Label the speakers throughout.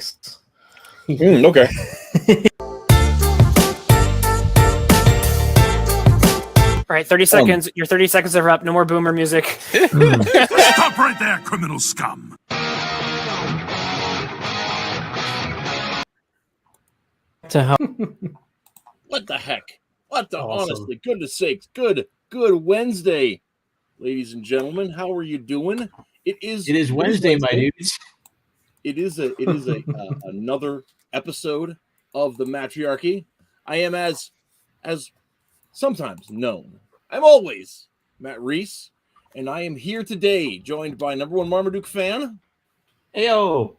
Speaker 1: comics.
Speaker 2: Okay.
Speaker 3: All right, 30 seconds. Your 30 seconds are up. No more boomer music.
Speaker 4: Stop right there, criminal scum.
Speaker 2: What the heck? What the
Speaker 1: Awesome.
Speaker 2: honestly, goodness sakes, good Wednesday, ladies and gentlemen. How are you doing? It is
Speaker 5: Wednesday, my dudes.
Speaker 2: It is another episode of the Mattriarchy. I am as sometimes known. I'm always Matt Rhys, and I am here today joined by number one Marmaduke fan,
Speaker 1: Heyo.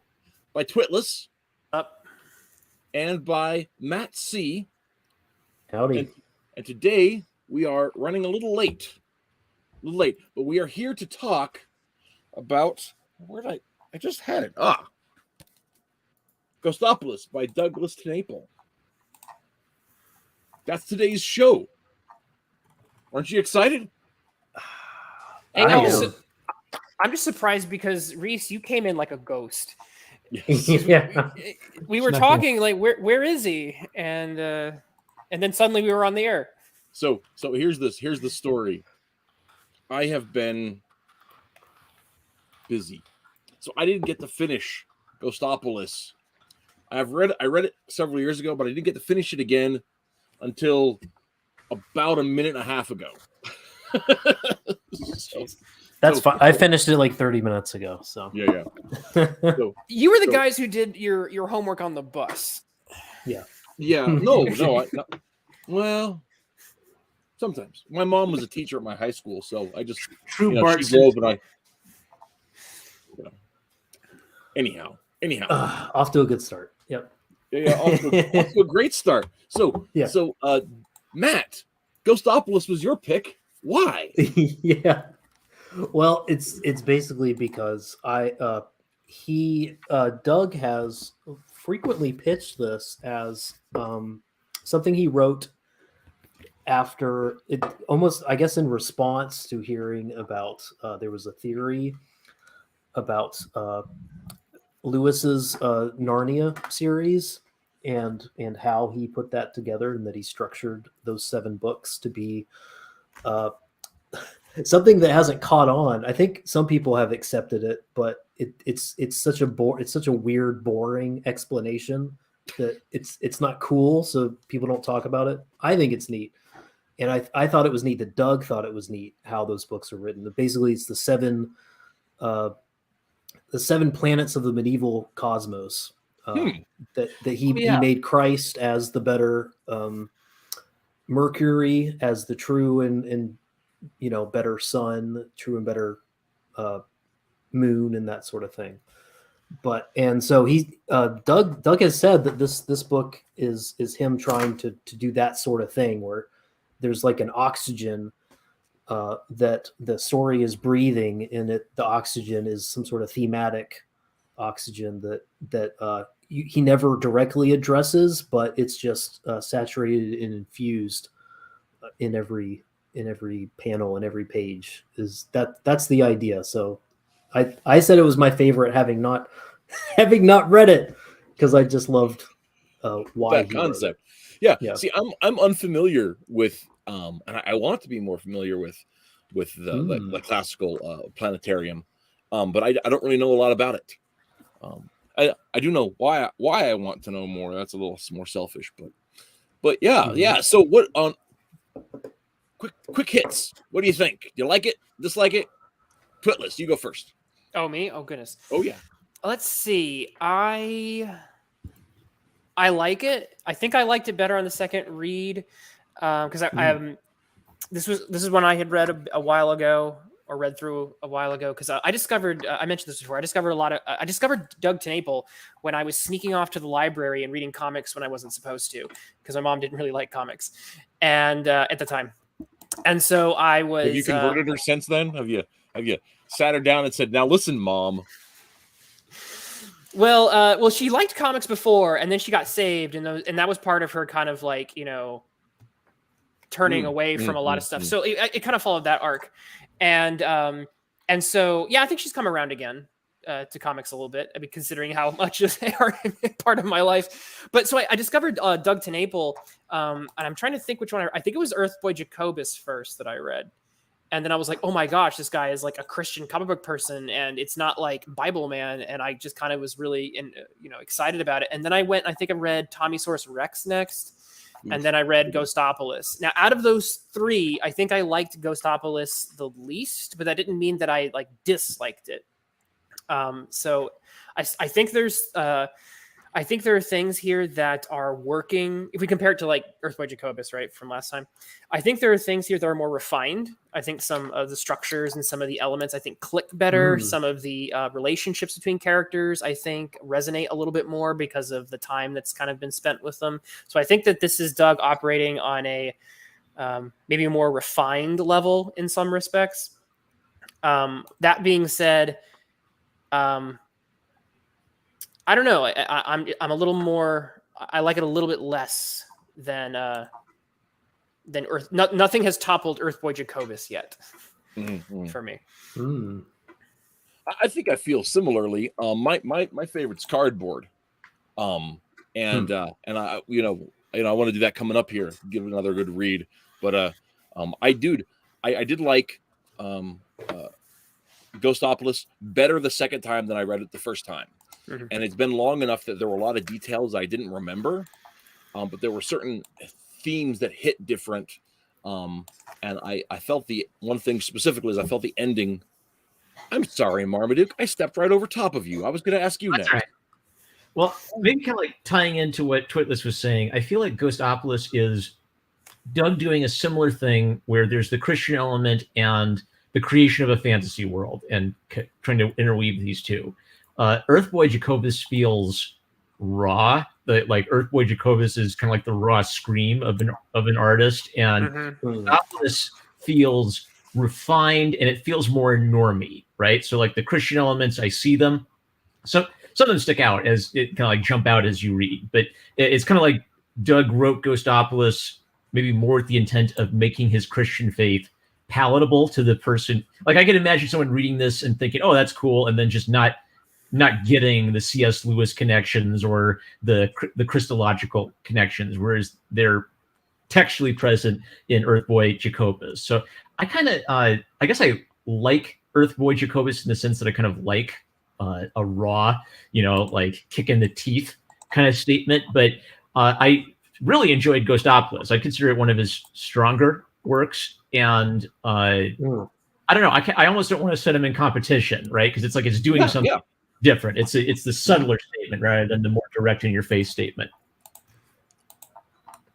Speaker 2: by Twitless,
Speaker 3: Up.
Speaker 2: and by Matt C.
Speaker 1: Howdy.
Speaker 2: And today we are running a little late, but we are here to talk about I just had it. Ghostopolis by Doug TenNapel. That's today's show. Aren't you excited?
Speaker 3: Hey, I'm just surprised because Rhys, you came in like a ghost.
Speaker 2: Yes.
Speaker 1: Yeah.
Speaker 3: We were talking like, where is he? And then suddenly we were on the air.
Speaker 2: So here's the story. I have been busy, so I didn't get to finish Ghostopolis. I read it several years ago, but I didn't get to finish it again until about a minute and a half ago.
Speaker 1: That's fine. I finished it like 30 minutes ago. So
Speaker 2: yeah. So,
Speaker 3: You were the guys who did your homework on the bus.
Speaker 1: yeah.
Speaker 2: No. Well, sometimes my mom was a teacher at my high school, so I just
Speaker 5: True
Speaker 2: Bart
Speaker 5: Bart
Speaker 2: drove, and I. Anyhow.
Speaker 1: Off to a good start. Yep.
Speaker 2: Yeah, off to a great start. So Matt, Ghostopolis was your pick. Why?
Speaker 1: Yeah. Well, it's basically because Doug has frequently pitched this as something he wrote after it, almost I guess in response to hearing about there was a theory about Lewis's Narnia series and how he put that together, and that he structured those 7 books to be something that hasn't caught on. I think some people have accepted it, but it's such a weird, boring explanation that it's not cool, so people don't talk about it. I think it's neat, and I thought it was neat that Doug thought it was neat how those books are written. Basically, it's the seven planets of the medieval cosmos. That he made Christ as the better, Mercury as the true and better sun, true and better moon, and that sort of thing. And so Doug has said that this book is him trying to do that sort of thing where there's like an oxygen that the story is breathing, and the oxygen is some sort of thematic oxygen that he never directly addresses, but it's just saturated and infused in every panel and every page. That's the idea. So I said it was my favorite, having not read it, because I just loved why
Speaker 2: that concept. Yeah. See, I'm unfamiliar with and I want to be more familiar with the classical planetarium, but I don't really know a lot about it. I do know why I want to know more. That's a little more selfish, but yeah. So what on quick hits? What do you think? Do you like it? Dislike it? Twitless, you go first.
Speaker 3: Oh, me? Oh, goodness.
Speaker 2: Oh yeah.
Speaker 3: Let's see. I like it. I think I liked it better on the second read because this is one I had read a while ago, or read through a while ago, because I discovered I mentioned this before. I discovered Doug TenNapel when I was sneaking off to the library and reading comics when I wasn't supposed to, because my mom didn't really like comics, and at the time, and so I was.
Speaker 2: Have you converted her since then? Have you sat her down and said, "Now listen, Mom"?
Speaker 3: Well, she liked comics before, and then she got saved, and that was part of her kind of like turning away from a lot of stuff. So it kind of followed that arc, and so yeah, I think she's come around again. to comics a little bit. I mean, considering how much they are part of my life. But so I discovered Doug TenNapel, and I'm trying to think which one. I think it was Earthboy Jacobus first that I read. And then I was like, oh my gosh, this guy is like a Christian comic book person, and it's not like Bible Man. And I just kind of was really, excited about it. And then I think I read Tommy Source Rex next. And then I read Ghostopolis. Now, out of those three, I think I liked Ghostopolis the least, but that didn't mean that I disliked it. So I think I think there are things here that are working. If we compare it to like Earthboy Jacobus, right, from last time, I think there are things here that are more refined. I think some of the structures and some of the elements, I think, click better. Some of the relationships between characters, I think, resonate a little bit more because of the time that's kind of been spent with them. So I think that this is Doug operating on a maybe a more refined level in some respects. That being said, I don't know. I'm a little more. I like it a little bit less than Earth. Nothing has toppled Earthboy Jacobus yet for me.
Speaker 2: I think I feel similarly. My favorite's Cardboard, and I I want to do that coming up here. Give it another good read, but I did like Ghostopolis better the second time than I read it the first time. And it's been long enough that there were a lot of details I didn't remember, but there were certain themes that hit different. And I felt the one thing specifically is I felt the ending. I'm sorry, Marmaduke. I stepped right over top of you. I was going to ask you next.
Speaker 5: Right. Well, maybe kind of like tying into what Twitless was saying, I feel like Ghostopolis is Doug doing a similar thing where there's the Christian element and the creation of a fantasy world and trying to interweave these two. Earthboy Jacobus feels raw. Like Earthboy Jacobus is kind of like the raw scream of an artist, and Ghostopolis feels refined and it feels more normie, right? So like the Christian elements, I see them. Some of them stick out as it kind of like jump out as you read, but it's kind of like Doug wrote Ghostopolis maybe more with the intent of making his Christian faith palatable to the person. Like I can imagine someone reading this and thinking, "Oh, that's cool," and then just not getting the C.S. Lewis connections or the Christological connections, whereas they're textually present in Earthboy Jacobus. So I kind of, I guess I like Earthboy Jacobus in the sense that I kind of like a raw, like kick in the teeth kind of statement. But I really enjoyed Ghostopolis. I consider it one of his stronger works, and I don't know. I almost don't want to set him in competition, right? Because it's like it's doing something different. It's the subtler statement rather than the more direct in your face statement.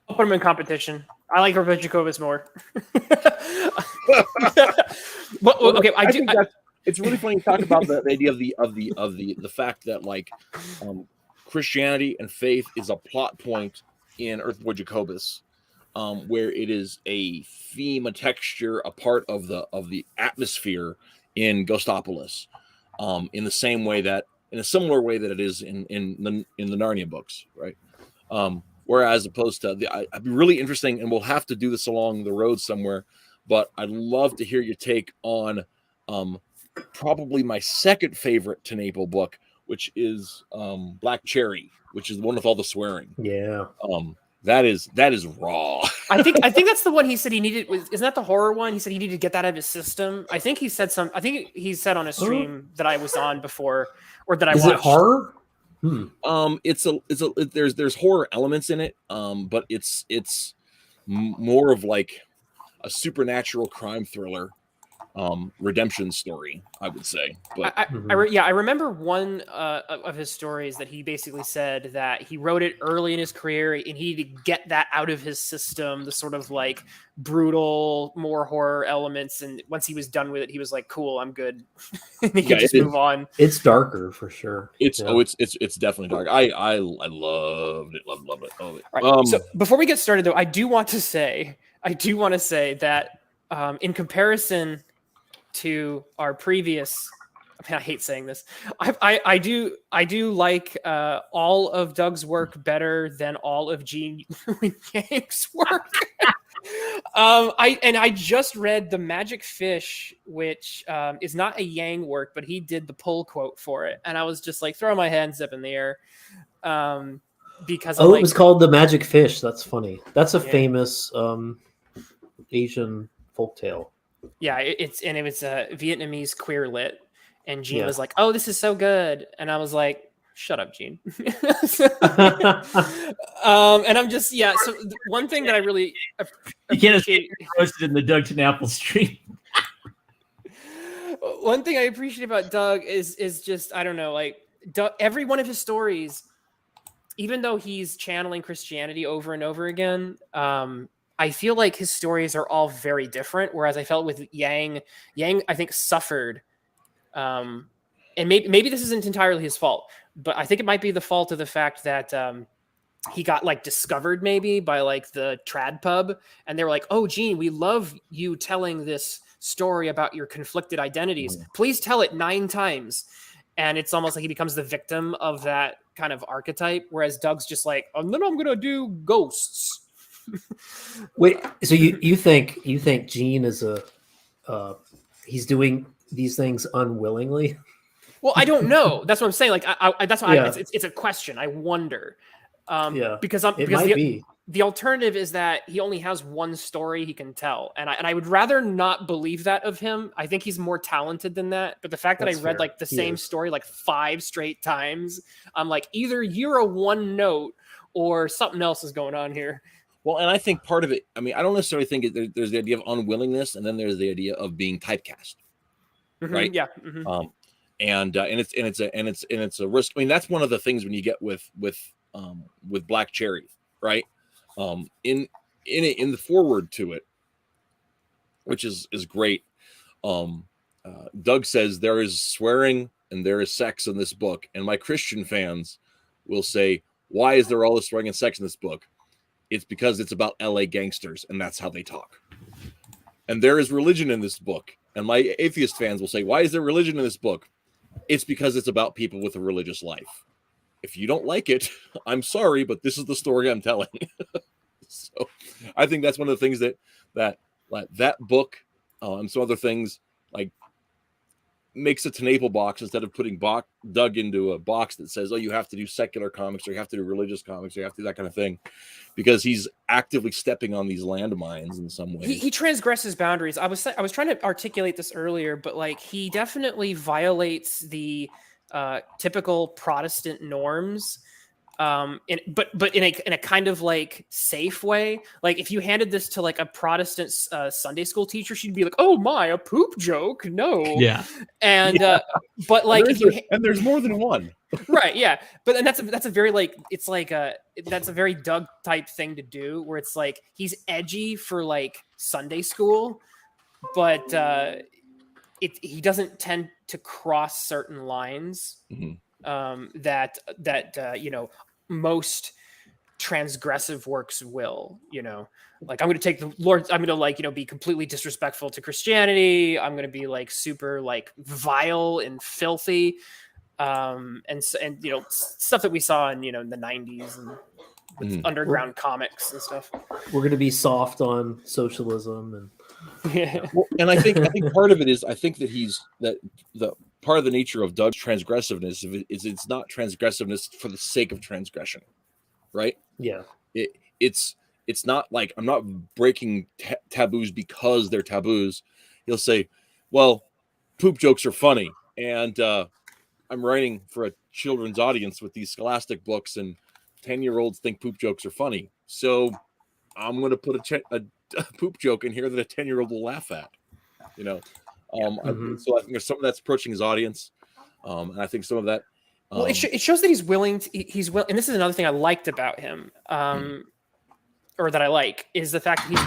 Speaker 3: I'll put him in competition. I like Earthboy Jacobus more. Okay, I do.
Speaker 2: It's really funny to talk about the idea of the fact that like Christianity and faith is a plot point in Earthboy Jacobus, where it is a theme, a texture, a part of the atmosphere in Ghostopolis, in the same way that, in a similar way that it is in the Narnia books, right? Whereas opposed to I'd be really interesting, and we'll have to do this along the road somewhere, but I'd love to hear your take on probably my second favorite TenNapel book, which is Black Cherry, which is the one with all the swearing.
Speaker 1: Yeah.
Speaker 2: That is raw.
Speaker 3: I think that's the one he said he needed. Isn't that the horror one? He said he needed to get that out of his system. I think he said on a stream that I was on before, or that I watched.
Speaker 1: Is it horror?
Speaker 2: There's horror elements in it, but it's more of like a supernatural crime thriller, redemption story, I would say. But
Speaker 3: I remember one of his stories that he basically said that he wrote it early in his career and he needed to get that out of his system, the sort of like brutal, more horror elements. And once he was done with it, he was like, "Cool, I'm good." And he could just move on.
Speaker 1: It's darker for sure.
Speaker 2: It's definitely dark. I loved it. Loved it.
Speaker 3: Right. So before we get started, though, I do want to say that in comparison to our previous, I hate saying this, I do like all of Doug's work better than all of Gene Yang's work. I just read The Magic Fish, which is not a Yang work, but he did the pull quote for it, and I was just like throwing my hands up in the air, because
Speaker 1: it was called The Magic Fish. That's funny. That's a famous Asian folktale.
Speaker 3: Yeah, it was a Vietnamese queer lit, and Gene was like, "Oh, this is so good," and I was like, "Shut up, Gene." And I'm just So one thing that I really
Speaker 5: appreciate posted in the Doug TenNapel stream.
Speaker 3: One thing I appreciate about Doug is just, I don't know, like Doug, every one of his stories, even though he's channeling Christianity over and over again, I feel like his stories are all very different. Whereas I felt with Yang, I think suffered, and maybe this isn't entirely his fault, but I think it might be the fault of the fact that he got like discovered maybe by like the trad pub, and they were like, "Oh, Gene, we love you telling this story about your conflicted identities. Please tell it 9 times." And it's almost like he becomes the victim of that kind of archetype, whereas Doug's just like, "And then I'm gonna do ghosts."
Speaker 1: Wait, so you think Gene is he's doing these things unwillingly?
Speaker 3: Well, I don't know. That's what I'm saying. Like, that's why it's a question. I wonder. Because the alternative is that he only has one story he can tell, and I would rather not believe that of him. I think he's more talented than that. But the fact that I read like the same story like 5 straight times, I'm like, either you're a one note or something else is going on here.
Speaker 2: Well, and I think part of it, I mean, I don't necessarily think there's the idea of unwillingness, and then there's the idea of being typecast, right?
Speaker 3: Yeah.
Speaker 2: And it's a risk. I mean, that's one of the things when you get with Black Cherry, right? In the foreword to it, which is great. Doug says there is swearing and there is sex in this book, and my Christian fans will say, "Why is there all this swearing and sex in this book?" It's because it's about LA gangsters, and that's how they talk. And there is religion in this book, and my atheist fans will say, "Why is there religion in this book?" It's because it's about people with a religious life. If you don't like it, I'm sorry, but this is the story I'm telling. So I think that's one of the things that book and some other things like makes a TenNapel box instead of putting Doug into a box that says, "Oh, you have to do secular comics, or you have to do religious comics, or you have to do that kind of thing," because he's actively stepping on these landmines in some way.
Speaker 3: He transgresses boundaries. I was trying to articulate this earlier, but like he definitely violates the typical Protestant norms, but in a kind of like safe way. Like if you handed this to like a Protestant Sunday school teacher, she'd be like, "Oh my, a poop joke? No."
Speaker 5: Yeah.
Speaker 3: And but like
Speaker 2: and there's more than one.
Speaker 3: Right, yeah. But and that's a very like it's like that's a very Doug type thing to do, where it's like he's edgy for like Sunday school, but he doesn't tend to cross certain lines that most transgressive works will. Like I'm going to take the Lord. I'm going to like be completely disrespectful to Christianity. I'm going to be like super like vile and filthy, and stuff that we saw in in the 90s and with underground comics and stuff.
Speaker 1: We're going to be soft on socialism and.
Speaker 3: Yeah.
Speaker 2: Well, and I think part of it is I think that the part of the nature of Doug's transgressiveness is it's not transgressiveness for the sake of transgression, right?
Speaker 1: Yeah.
Speaker 2: It's not like I'm not breaking taboos because they're taboos. He'll say, "Well, poop jokes are funny, and I'm writing for a children's audience with these scholastic books, and 10-year-olds think poop jokes are funny, so I'm going to put a poop joke in here that a 10-year-old will laugh at." So I think there's some of that's approaching his audience, and I think some of that
Speaker 3: well it shows that he's willing to, and this is another thing I liked about him, or that I like, is the fact that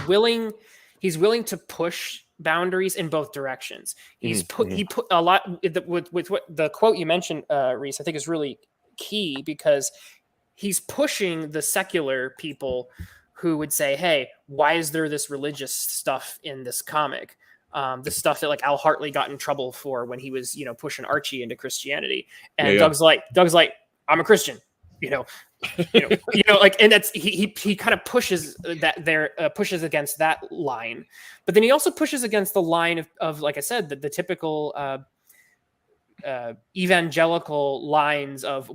Speaker 3: he's willing to push boundaries in both directions. He put a lot with what the quote you mentioned, Rhys, I think is really key, because he's pushing the secular people who would say, "Hey, why is there this religious stuff in this comic?" The stuff that like Al Hartley got in trouble for when he was, pushing Archie into Christianity. And Doug's like, "I'm a Christian. like, and that's he kind of pushes pushes against that line, but then he also pushes against the line of like I said, the typical evangelical lines of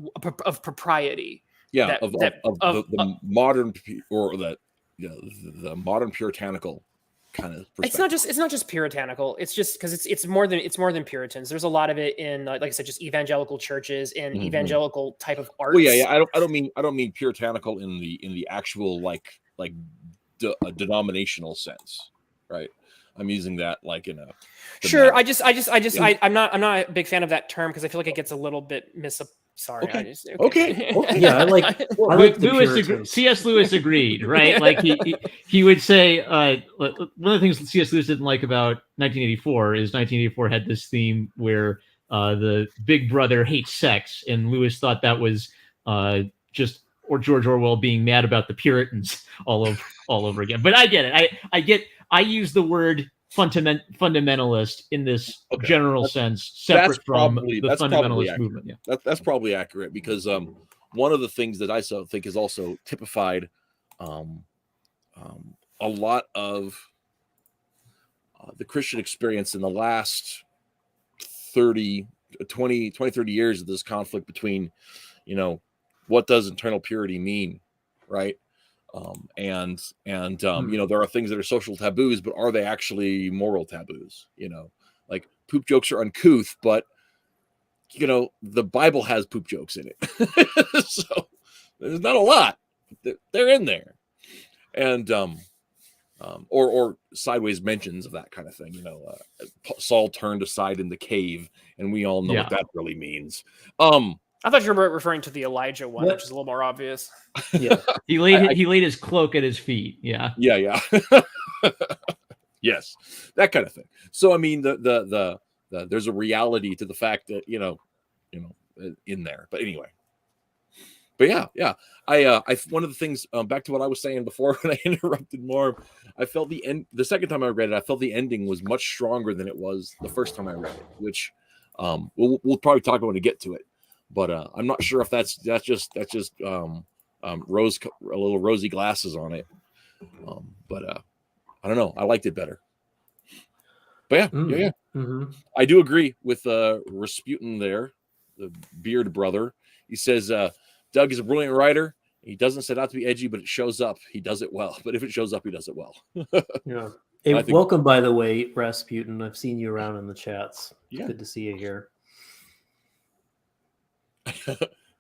Speaker 3: propriety.
Speaker 2: Yeah, the modern or that the modern puritanical kind of perspective.
Speaker 3: It's not just puritanical. It's just because it's more than Puritans. There's a lot of it in like I said, just evangelical churches and evangelical type of arts.
Speaker 2: Well, yeah. I don't mean puritanical in the actual like denominational sense, right? I'm using that like in a
Speaker 3: sure. I'm not a big fan of that term because I feel like it gets a little bit Sorry.
Speaker 2: Okay.
Speaker 3: Okay.
Speaker 1: Yeah, I like
Speaker 5: C.S. Lewis agreed, right? Like he would say one of the things C.S. Lewis didn't like about 1984 is 1984 had this theme where the big brother hates sex, and Lewis thought that was just George Orwell being mad about the Puritans all over again. But I get it. I use the word fundamentalist in this general sense, separate from the fundamentalist movement. Yeah,
Speaker 2: that's probably accurate because one of the things that I think is also typified a lot of the Christian experience in the last 20, 30 years of this conflict between, what does internal purity mean, right? And there are things that are social taboos, but are they actually moral taboos? Like poop jokes are uncouth, but the Bible has poop jokes in it. So there's not a lot. They're in there. And or sideways mentions of that kind of thing. Saul turned aside in the cave, and we all know what that really means.
Speaker 3: I thought you were referring to the Elijah one, which is a little more obvious.
Speaker 1: Yeah,
Speaker 5: he laid his cloak at his feet. Yeah.
Speaker 2: Yes, that kind of thing. So I mean, the there's a reality to the fact that in there. But anyway, yeah. I one of the things back to what I was saying before when I interrupted more. I felt the second time I read it, I felt the ending was much stronger than it was the first time I read it, which we'll probably talk about when we get to it. But I'm not sure if that's just a little rosy glasses on it. But I don't know. I liked it better. But yeah.
Speaker 1: Mm-hmm.
Speaker 2: I do agree with Rasputin there, the beard brother. He says Doug is a brilliant writer. He doesn't set out to be edgy, but it shows up. He does it well. But if it shows up, he does it well.
Speaker 1: Yeah. Hey, welcome, by the way, Rasputin. I've seen you around in the chats. It's good to see you here.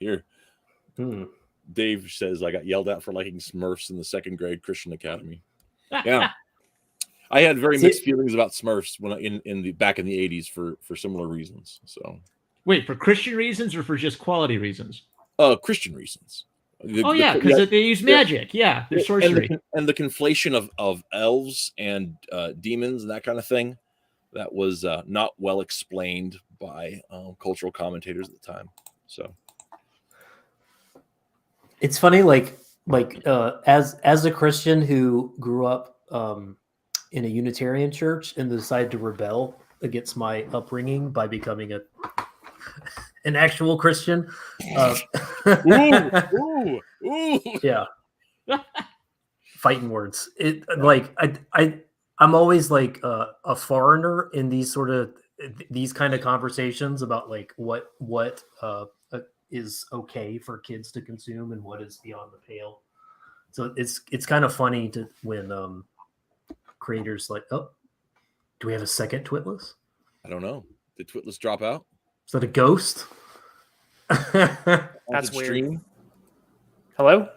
Speaker 2: Here, Dave says I got yelled at for liking Smurfs in the second grade Christian Academy. Yeah, I had very mixed feelings about Smurfs when in the back in the 80s for similar reasons. So,
Speaker 5: wait, for Christian reasons or for just quality reasons?
Speaker 2: Christian reasons.
Speaker 5: Because they use magic. Yeah, they're sorcery
Speaker 2: and the conflation of elves and demons and that kind of thing. That was not well explained by cultural commentators at the time. So
Speaker 1: it's funny, like as a Christian who grew up in a Unitarian church and decided to rebel against my upbringing by becoming an actual Christian.
Speaker 2: Ooh.
Speaker 1: Yeah. Fighting words. It like I'm always like a foreigner in these kind of conversations about like what is okay for kids to consume and what is beyond the pale. So it's kind of funny when creators like, oh, do we have a second Twitless?
Speaker 2: I don't know. Did Twitless drop out?
Speaker 1: Is that a ghost?
Speaker 3: That's weird. Stream? Hello?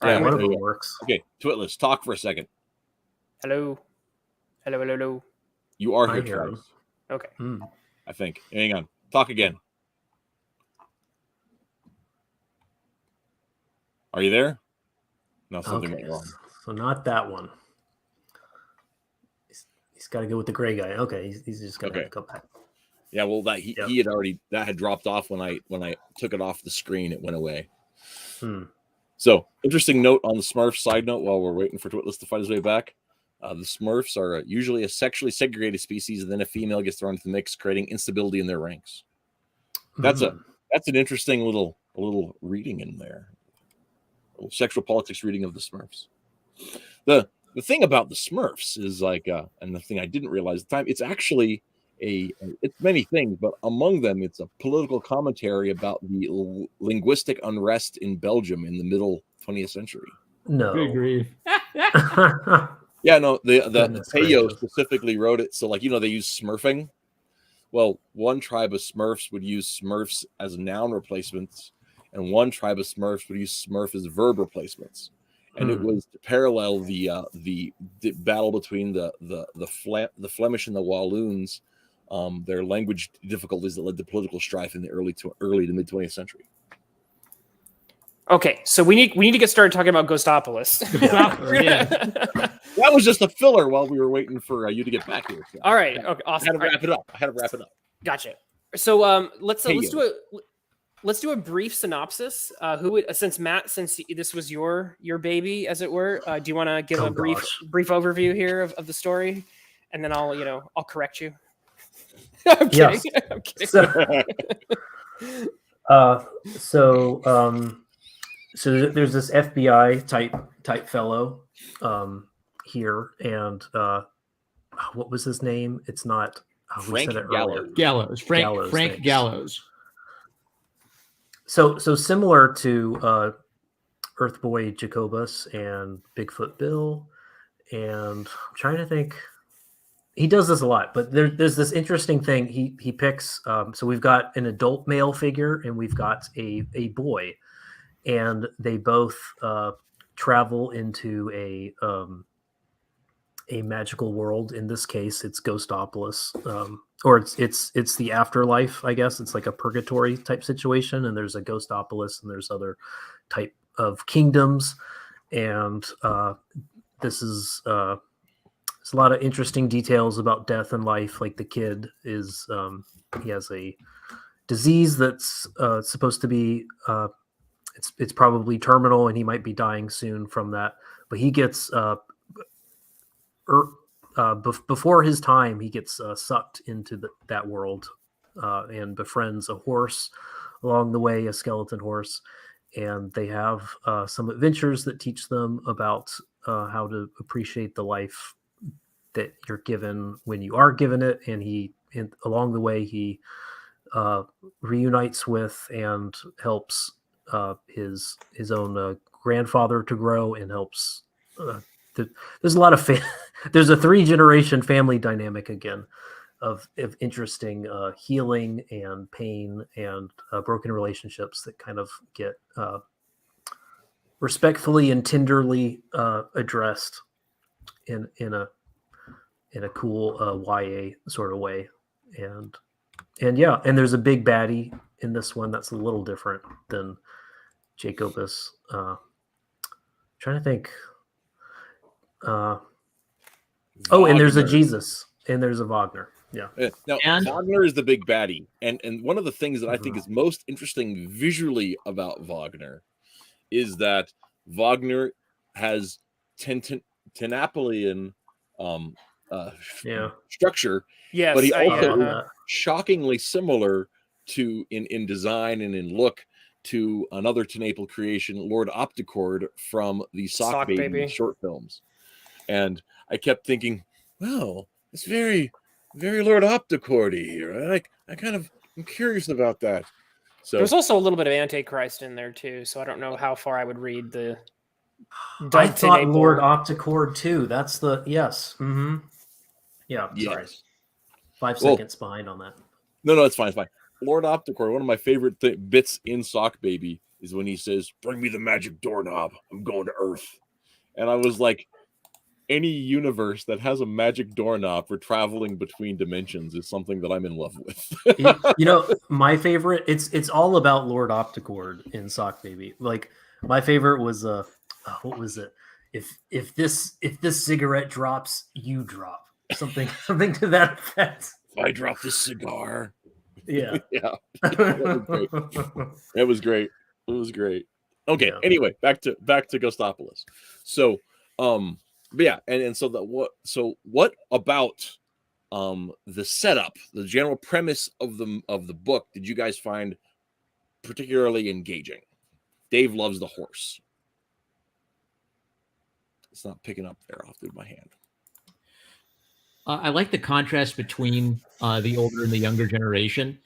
Speaker 1: Yeah, one of them works.
Speaker 2: Okay, Twitless, talk for a second.
Speaker 3: Hello.
Speaker 2: You are here, Travis.
Speaker 3: Okay.
Speaker 2: I think. Hang on. Talk again. Are you there? No, something went wrong.
Speaker 1: So not that one. He's got to go with the gray guy. Okay, he's just got to come back.
Speaker 2: Yeah, well, that had dropped off when I took it off the screen. It went away. So, interesting note on the Smurf side note while we're waiting for Twitless to find his way back. The Smurfs are usually a sexually segregated species, and then a female gets thrown into the mix, creating instability in their ranks. That's an interesting little a little reading in there, a little sexual politics reading of the Smurfs. The thing about the Smurfs is like, and the thing I didn't realize at the time, it's actually it's many things, but among them, it's a political commentary about the linguistic unrest in Belgium in the middle 20th century.
Speaker 1: No.
Speaker 5: Good grief.
Speaker 2: Yeah, no, the
Speaker 1: Goodness
Speaker 2: Peyo
Speaker 1: gracious.
Speaker 2: specifically wrote it. So, like, they use smurfing. Well, one tribe of Smurfs would use Smurfs as noun replacements, and one tribe of Smurfs would use Smurf as verb replacements. And it was to parallel the battle between the Flemish and the Walloons, their language difficulties that led to political strife in the early to mid 20th century.
Speaker 3: Okay, so we need to get started talking about Ghostopolis.
Speaker 5: Yeah.
Speaker 2: That was just a filler while we were waiting for you to get back here. So.
Speaker 3: All right, okay, awesome.
Speaker 2: I had to wrap it up.
Speaker 3: Gotcha. So let's
Speaker 2: Peyo.
Speaker 3: do a brief synopsis. Since this was your baby, as it were, do you want to give a brief overview here of the story, and then I'll correct you. I'm kidding.
Speaker 1: Yes.
Speaker 3: I'm kidding.
Speaker 1: So there's this FBI type fellow here, and what was his name? It's not
Speaker 2: Frank
Speaker 1: earlier.
Speaker 5: Gallows. Frank
Speaker 1: thanks.
Speaker 5: Gallows.
Speaker 1: So similar to Earthboy Jacobus and Bigfoot Bill, and I'm trying to think. He does this a lot, but there's this interesting thing. He picks. So we've got an adult male figure, and we've got a boy, and they both travel into a magical world. In this case, it's Ghostopolis, or it's the afterlife. I guess it's like a purgatory type situation, and there's a Ghostopolis, and there's other type of kingdoms, and this is. There's a lot of interesting details about death and life. Like the kid is, he has a disease that's supposed to be, it's probably terminal, and he might be dying soon from that. But he gets, before his time, he gets sucked into that world and befriends a horse along the way, a skeleton horse. And they have some adventures that teach them about how to appreciate the life that you're given when you are given it, and along the way he reunites with and helps his own grandfather to grow, and helps. There's a lot of there's a 3-generation family dynamic again of interesting healing and pain and broken relationships that kind of get respectfully and tenderly addressed in a cool YA sort of way, and yeah, and there's a big baddie in this one that's a little different than Jacobus. Trying to think. And there's a Jesus, and there's a Wagner. Yeah.
Speaker 2: Now Wagner is the big baddie, and one of the things that I think is most interesting visually about Wagner is that Wagner has TenNapelian structure,
Speaker 3: yes,
Speaker 2: but he also shockingly similar to in design and in look to another TenNapel creation, Lord Opticord from the Sock Baby short films. And I kept thinking, wow, it's very, very Lord Opticord-y here. I'm curious about that. So
Speaker 3: there's also a little bit of Antichrist in there too, so I don't know how far I would read the Doug
Speaker 1: I thought
Speaker 3: TenNapel.
Speaker 1: Lord Opticord too. That's the yes. Mm-hmm. Yeah.
Speaker 2: Yes.
Speaker 1: Sorry. 5 seconds behind on that.
Speaker 2: No, it's fine. It's fine. Lord Opticord, one of my favorite bits in Sock Baby is when he says, "Bring me the magic doorknob. I'm going to Earth." And I was like, any universe that has a magic doorknob for traveling between dimensions is something that I'm in love with.
Speaker 1: My favorite, it's all about Lord Opticord in Sock Baby. Like my favorite was what was it? If this cigarette drops, you drop. Something to that effect.
Speaker 2: If I drop this cigar.
Speaker 1: Yeah.
Speaker 2: Yeah. It was great. Okay. Yeah. Anyway, back to Ghostopolis. So, but yeah, and so what about the setup, the general premise of the book did you guys find particularly engaging. Dave loves the horse. It's not picking up there off through my hand.
Speaker 5: I like the contrast between the older and the younger generation.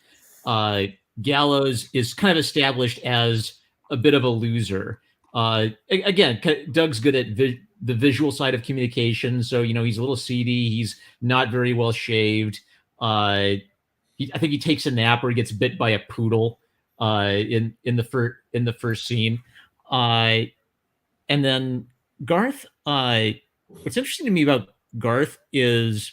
Speaker 5: Gallows is kind of established as a bit of a loser. Again, Doug's good at the visual side of communication, so he's a little seedy. He's not very well shaved. I think he takes a nap or he gets bit by a poodle in the first scene. And then Garth. What's interesting to me about Garth is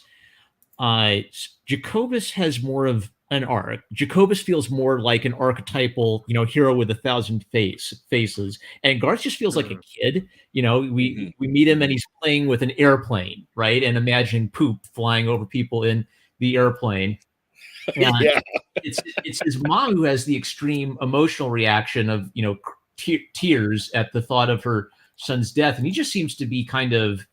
Speaker 5: Jacobus has more of an arc. Jacobus feels more like an archetypal, hero with 1,000 faces, and Garth just feels like a kid. We meet him and he's playing with an airplane, right, and imagining poop flying over people in the airplane. And it's his mom who has the extreme emotional reaction of tears at the thought of her son's death, and he just seems to be kind of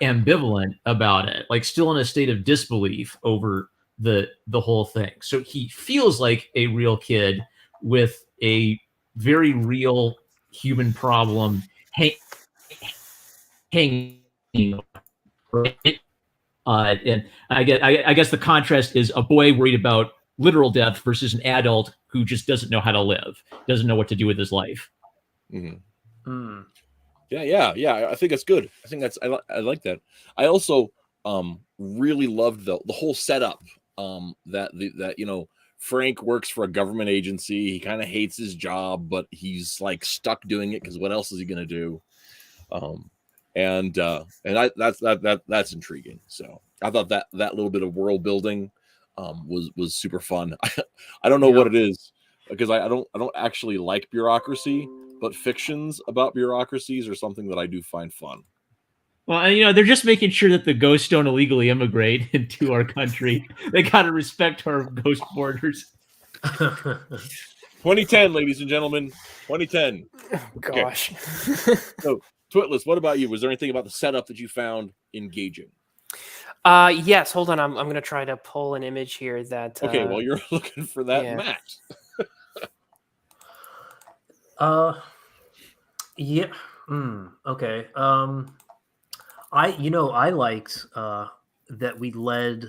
Speaker 5: ambivalent about it, like still in a state of disbelief over the whole thing. So he feels like a real kid with a very real human problem hanging, right? And I guess the contrast is a boy worried about literal death versus an adult who just doesn't know how to live, doesn't know what to do with his life.
Speaker 2: Yeah. I think that's good. I think I like that. I also really loved the whole setup. That Frank works for a government agency. He kind of hates his job, but he's like stuck doing it because what else is he going to do? That's intriguing. So I thought that little bit of world building was super fun. I don't know what it is because I don't actually like bureaucracy, but fictions about bureaucracies are something that I do find fun.
Speaker 5: Well, they're just making sure that the ghosts don't illegally immigrate into our country. They got to respect our ghost borders.
Speaker 2: 2010, ladies and gentlemen, 2010.
Speaker 3: Oh, gosh.
Speaker 2: Okay. So, Twitless, what about you? Was there anything about the setup that you found engaging?
Speaker 3: Yes. Hold on. I'm going to try to pull an image here that.
Speaker 2: Okay. Well, you're looking for that, yeah. Matt.
Speaker 1: Yeah. Okay. I liked that we led.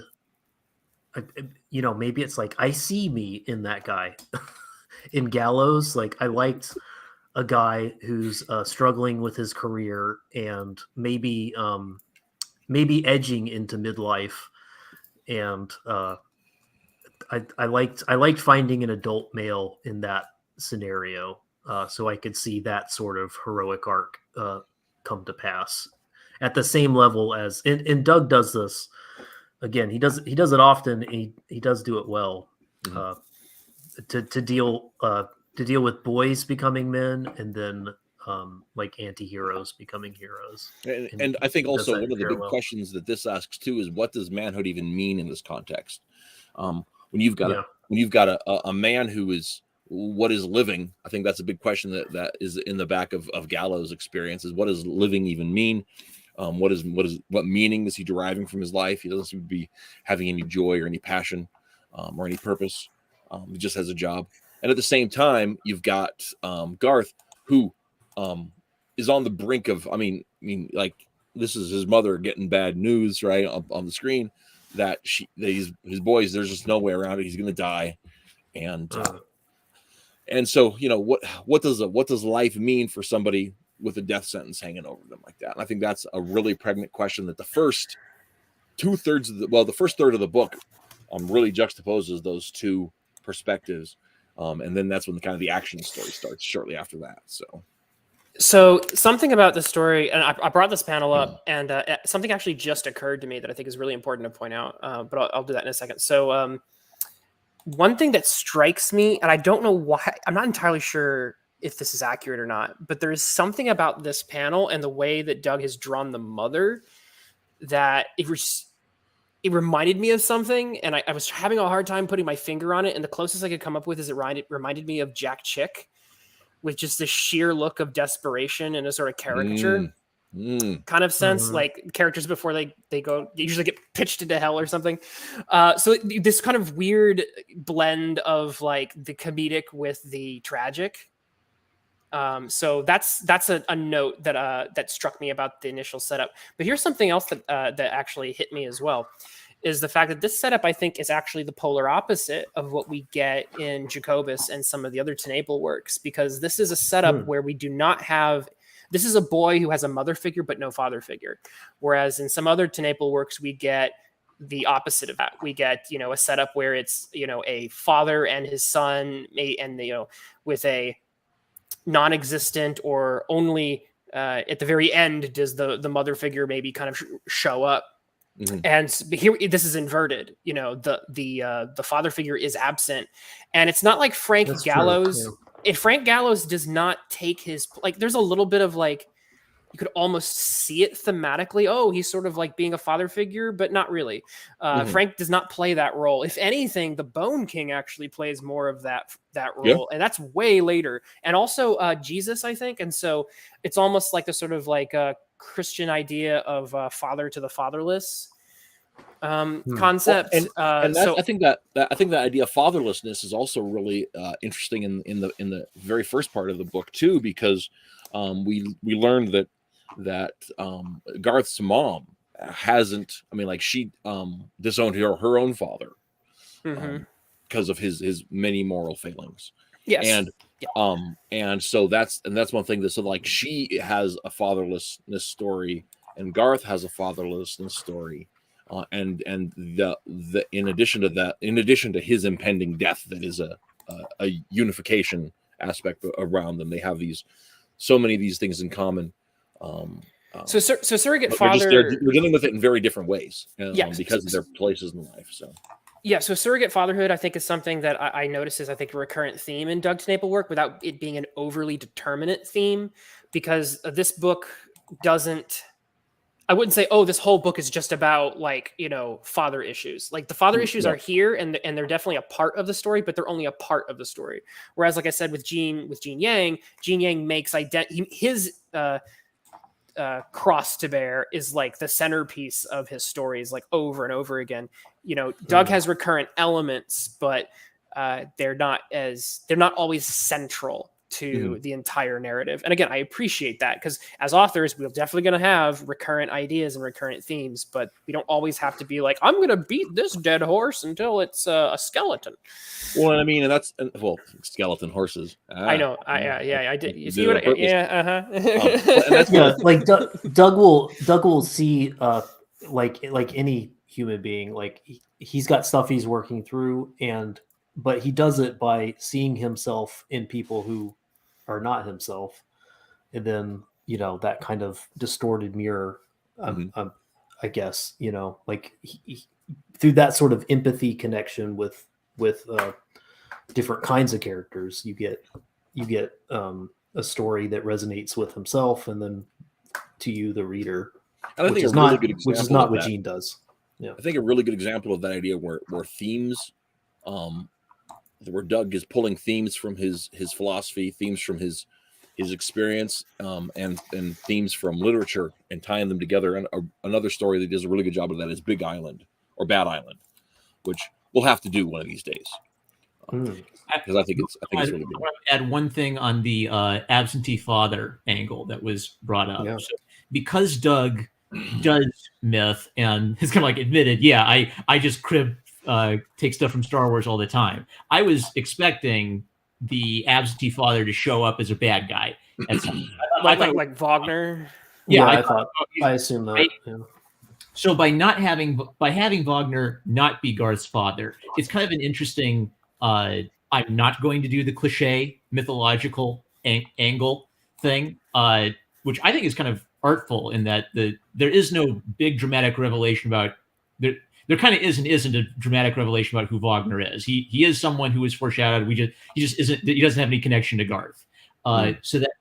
Speaker 1: Maybe it's like I see me in that guy in Gallows. Like I liked a guy who's struggling with his career and maybe edging into midlife, and I liked finding an adult male in that scenario, so I could see that sort of heroic arc come to pass at the same level as and Doug does this again. He does it often. He does do it well. To deal with boys becoming men and then like anti-heroes becoming heroes.
Speaker 2: And I think also one of the big questions that this asks too is what does manhood even mean in this context? When you've got a man who is what is living, I think that's a big question that is in the back of Gallows' experience is what does living even mean? What meaning is he deriving from his life? He doesn't seem to be having any joy or any passion or any purpose. He just has a job. And at the same time, you've got Garth, who is on the brink of, I mean, like this is his mother getting bad news, right, on the screen that his boys, there's just no way around it. He's going to die. And so, what does life mean for somebody with a death sentence hanging over them like that? And I think that's a really pregnant question that the first third of the book really juxtaposes those two perspectives. And then that's when the action story starts shortly after that.
Speaker 3: So something about the story, and I brought this panel up, and something actually just occurred to me that I think is really important to point out, but I'll do that in a second. So one thing that strikes me, and I don't know why, I'm not entirely sure if this is accurate or not, but there is something about this panel and the way that Doug has drawn the mother that it reminded me of something, and I was having a hard time putting my finger on it, and the closest I could come up with is it reminded me of Jack Chick, with just this sheer look of desperation and a sort of caricature. kind of sense, like characters before they usually get pitched into hell or something. So this kind of weird blend of like the comedic with the tragic. So that's a note that struck me about the initial setup. But here's something else that actually hit me as well, is the fact that this setup, I think, is actually the polar opposite of what we get in Jacobus and some of the other TenNapel works, because this is a setup where we do not have. This is a boy who has a mother figure but no father figure, whereas in some other TenNapel works we get the opposite of that. We get a setup where it's a father and his son, and with a non-existent or only at the very end does the mother figure maybe kind of show up. And here this is inverted. The father figure is absent, and it's not like Frank
Speaker 1: That's
Speaker 3: Gallows.
Speaker 1: true,
Speaker 3: If Frank Gallows does not take his, like, there's a little bit of like, you could almost see it thematically. Oh, he's sort of like being a father figure, but not really. Frank does not play that role. If anything, the Bone King actually plays more of that role, and that's way later. And also Jesus, I think. And so it's almost like the sort of like a Christian idea of father to the fatherless concept.
Speaker 2: Well, and I think that idea of fatherlessness is also really interesting in the very first part of the book too, because we learned that Garth's mom hasn't. I mean, like, she disowned her own father because of his many moral failings.
Speaker 3: Yes.
Speaker 2: And so that's one thing that, so like, she has a fatherlessness story and Garth has a fatherlessness story. And the in addition to his impending death, that is a unification aspect around them. They have so many of these things in common.
Speaker 3: So surrogate father,
Speaker 2: we're dealing with it in very different ways, because of their places in life. So
Speaker 3: surrogate fatherhood, I think, is something that I notice is, I think, a recurrent theme in Doug TenNapel work, without it being an overly determinate theme, because this book doesn't. I wouldn't say, oh, this whole book is just about, like, father issues. Like, the father issues are here, and they're definitely a part of the story, but they're only a part of the story. Whereas, like I said, with Gene Yang makes his cross to bear is like the centerpiece of his stories, like, over and over again. Doug has recurrent elements, but they're not always central to the entire narrative. And again, I appreciate that, because as authors, we're definitely going to have recurrent ideas and recurrent themes, but we don't always have to be like, I'm going to beat this dead horse until it's a skeleton.
Speaker 2: Well, I mean, and skeleton horses.
Speaker 3: I know. I did. You see what?
Speaker 1: Like Doug will see, like any human being, like he's got stuff he's working through, but he does it by seeing himself in people who are not himself, and then that kind of distorted mirror, I guess, like he, through that sort of empathy connection with different kinds of characters, you get a story that resonates with himself, and then to you, the reader, which is not what Gene does. Yeah,
Speaker 2: I think a really good example of that idea where themes, where Doug is pulling themes from his philosophy, themes from his experience, and themes from literature, and tying them together. And another story that does a really good job of that is Big Island, or Bad Island, which we'll have to do one of these days, because I think it's really good.
Speaker 5: I want to add one thing on the absentee father angle that was brought up. Yeah. So, because Doug does myth and has kind of like admitted, I just take stuff from Star Wars all the time. I was expecting the absentee father to show up as a bad guy.
Speaker 3: like Wagner.
Speaker 1: Yeah, I assume that. Right? Yeah.
Speaker 5: So by having Wagner not be Garth's father, it's kind of an interesting. I'm not going to do the cliche mythological angle thing, which I think is kind of artful in that there is no big dramatic revelation about there. There kind of isn't a dramatic revelation about who Wagner is. He is someone who is foreshadowed. He doesn't have any connection to Garth. So that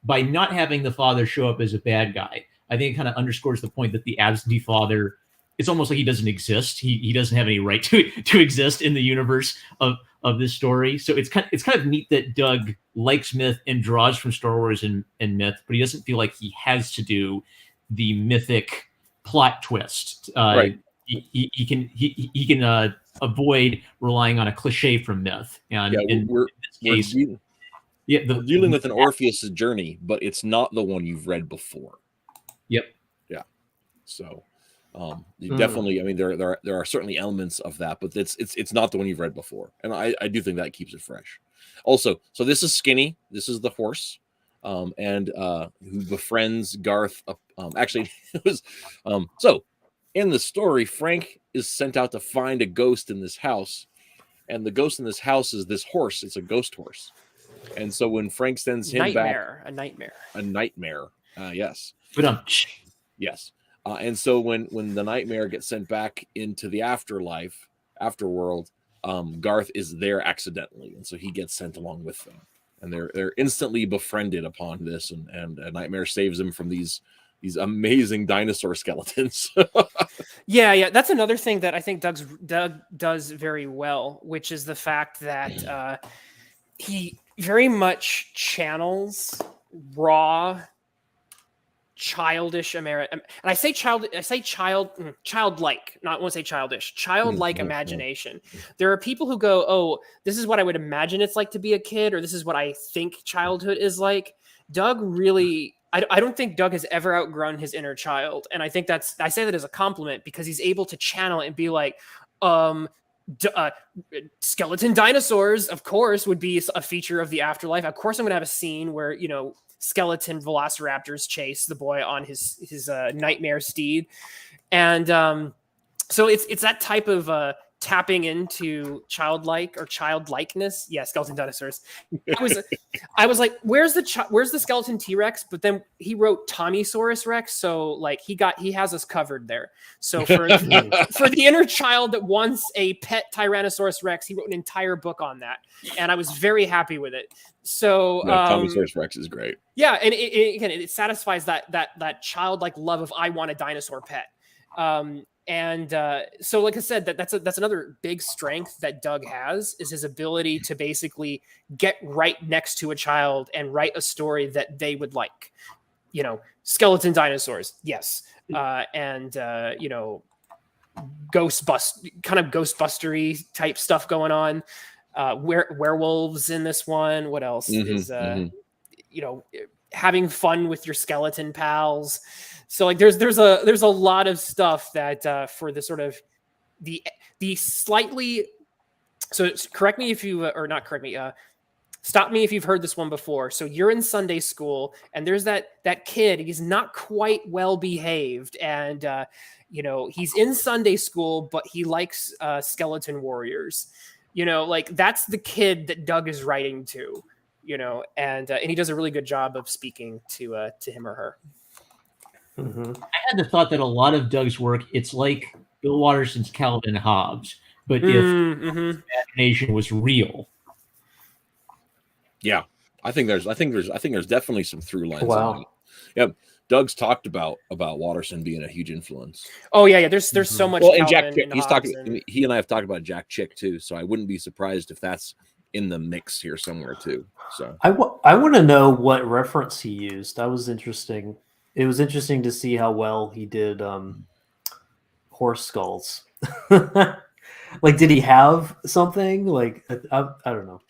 Speaker 5: by not having the father show up as a bad guy, I think it kind of underscores the point that the absentee father, it's almost like he doesn't exist. He doesn't have any right to exist in the universe of of this story. So it's kind of neat that Doug likes myth and draws from Star Wars and myth, but he doesn't feel like he has to do the mythic plot twist.
Speaker 2: Right.
Speaker 5: He can avoid relying on a cliche from myth. And in this case,
Speaker 2: we're dealing with an Orpheus journey, but it's not the one you've read before.
Speaker 5: Yep.
Speaker 2: Yeah. So, definitely. I mean, there are certainly elements of that, but it's not the one you've read before, and I do think that keeps it fresh. Also, so this is Skinny. This is the horse, and who befriends Garth. Actually, it was so. In the story, Frank is sent out to find a ghost in this house, and the ghost in this house is this horse. It's a ghost horse. And so when Frank sends him back,
Speaker 3: a nightmare.
Speaker 2: Yes. Yes. And so when the nightmare gets sent back into the afterworld, Garth is there accidentally, and so he gets sent along with them, and they're instantly befriended upon this, and a nightmare saves him from these amazing dinosaur skeletons.
Speaker 3: Yeah, that's another thing that I think Doug does very well, which is the fact that he very much channels raw, childish American, and I say childlike, not want to say childish, childlike imagination. There are people who go, "Oh, this is what I would imagine it's like to be a kid," or "This is what I think childhood is like." Doug really, I don't think Doug has ever outgrown his inner child, and I think I say that as a compliment because he's able to channel it and be like, skeleton dinosaurs, of course, would be a feature of the afterlife. Of course, I'm going to have a scene where, skeleton velociraptors chase the boy on his nightmare steed. And so it's that type of tapping into childlikeness. Yeah, skeleton dinosaurs. I was like, where's the skeleton T-Rex? But then he wrote Tommysaurus Rex, so like he has us covered there. So for the inner child that wants a pet Tyrannosaurus Rex, he wrote an entire book on that, and I was very happy with it. So
Speaker 2: Tommysaurus Rex is great.
Speaker 3: Yeah, and it satisfies that childlike love of I want a dinosaur pet. And so, like I said, that's another big strength that Doug has, is his ability to basically get right next to a child and write a story that they would like. Skeleton dinosaurs, yes, and ghostbustery type stuff going on. Werewolves in this one. What else is having fun with your skeleton pals. So like there's a lot of stuff that for the sort of the slightly, so correct me if you or not correct me, stop me if you've heard this one before. So you're in Sunday school and there's that kid, he's not quite well behaved, and he's in Sunday school but he likes skeleton warriors. Like that's the kid that Doug is writing to, and he does a really good job of speaking to him or her.
Speaker 5: Mm-hmm. I had the thought that a lot of Doug's work, it's like Bill Watterson's Calvin and Hobbes, but if imagination was real.
Speaker 2: Yeah, I think there's definitely some through lines.
Speaker 1: Wow.
Speaker 2: Yeah, Doug's talked about Watterson being a huge influence.
Speaker 3: Oh yeah. There's so much.
Speaker 2: Well, and Jack Chick, he and I have talked about Jack Chick too, so I wouldn't be surprised if that's in the mix here somewhere too. So
Speaker 1: I want to know what reference he used. That was interesting. It was interesting to see how well he did horse skulls. Like, did he have something? Like, I don't know.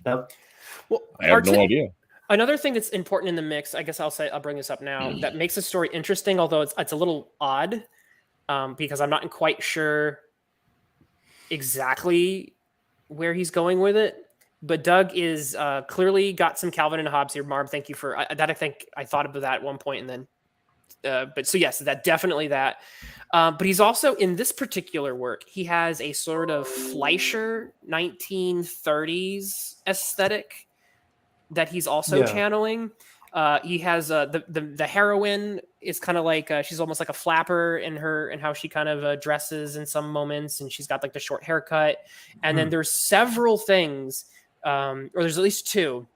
Speaker 3: Well,
Speaker 2: I have no idea.
Speaker 3: Another thing that's important in the mix, I guess I'll bring this up now, that makes the story interesting, although it's a little odd, because I'm not quite sure exactly where he's going with it. But Doug is clearly got some Calvin and Hobbes here. Marv, thank you for that. I think I thought about that at one point, and then. But so yes, that definitely that. But he's also in this particular work. He has a sort of Fleischer 1930s aesthetic that he's also channeling. He has the heroine is kind of like she's almost like a flapper in how she kind of dresses in some moments, and she's got like the short haircut. And then there's several things, or there's at least two,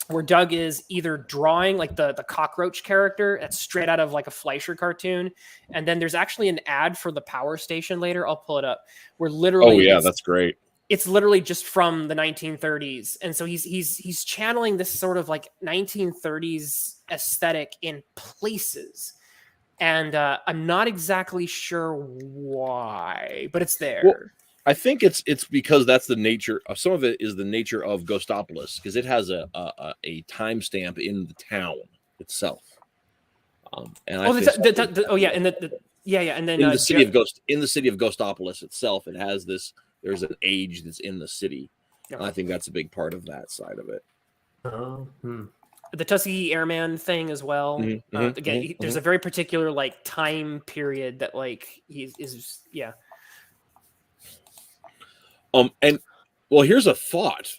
Speaker 3: where Doug is either drawing like the cockroach character that's straight out of like a Fleischer cartoon. And then there's actually an ad for the power station later. I'll pull it up. Where literally,
Speaker 2: that's great.
Speaker 3: it's literally just from the 1930s, and so he's channeling this sort of like 1930s aesthetic in places, and I'm not exactly sure why, but it's there.
Speaker 2: Well, I think it's because that's the nature of some of it is the nature of Ghostopolis, because it has a timestamp in the town itself. And and then in the city of Ghostopolis itself, it has this. There's an age that's in the city.
Speaker 3: Yeah.
Speaker 2: I think that's a big part of that side of it.
Speaker 3: The Tuskegee Airman thing as well. There's a very particular like time period that like he is. Yeah.
Speaker 2: And well, here's a thought.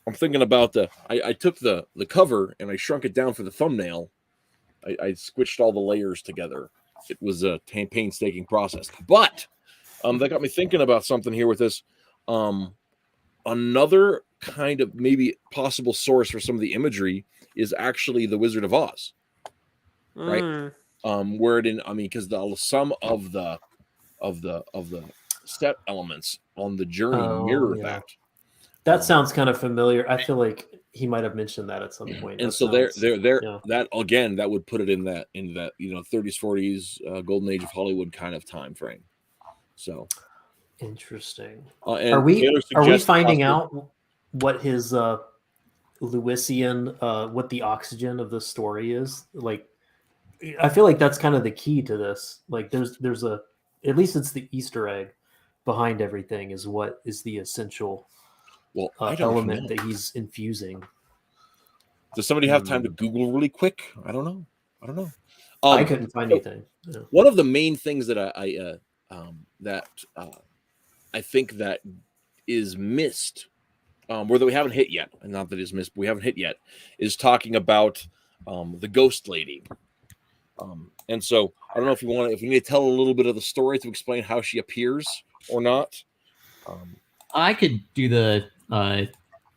Speaker 2: I'm thinking about I took the cover and I shrunk it down for the thumbnail. I squished all the layers together. It was a painstaking process, but that got me thinking about something here with this. Another kind of maybe possible source for some of the imagery is actually the Wizard of Oz, right? Where it in, I mean, because some of the set elements on the journey mirror that.
Speaker 1: That sounds kind of familiar. I feel like he might have mentioned that at some point.
Speaker 2: And so that again, that would put it in that 30s, 40s, golden age of Hollywood kind of time frame. So
Speaker 1: interesting.
Speaker 2: And
Speaker 1: are we finding out what his Lewisian, what the oxygen of the story is? Like, I feel like that's kind of the key to this. Like, there's at least it's the Easter egg behind everything is what is the essential element that he's infusing.
Speaker 2: Does somebody have time to Google really quick? I don't know.
Speaker 1: I couldn't find anything.
Speaker 2: Yeah. One of the main things that I think that is missed, where that we haven't hit yet, and not that it's missed, but we haven't hit yet, is talking about the ghost lady. And so I don't know if you need to tell a little bit of the story to explain how she appears or not.
Speaker 5: I could do the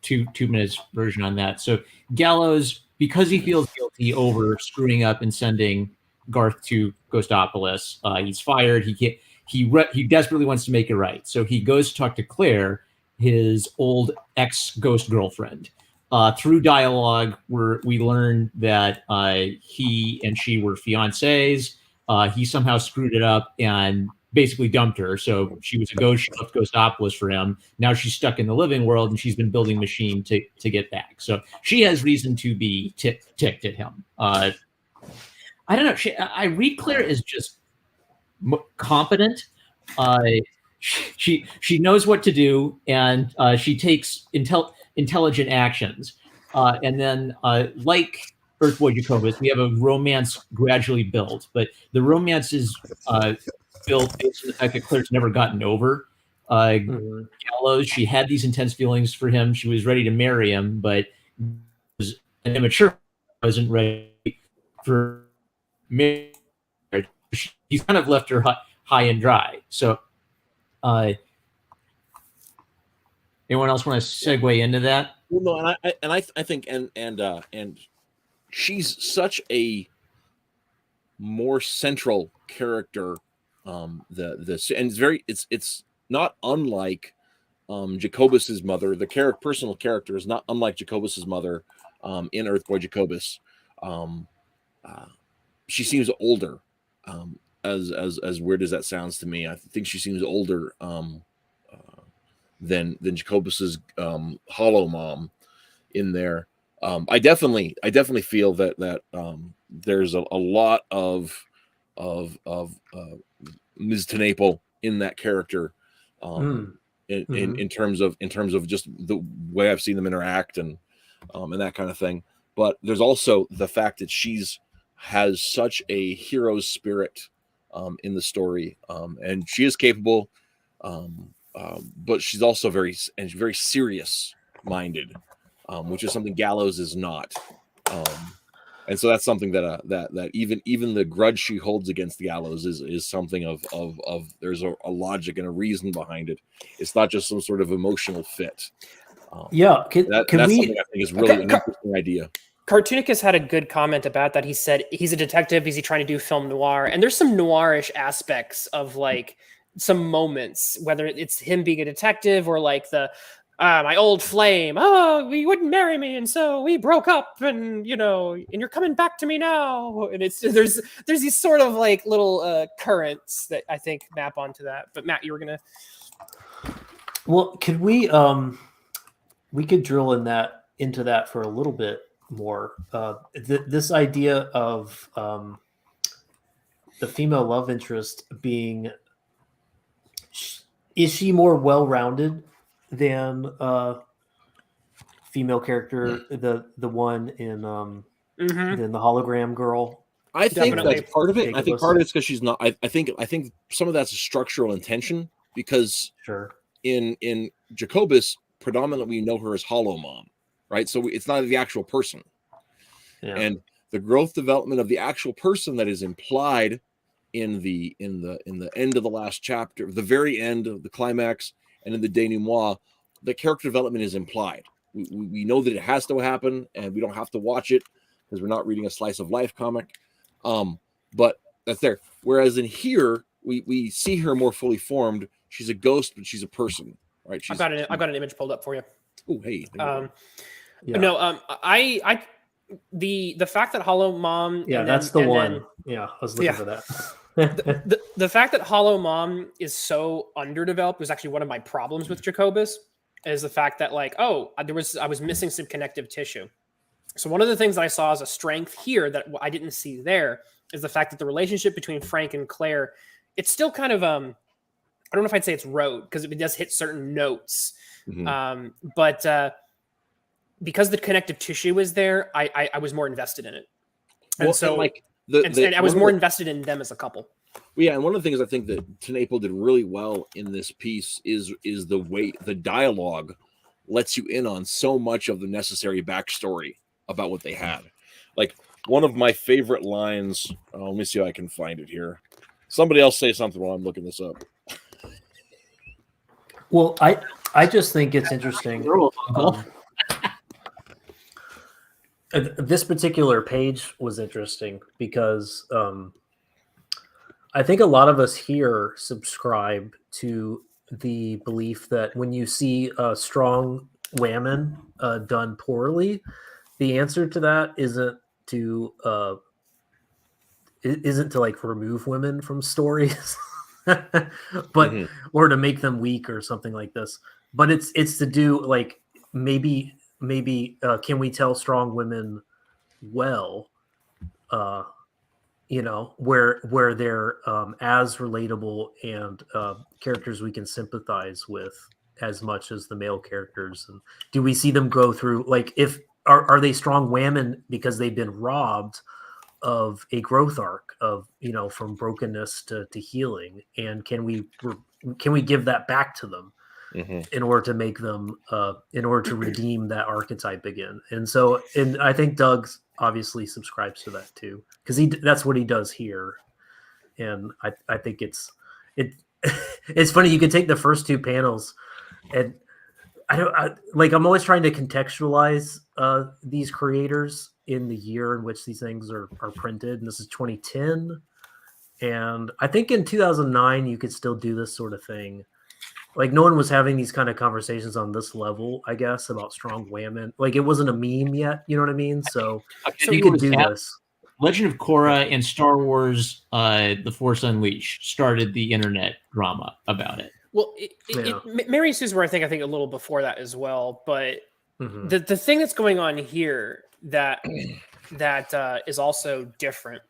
Speaker 5: 2 minutes version on that. So Gallows, because he feels guilty over screwing up and sending Garth to Ghostopolis, he's fired. He desperately wants to make it right. So he goes to talk to Claire, his old ex-ghost girlfriend. Through dialogue, we learn that he and she were fiancés. He somehow screwed it up and basically dumped her. So she was a ghost. She left Ghostopolis for him. Now she's stuck in the living world, and she's been building a machine to get back. So she has reason to be ticked at him. I don't know. I read Claire as just competent. She knows what to do, and she takes intelligent actions. And then, like Earthboy Jacobus, we have a romance gradually built, but the romance is built based on the fact that Claire's never gotten over Gallows. She had these intense feelings for him. She was ready to marry him, but was an immature, wasn't ready for marriage. He's kind of left her high and dry. So, anyone else want to segue into that?
Speaker 2: Well, no, and I think and she's such a more central character. And it's not unlike Jacobus's mother. The personal character is not unlike Jacobus's mother in Earthboy Jacobus. She seems older. As weird as that sounds to me, I think she seems older than Jacobus's hollow mom in there. I definitely feel that there's a lot of Ms. TenNapel in that character, in terms of just the way I've seen them interact and that kind of thing. But there's also the fact that has such a hero's spirit in the story, and she is capable, but she's also very serious minded, which is something Gallows is not. And so that's something that even the grudge she holds against Gallows is something of there's a logic and a reason behind it. It's not just some sort of emotional fit.
Speaker 1: That's something I
Speaker 2: think is really an interesting idea.
Speaker 3: Cartoonicus had a good comment about that. He said he's a detective. Is he trying to do film noir? And there's some noirish aspects of like some moments, whether it's him being a detective or like the my old flame. Oh, he wouldn't marry me, and so we broke up, and and you're coming back to me now. And there's these sort of like little currents that I think map onto that. But Matt, you were gonna.
Speaker 1: Well, could we could drill into that for a little bit more. This idea of the female love interest being, is she more well-rounded than female character, the one in than the hologram girl?
Speaker 2: I think
Speaker 3: Definitely.
Speaker 2: that's part of it. I think part of it's because she's not. I think some of that's a structural intention, because in Jacobus predominantly we know her as Hollow Mom, right? So it's not the actual person, and the growth development of the actual person that is implied in the end of the last chapter, the very end of the climax, and in the denouement, the character development is implied. We know that it has to happen, and we don't have to watch it because we're not reading a slice of life comic. But that's there. Whereas in here, we see her more fully formed. She's a ghost, but she's a person, right?
Speaker 3: I've got an image pulled up for you.
Speaker 2: Oh, hey.
Speaker 3: No, the fact that Hollow Mom.
Speaker 1: Yeah, that's the one. I was looking for that.
Speaker 3: the fact that Hollow Mom is so underdeveloped was actually one of my problems with Jacobus. Is the fact that I was missing some connective tissue. So one of the things that I saw as a strength here that I didn't see there is the fact that the relationship between Frank and Claire, it's still kind of I don't know if I'd say it's road, because it does hit certain notes, but because the connective tissue was there, I was more invested in it, and I was more invested in them as a couple.
Speaker 2: Yeah, and one of the things I think that TenNapel did really well in this piece is the way the dialogue lets you in on so much of the necessary backstory about what they had. Like, one of my favorite lines, let me see if I can find it here. Somebody else say something while I'm looking this up.
Speaker 1: Well, I just think it's interesting. This particular page was interesting because I think a lot of us here subscribe to the belief that when you see strong women done poorly, the answer to that isn't to like remove women from stories, but or to make them weak or something like this. But it's to do like maybe can we tell strong women well, where they're as relatable and characters we can sympathize with as much as the male characters, and do we see them go through, like, if are they strong women because they've been robbed of a growth arc of from brokenness to healing, and can we give that back to them in order to make them in order to redeem that archetype again? And I think Doug obviously subscribes to that too, because that's what he does here. And I think it's funny. You could take the first two panels, and I'm always trying to contextualize these creators in the year in which these things are printed, and this is 2010. And I think in 2009 you could still do this sort of thing. Like, no one was having these kind of conversations on this level, I guess, about strong women. Like, it wasn't a meme yet, you know what I mean? So you could do this.
Speaker 5: Legend of Korra and Star Wars The Force Unleashed started the internet drama about it.
Speaker 3: Well, Mary Sue's were I think a little before that as well. But the thing that's going on here that is also different.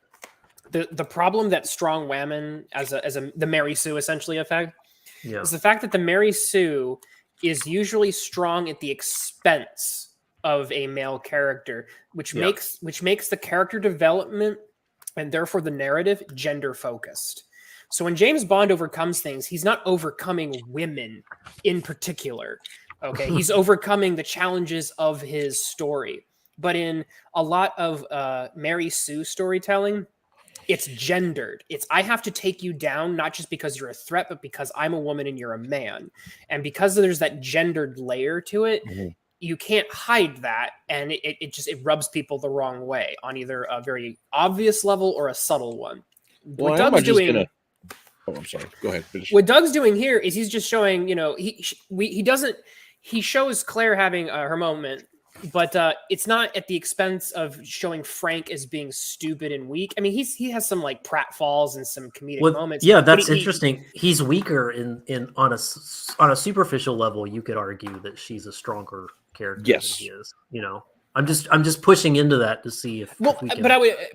Speaker 3: The problem that strong women as the Mary Sue essentially effect is the fact that the Mary Sue is usually strong at the expense of a male character, which makes the character development and therefore the narrative gender focused. So when James Bond overcomes things, he's not overcoming women in particular. Okay, he's overcoming the challenges of his story. But in a lot of Mary Sue storytelling, it's gendered. It's, I have to take you down, not just because you're a threat, but because I'm a woman and you're a man. And because there's that gendered layer to it, you can't hide that. And it rubs people the wrong way on either a very obvious level or a subtle one.
Speaker 2: Well, Doug's doing... Oh, I'm sorry. Go ahead. Finish.
Speaker 3: What Doug's doing here is he's just showing, he shows Claire having her moment, but it's not at the expense of showing Frank as being stupid and weak. I mean, he has some like pratfalls and some comedic moments.
Speaker 1: Yeah, that's interesting. He's weaker on a superficial level. You could argue that she's a stronger character than he is. I'm just pushing into that to see if we can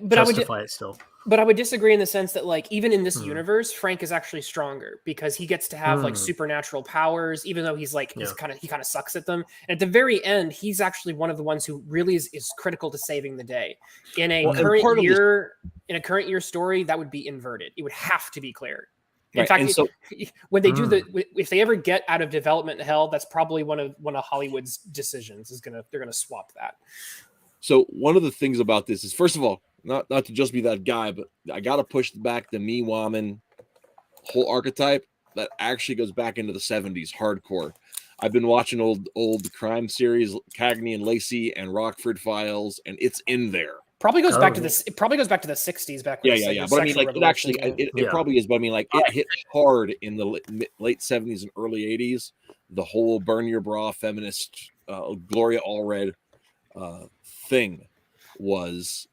Speaker 1: justify it still.
Speaker 3: But I would disagree in the sense that, like, even in this universe, Frank is actually stronger because he gets to have like supernatural powers, even though he's like he kind of sucks at them. And at the very end, he's actually one of the ones who really is critical to saving the the in a current year story, that would be inverted. It would have to be Claire. In fact, when they if they ever get out of development hell, that's probably one of Hollywood's decisions. They're gonna swap that.
Speaker 2: So one of the things about this is, first of all, not to just be that guy, but I got to push back the me woman whole archetype that actually goes back into the 70s hardcore. I've been watching old crime series, Cagney and Lacey and Rockford Files, and it's in there.
Speaker 3: Probably goes back to this. It probably goes back to the 60s. Back.
Speaker 2: Yeah. But I mean, like, it probably is. But I mean, like, it hit hard in the late 70s and early 80s. The whole burn your bra feminist Gloria Allred thing was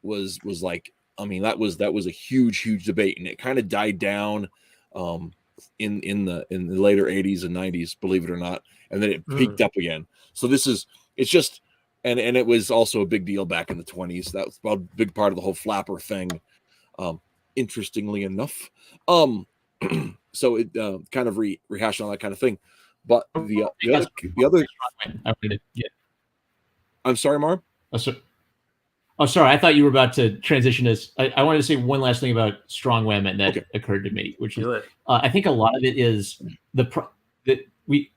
Speaker 2: like, I mean, that was a huge debate, and it kind of died down in the later 80s and 90s, believe it or not, and then it peaked up again. So it's just and it was also a big deal back in the 20s. That was a big part of the whole flapper thing, interestingly enough. So it kind of rehashed all that kind of thing. But the other I'm sorry, Marv.
Speaker 5: Oh, sorry. I thought you were about to transition us. I wanted to say one last thing about strong women that occurred to me, which is I think a lot of it is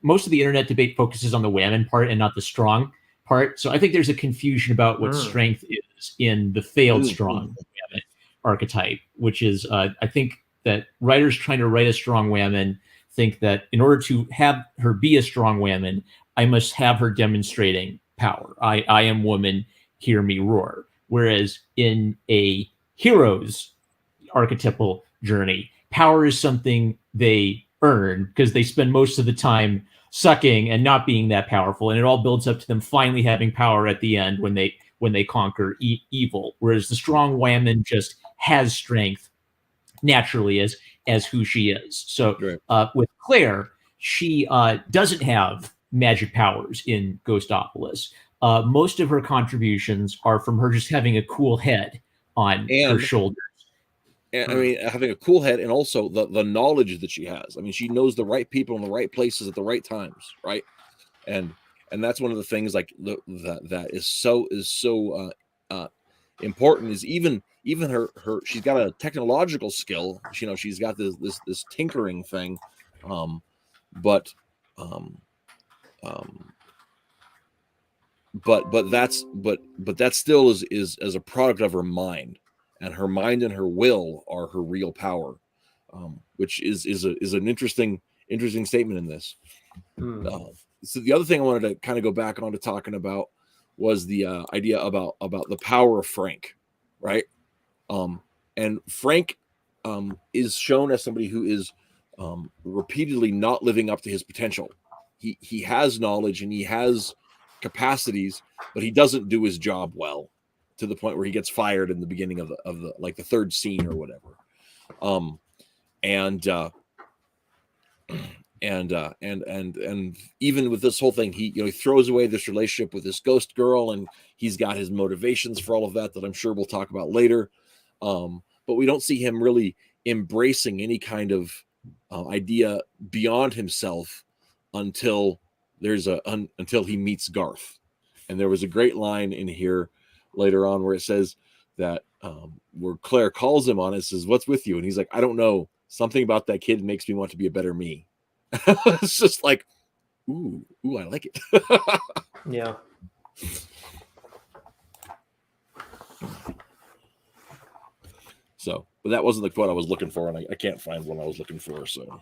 Speaker 5: most of the internet debate focuses on the women part and not the strong part. So I think there's a confusion about what strength is in the failed strong women archetype, which is I think that writers trying to write a strong woman think that in order to have her be a strong woman, I must have her demonstrating power. I am woman, hear me roar. Whereas in a hero's archetypal journey, power is something they earn because they spend most of the time sucking and not being that powerful, and it all builds up to them finally having power at the end when they conquer evil. Whereas the strong woman just has strength naturally as who she is. So with Claire, she doesn't have magic powers in Ghostopolis. Most of her contributions are from her just having a cool head on her shoulders.
Speaker 2: And I mean, having a cool head, and also the knowledge that she has. I mean, she knows the right people in the right places at the right times, right? And that's one of the things like that is so important. Is even her she's got a technological skill. She's got this tinkering thing, but that still is as a product of her mind, and her mind and her will are her real power, which is an interesting statement in this. So the other thing I wanted to kind of go back on to talking about was the idea about the power of Frank, right? And Frank is shown as somebody who is repeatedly not living up to his potential. He has knowledge and he has capacities, but he doesn't do his job well, to the point where he gets fired in the beginning of the like the third scene or whatever. And even with this whole thing, he throws away this relationship with this ghost girl, and he's got his motivations for all of that I'm sure we'll talk about later. But we don't see him really embracing any kind of idea beyond himself until until he meets Garth. And there was a great line in here later on where it says that where Claire calls him on it, says, "What's with you?" And he's like, "I don't know. Something about that kid makes me want to be a better me." It's just like, ooh, I like it.
Speaker 1: Yeah.
Speaker 2: So, but that wasn't the quote I was looking for, and I can't find what I was looking for. So,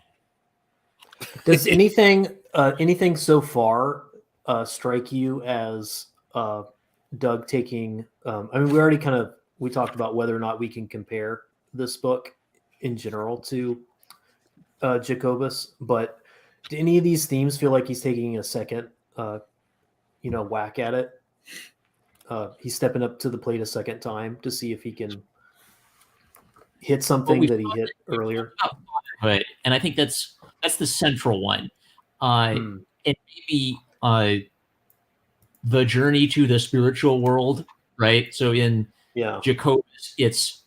Speaker 1: does anything so far strike you as Doug taking? I mean, we talked about whether or not we can compare this book in general to Jacobus, but do any of these themes feel like he's taking a second, whack at it? He's stepping up to the plate a second time to see if he can hit something that he hit earlier.
Speaker 5: Right, and I think that's the central one. And maybe the journey to the spiritual world, right? So in Jacobus, it's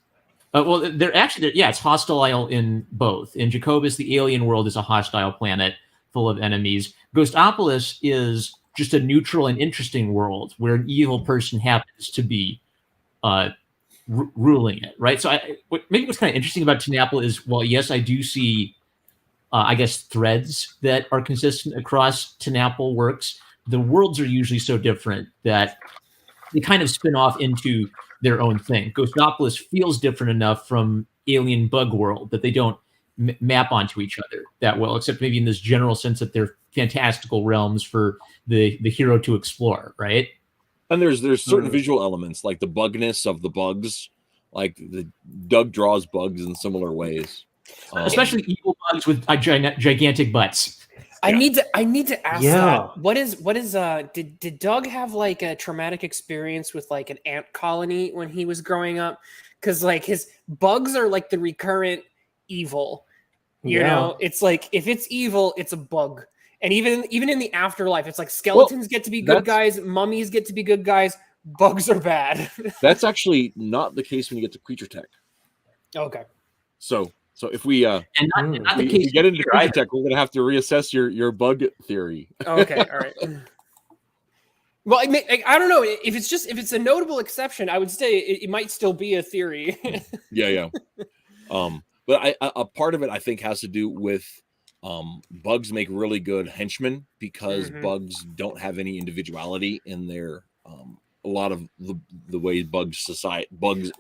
Speaker 5: it's hostile in both. In Jacobus, the alien world is a hostile planet full of enemies. Ghostopolis is just a neutral and interesting world where an evil person happens to be ruling it, right? So maybe what's kind of interesting about TenNapel is, well, yes, I do see, I guess, threads that are consistent across TenNapel works. The worlds are usually so different that they kind of spin off into their own thing. Ghostopolis feels different enough from Alien Bug World that they don't map onto each other that well, except maybe in this general sense that they're fantastical realms for the hero to explore, right?
Speaker 2: And there's certain visual elements, like the bugness of the bugs, like the Doug draws bugs in similar ways,
Speaker 5: especially evil bugs with gigantic butts.
Speaker 3: I need to ask that. What is did Doug have like a traumatic experience with like an ant colony when he was growing up? Because like his bugs are like the recurrent evil. You know, it's like if it's evil, it's a bug. And even in the afterlife, it's like skeletons get to be good guys, mummies get to be good guys, bugs are bad.
Speaker 2: That's actually not the case when you get to creature tech.
Speaker 3: Okay.
Speaker 2: So if we
Speaker 5: not the case
Speaker 2: if we get into creature tech, we're gonna have to reassess your bug theory.
Speaker 3: Okay, all right. Well, I don't know if it's a notable exception. I would say it might still be a theory.
Speaker 2: Yeah. But a part of it I think has to do with bugs make really good henchmen because bugs don't have any individuality in their a lot of the way bugs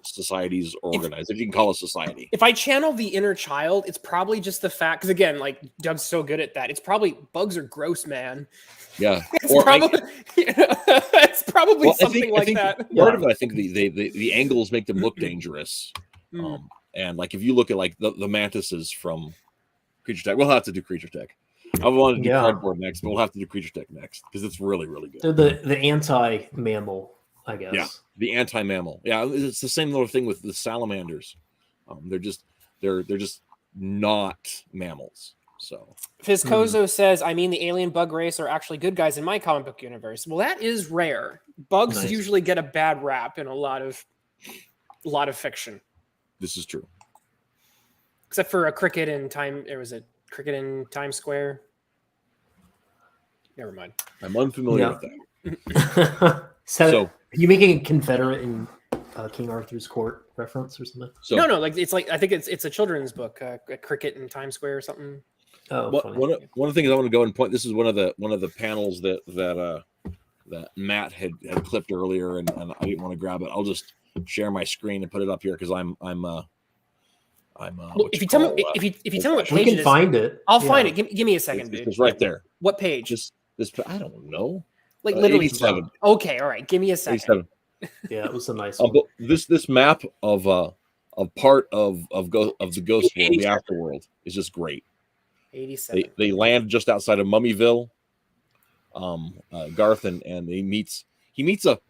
Speaker 2: societies are organized, if you can call it society.
Speaker 3: If I channel the inner child, it's probably just the fact, because again, like Doug's so good at that. It's probably bugs are gross, man.
Speaker 2: Yeah,
Speaker 3: it's probably something like that.
Speaker 2: Part of it, I think the angles make them look dangerous. And like if you look at like the mantises from Creature Tech, we'll have to do Creature Tech. I wanted to do Cardboard next, but we'll have to do Creature Tech next because it's really, really good.
Speaker 1: They're the anti-mammal, I guess.
Speaker 2: Yeah, the anti-mammal. Yeah, it's the same little thing with the salamanders. They're just not mammals. So
Speaker 3: Fizcozo says, I mean, the alien bug race are actually good guys in my comic book universe. Well, that is rare. Bugs usually get a bad rap in a lot of fiction.
Speaker 2: This is true.
Speaker 3: Except for a cricket in Time. There was a cricket in Times Square. Never mind.
Speaker 2: I'm unfamiliar with that.
Speaker 1: So, are you making a Confederate in King Arthur's Court reference or something?
Speaker 3: So, no. Like it's like I think it's a children's book, a cricket in Times Square or something.
Speaker 2: Oh, one of the things I want to go and point. This is one of the panels that Matt had clipped earlier, and I didn't want to grab it. I'll just share my screen and put it up here because I'm
Speaker 3: if you tell me what page
Speaker 1: we can find it,
Speaker 3: I'll find it. Give me a second, dude.
Speaker 2: It's right there.
Speaker 3: What page?
Speaker 2: This I don't know.
Speaker 3: Like literally
Speaker 2: 87.
Speaker 3: Okay, all right. Give me a second.
Speaker 2: 87.
Speaker 1: Yeah, it was a nice one.
Speaker 2: But this map of part of the ghost world, the afterworld, is just great.
Speaker 3: 87.
Speaker 2: They land just outside of Mummyville. Garth and he meets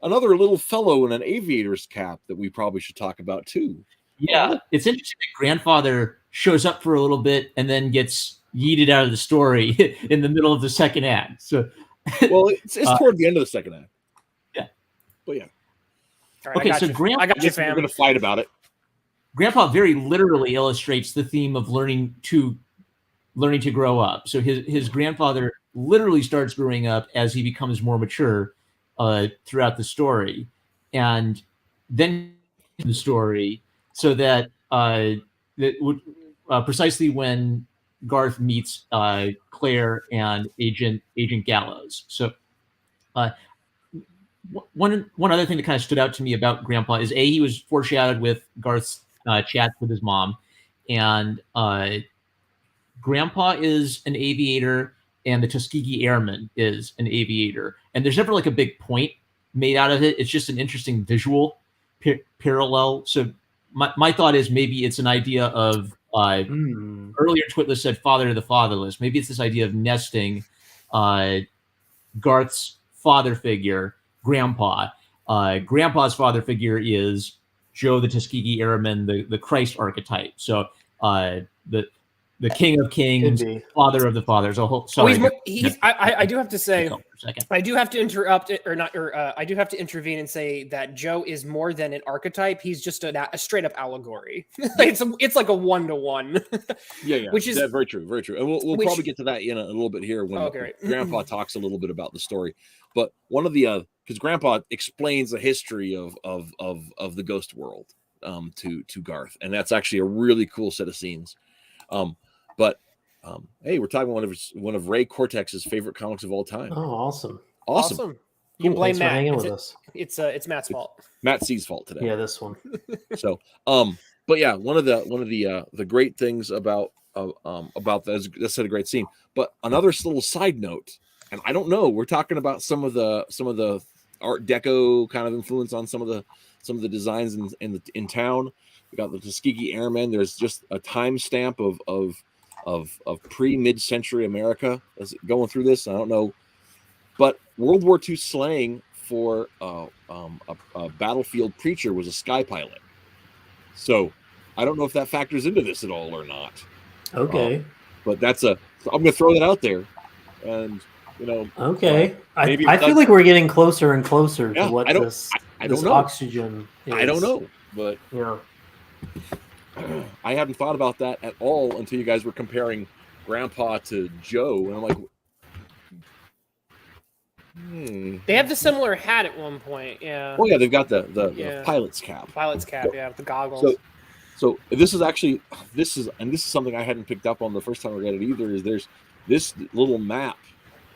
Speaker 2: another little fellow in an aviator's cap that we probably should talk about too.
Speaker 5: Yeah, it's interesting that Grandfather shows up for a little bit and then gets yeeted out of the story in the middle of the second act. So,
Speaker 2: well, it's toward the end of the second act.
Speaker 5: Yeah,
Speaker 2: but yeah.
Speaker 3: All right, okay, so
Speaker 2: I got you, fam. We're gonna fight about it.
Speaker 5: Grandpa very literally illustrates the theme of learning to grow up. So his grandfather literally starts growing up as he becomes more mature throughout the story, and then the story. So that precisely when Garth meets Claire and Agent Gallows. So one other thing that kind of stood out to me about Grandpa is he was foreshadowed with Garth's chats with his mom, and Grandpa is an aviator, and the Tuskegee Airman is an aviator, and there's never like a big point made out of it. It's just an interesting visual parallel. So my thought is maybe it's an idea of Earlier, Twitless said father to the fatherless. Maybe it's this idea of nesting Garth's father figure, Grandpa. Grandpa's father figure is Joe the Tuskegee Airman, the Christ archetype. So the King of Kings, father of the fathers. Sorry,
Speaker 3: I do have to say, I do have to interrupt it, or not, or I do have to intervene and say that Joe is more than an archetype. He's just a straight up allegory. It's like a 1-to-1.
Speaker 2: Yeah,
Speaker 3: which is
Speaker 2: very true, very true. And we'll probably get to that in a little bit here when Grandpa talks a little bit about the story. But one of the because Grandpa explains the history of the ghost world to Garth, and that's actually a really cool set of scenes. Hey, we're talking about one of Ray Cortex's favorite comics of all time.
Speaker 1: Oh, awesome!
Speaker 3: You can blame Matt.
Speaker 1: Hanging with us.
Speaker 3: It's Matt's fault.
Speaker 2: Matt C's fault today.
Speaker 1: Yeah, this one.
Speaker 2: So, but yeah, one of the great things about that's a great scene. But another little side note, and I don't know, we're talking about some of the Art Deco kind of influence on some of the designs in town. We got the Tuskegee Airmen. There's just a timestamp of pre-mid-century America as going through this. I don't know, but World War II slang for a battlefield preacher was a sky pilot. So I don't know if that factors into this at all or not.
Speaker 1: Okay,
Speaker 2: but so I'm going to throw that out there, and
Speaker 1: okay. I feel like we're getting closer and closer to what this oxygen is.
Speaker 2: I don't know, but
Speaker 1: yeah.
Speaker 2: I hadn't thought about that at all until you guys were comparing Grandpa to Joe, and I'm like,
Speaker 3: They have the similar hat at one point, yeah.
Speaker 2: Oh yeah, they've got the pilot's cap.
Speaker 3: Pilot's cap, with the goggles.
Speaker 2: So this is something I hadn't picked up on the first time I read it either. Is there's this little map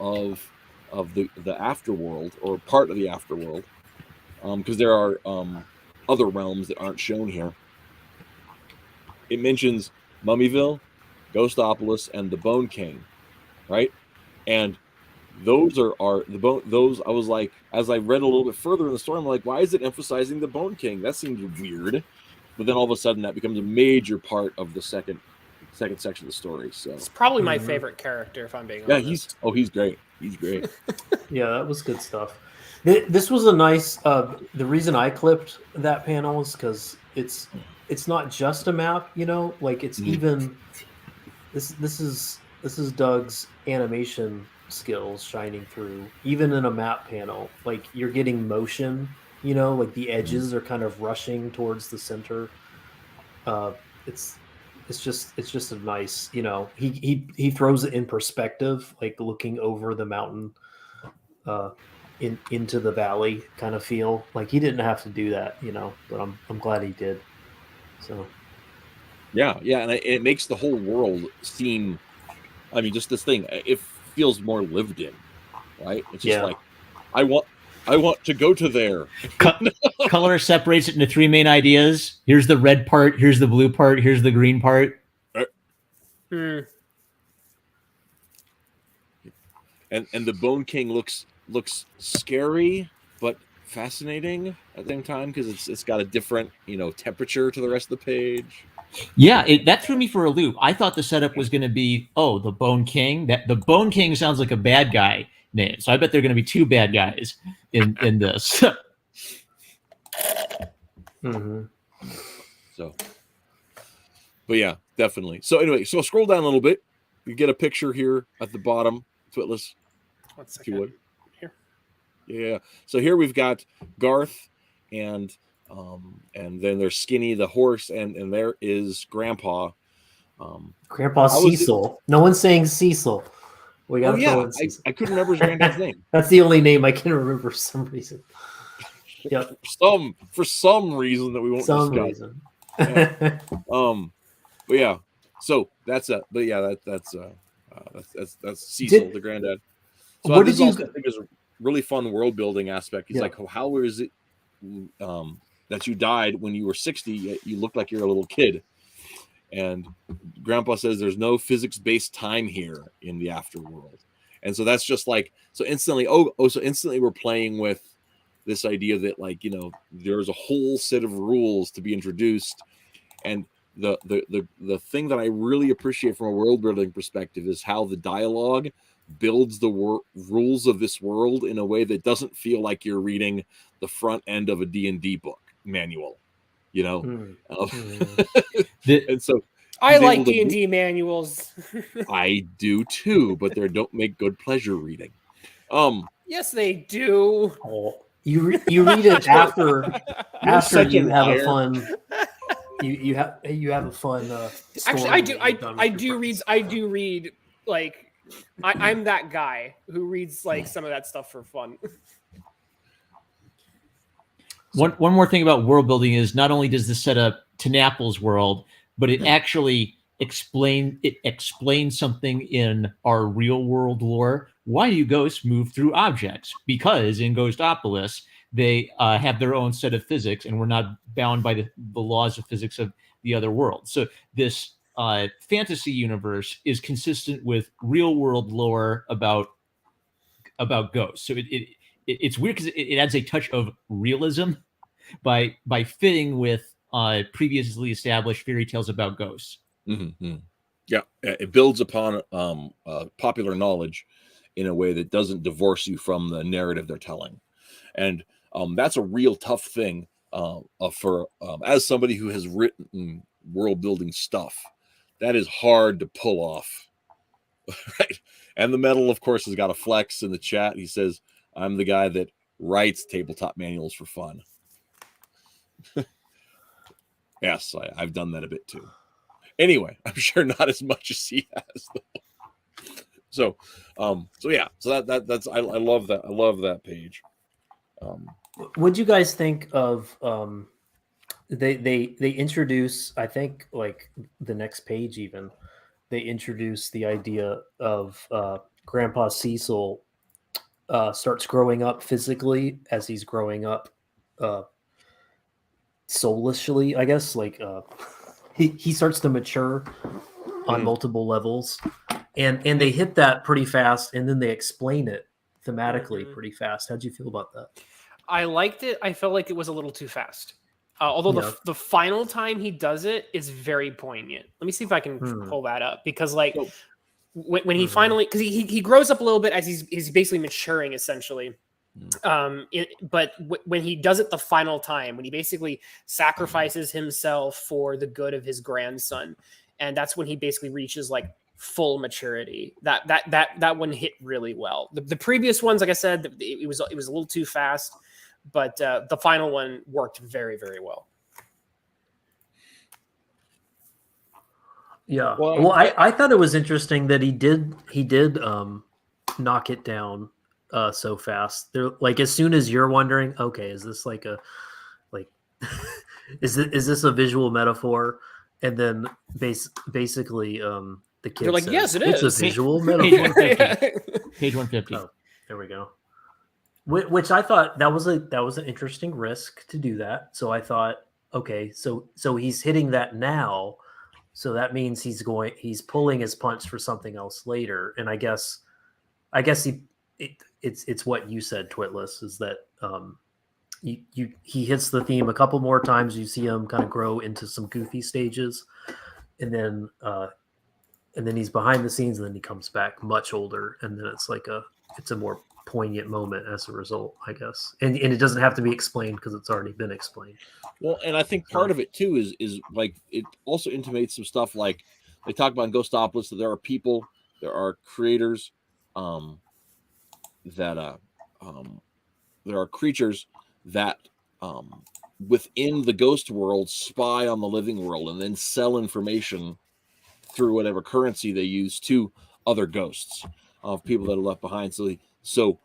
Speaker 2: of the afterworld, or part of the afterworld, because there are other realms that aren't shown here. It mentions Mummyville, Ghostopolis, and the Bone King, right? And those are those. I was like, as I read a little bit further in the story, I'm like, why is it emphasizing the Bone King? That seems weird. But then all of a sudden, that becomes a major part of the second section of the story. So
Speaker 3: it's probably my favorite character, if I'm being honest.
Speaker 2: He's great. He's great.
Speaker 1: Yeah, that was good stuff. This was a nice. The reason I clipped that panel is because it's not just a map, like it's even. This is Doug's animation skills shining through, even in a map panel. Like you're getting motion, like the edges are kind of rushing towards the center. It's just a nice, he throws it in perspective, like looking over the mountain into the valley kind of feel. Like he didn't have to do that, but I'm glad he did. So
Speaker 2: yeah, and it makes the whole world seem, I mean, just this thing, it feels more lived in, right? It's just like I want to go to there.
Speaker 5: Color separates it into three main ideas. Here's the red part, here's the blue part, here's the green part.
Speaker 2: And the Bone King looks scary but fascinating at the same time, because it's got a different temperature to the rest of the page.
Speaker 5: Yeah, that threw me for a loop. I thought the setup was going to be, the Bone King. That the Bone King sounds like a bad guy name, so I bet there are going to be two bad guys in this.
Speaker 2: So, but yeah, definitely. So anyway, so scroll down a little bit. You get a picture here at the bottom, Twitless.
Speaker 3: 1 second.
Speaker 2: If you would.
Speaker 3: Here.
Speaker 2: Yeah. So here we've got Garth and then there's Skinny the horse, and there is Grandpa.
Speaker 1: Grandpa Cecil. No one's saying Cecil. We got Cecil.
Speaker 2: I couldn't remember his granddad's name.
Speaker 1: That's the only name I can remember for some reason. Yep.
Speaker 2: For some reason that we won't discuss.
Speaker 1: Reason.
Speaker 2: Yeah. But yeah. So that's Cecil, the granddad. So
Speaker 1: what
Speaker 2: this
Speaker 1: did you
Speaker 2: also, I think, is a really fun world building aspect. He's like, how is it that you died when you were 60? Yet you look like you're a little kid. And Grandpa says there's no physics-based time here in the afterworld. And so that's just like, so instantly we're playing with this idea that, like, there's a whole set of rules to be introduced. And the thing that I really appreciate from a world building perspective is how the dialogue builds the rules of this world in a way that doesn't feel like you're reading the front end of a D&D book manual, you know. And so
Speaker 3: I like D&D manuals.
Speaker 2: I do too, but they don't make good pleasure reading.
Speaker 3: Yes, they do.
Speaker 1: Oh, you read it after you have a fun. You have a fun.
Speaker 3: Actually, I do read like I'm that guy who reads like some of that stuff for fun.
Speaker 5: One more thing about world building is not only does this set up TenNapel's world, but it actually explains something in our real world lore. Why do ghosts move through objects? Because in Ghostopolis, they have their own set of physics, and we're not bound by the laws of physics of the other world. So this fantasy universe is consistent with real world lore about ghosts. So it's weird because it adds a touch of realism by fitting with previously established fairy tales about ghosts.
Speaker 2: Mm-hmm. Yeah, it builds upon popular knowledge in a way that doesn't divorce you from the narrative they're telling, and that's a real tough thing for as somebody who has written world building stuff. That is hard to pull off, right? And the metal, of course, has got a flex in the chat. He says, "I'm the guy that writes tabletop manuals for fun." Yes, I've done that a bit too. Anyway, I'm sure not as much as he has, though. So yeah, so that's I love that. I love that page.
Speaker 1: What'd you guys think of they introduce, I think, like the next page even, they introduce the idea of Grandpa Cecil starts growing up physically as he's growing up soulishly, I guess. Like he starts to mature on multiple levels, and they hit that pretty fast, and then they explain it thematically pretty fast. How'd you feel about that?
Speaker 3: I liked it. I felt like it was a little too fast. Although the final time he does it is very poignant. Let me see if I can pull that up, because like when he finally, because he grows up a little bit as he's basically maturing essentially. But when he does it the final time, when he basically sacrifices himself for the good of his grandson, and that's when he basically reaches like full maturity. That one hit really well. The previous ones, like I said, it was a little too fast, but the final one worked very, very well.
Speaker 1: Yeah. Well, I thought it was interesting that he did knock it down so fast. They're like, as soon as you're wondering, okay, is this like is this a visual metaphor? And then basically the kid,
Speaker 3: they're like,
Speaker 1: says,
Speaker 3: yes, it
Speaker 1: is.
Speaker 3: It's
Speaker 1: a visual metaphor.
Speaker 5: Page 150.
Speaker 1: Oh, there we go. Which I thought that was an interesting risk to do that. So I thought, okay, so he's hitting that now, so that means he's pulling his punch for something else later. And I guess it's what you said, Twitless, is that he hits the theme a couple more times. You see him kind of grow into some goofy stages, and then he's behind the scenes, and then he comes back much older, and then it's a more poignant moment as a result, I guess. And it doesn't have to be explained because it's already been explained.
Speaker 2: Well, and I think part of it too is like it also intimates some stuff like they talk about in Ghostopolis that there are people, there are creators, there are creatures that within the ghost world spy on the living world and then sell information through whatever currency they use to other ghosts of people that are left behind. So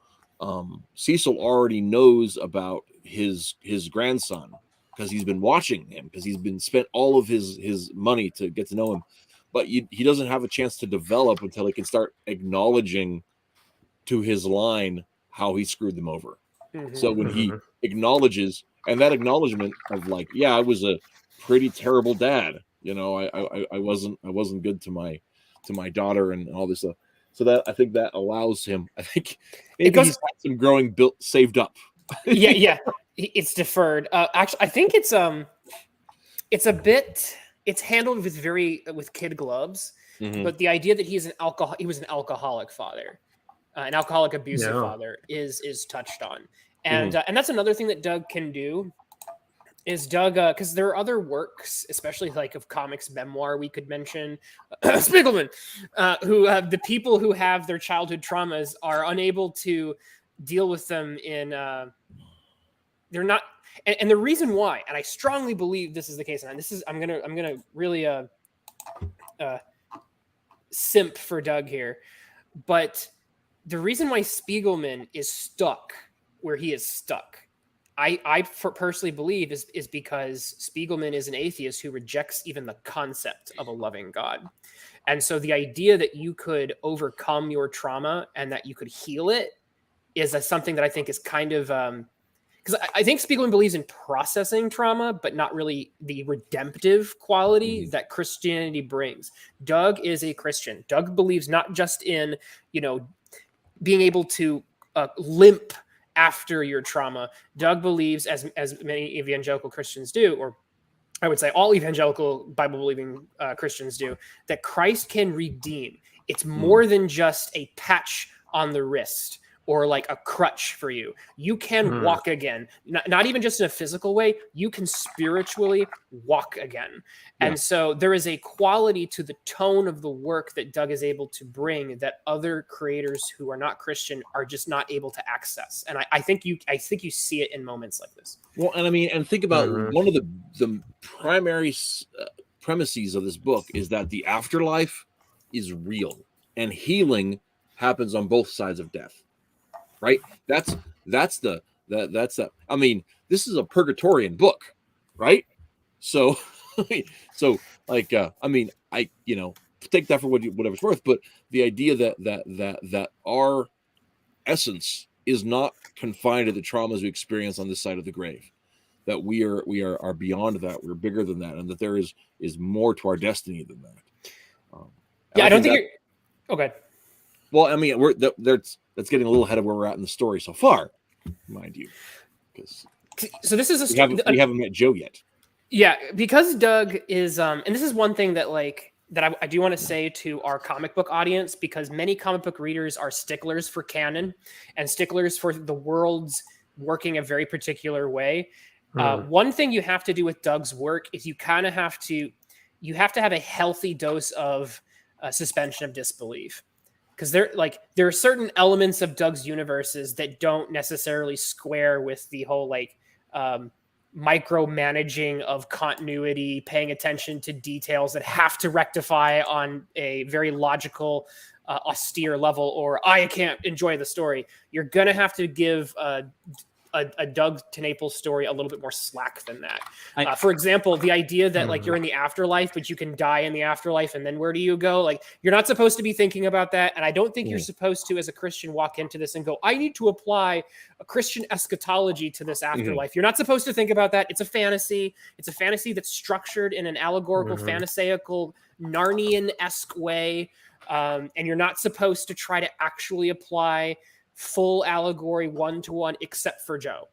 Speaker 2: Cecil already knows about his grandson because he's been watching him, because he's been spent all of his money to get to know him, but he doesn't have a chance to develop until he can start acknowledging to his line how he screwed them over. So when he acknowledges, and that acknowledgement of like, yeah, I was a pretty terrible dad, you know, I wasn't good to my daughter and all this stuff. So that I think that allows him. I think maybe he's got some growing saved up.
Speaker 3: yeah, it's deferred. Actually, I think it's a bit. it's handled with kid gloves.
Speaker 2: Mhm.
Speaker 3: But the idea that he was an alcoholic father, an alcoholic abusive father is touched on. And and that's another thing that Doug can do is Doug, because there are other works, especially like of comics memoir, we could mention Spiegelman, who the people who have their childhood traumas are unable to deal with them in they're not, and the reason why, and I strongly believe this is the case, and this is I'm gonna really simp for Doug here, but the reason why Spiegelman is stuck where he is stuck, I personally believe is because Spiegelman is an atheist who rejects even the concept of a loving God. And so the idea that you could overcome your trauma and that you could heal it is something that I think is kind of because I think Spiegelman believes in processing trauma, but not really the redemptive quality that Christianity brings. Doug is a Christian. Doug believes not just in, being able to limp after your trauma. Doug believes, as many evangelical Christians do, or I would say all evangelical Bible-believing Christians do, that Christ can redeem. It's more than just a patch on the wrist or like a crutch for you. You can walk again, not even just in a physical way. You can spiritually walk again. Yeah. And so there is a quality to the tone of the work that Doug is able to bring that other creators who are not Christian are just not able to access. And I think you see it in moments like this.
Speaker 2: Well, and I mean, and think about one of the primary premises of this book is that the afterlife is real and healing happens on both sides of death. Right. That's I mean, this is a purgatorian book, right? So, like, I mean, I, take that for whatever it's worth, but the idea that our essence is not confined to the traumas we experience on this side of the grave, that we are beyond that, we're bigger than that, and that there is more to our destiny than that.
Speaker 3: I don't think you're okay.
Speaker 2: Well, I mean, that's getting a little ahead of where we're at in the story so far, mind you.
Speaker 3: So this is
Speaker 2: we haven't met Joe yet.
Speaker 3: Yeah, because Doug is, and this is one thing that I do want to say to our comic book audience, because many comic book readers are sticklers for canon and sticklers for the worlds working a very particular way. One thing you have to do with Doug's work is you have to have a healthy dose of suspension of disbelief. Because there are certain elements of Doug's universes that don't necessarily square with the whole micromanaging of continuity, paying attention to details that have to rectify on a very logical, austere level, or I can't enjoy the story. You're going to have to give a Doug TenNapel story a little bit more slack than that. For example, the idea that you're in the afterlife, but you can die in the afterlife, and then where do you go? You're not supposed to be thinking about that, and I don't think you're supposed to, as a Christian, walk into this and go, I need to apply a Christian eschatology to this afterlife. You're not supposed to think about that. It's a fantasy. It's a fantasy that's structured in an allegorical, pharisaical, Narnian-esque way, and you're not supposed to try to actually apply full allegory one-to-one except for Joe.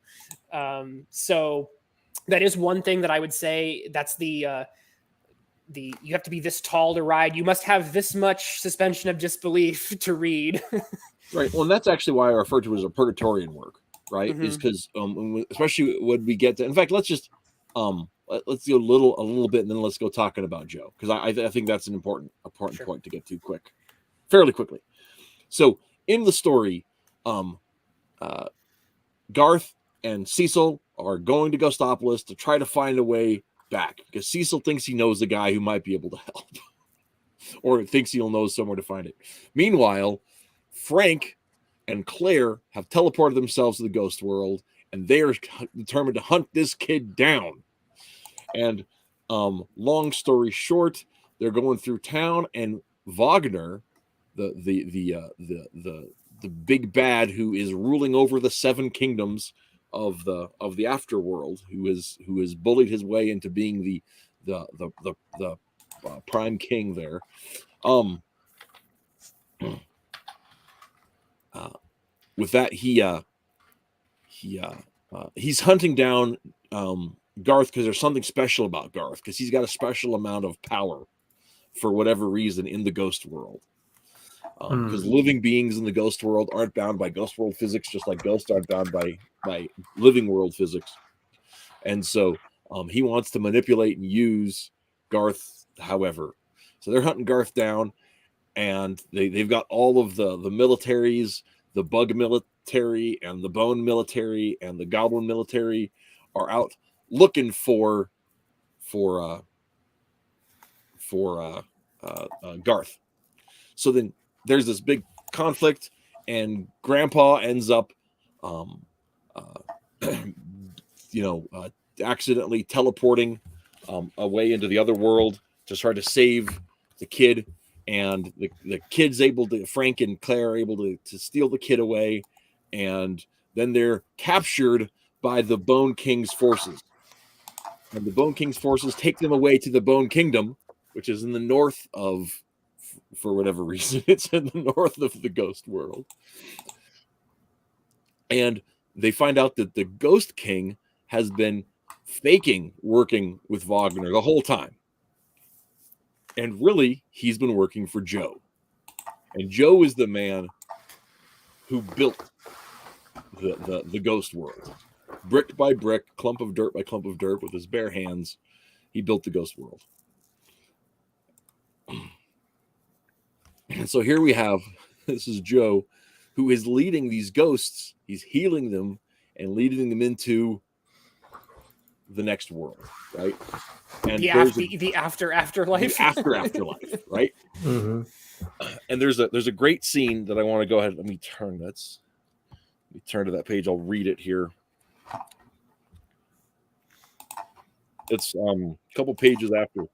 Speaker 3: So that is one thing that I would say. That's the you have to be this tall to ride. You must have this much suspension of disbelief to read.
Speaker 2: Right. Well, and that's actually why I refer to it as a purgatorian work, right? Is because especially when we get to, in fact, let's just let's do a little bit, and then let's go talking about Joe, because I think that's an important point to get to fairly quickly. So in the story, Garth and Cecil are going to Ghostopolis to try to find a way back, because Cecil thinks he knows the guy who might be able to help, or thinks he'll know somewhere to find it. Meanwhile, Frank and Claire have teleported themselves to the ghost world, and they are determined to hunt this kid down. And long story short, they're going through town, and Wagner, the big bad who is ruling over the 7 kingdoms of the afterworld, who has bullied his way into being the prime king there. With that, he's hunting down Garth, because there's something special about Garth, because he's got a special amount of power for whatever reason in the ghost world. Because living beings in the ghost world aren't bound by ghost world physics, just like ghosts aren't bound by living world physics. And so he wants to manipulate and use Garth, however. So they're hunting Garth down, and they've got all of the militaries, the bug military and the bone military and the goblin military are out looking for Garth. So then there's this big conflict, and Grandpa ends up, accidentally teleporting away into the other world to try to save the kid. And the kid's Frank and Claire are able to steal the kid away, and then they're captured by the Bone King's forces. And the Bone King's forces take them away to the Bone Kingdom, which is in the north of, for whatever reason, it's in the north of the ghost world. And they find out that the Ghost King has been faking working with Wagner the whole time. And really, he's been working for Joe. And Joe is the man who built the ghost world. Brick by brick, clump of dirt by clump of dirt, with his bare hands, he built the ghost world. And so here we have, this is Joe, who is leading these ghosts. He's healing them and leading them into the next world, right? And
Speaker 3: the afterlife.
Speaker 2: The afterlife, right?
Speaker 1: Mm-hmm.
Speaker 2: And there's a great scene that I want to go ahead. Let me turn to that page. I'll read it here. It's a couple pages after.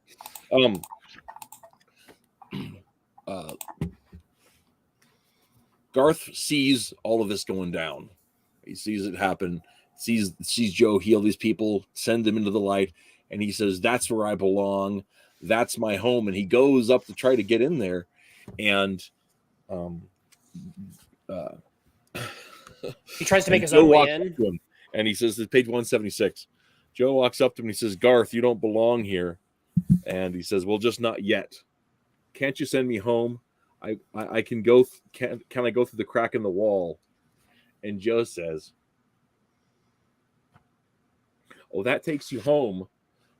Speaker 2: Garth sees all of this going down. He sees it happen. Sees Joe heal these people, send them into the light, and he says, "That's where I belong. That's my home." And he goes up to try to get in there, and
Speaker 3: he tries to make his own way in.
Speaker 2: Him, and he says, "This is page 176." Joe walks up to him and he says, "Garth, you don't belong here." And he says, "Well, just not yet. Can't you send me home? I can go. Can I go through the crack in the wall?" And Joe says, "Oh, that takes you home,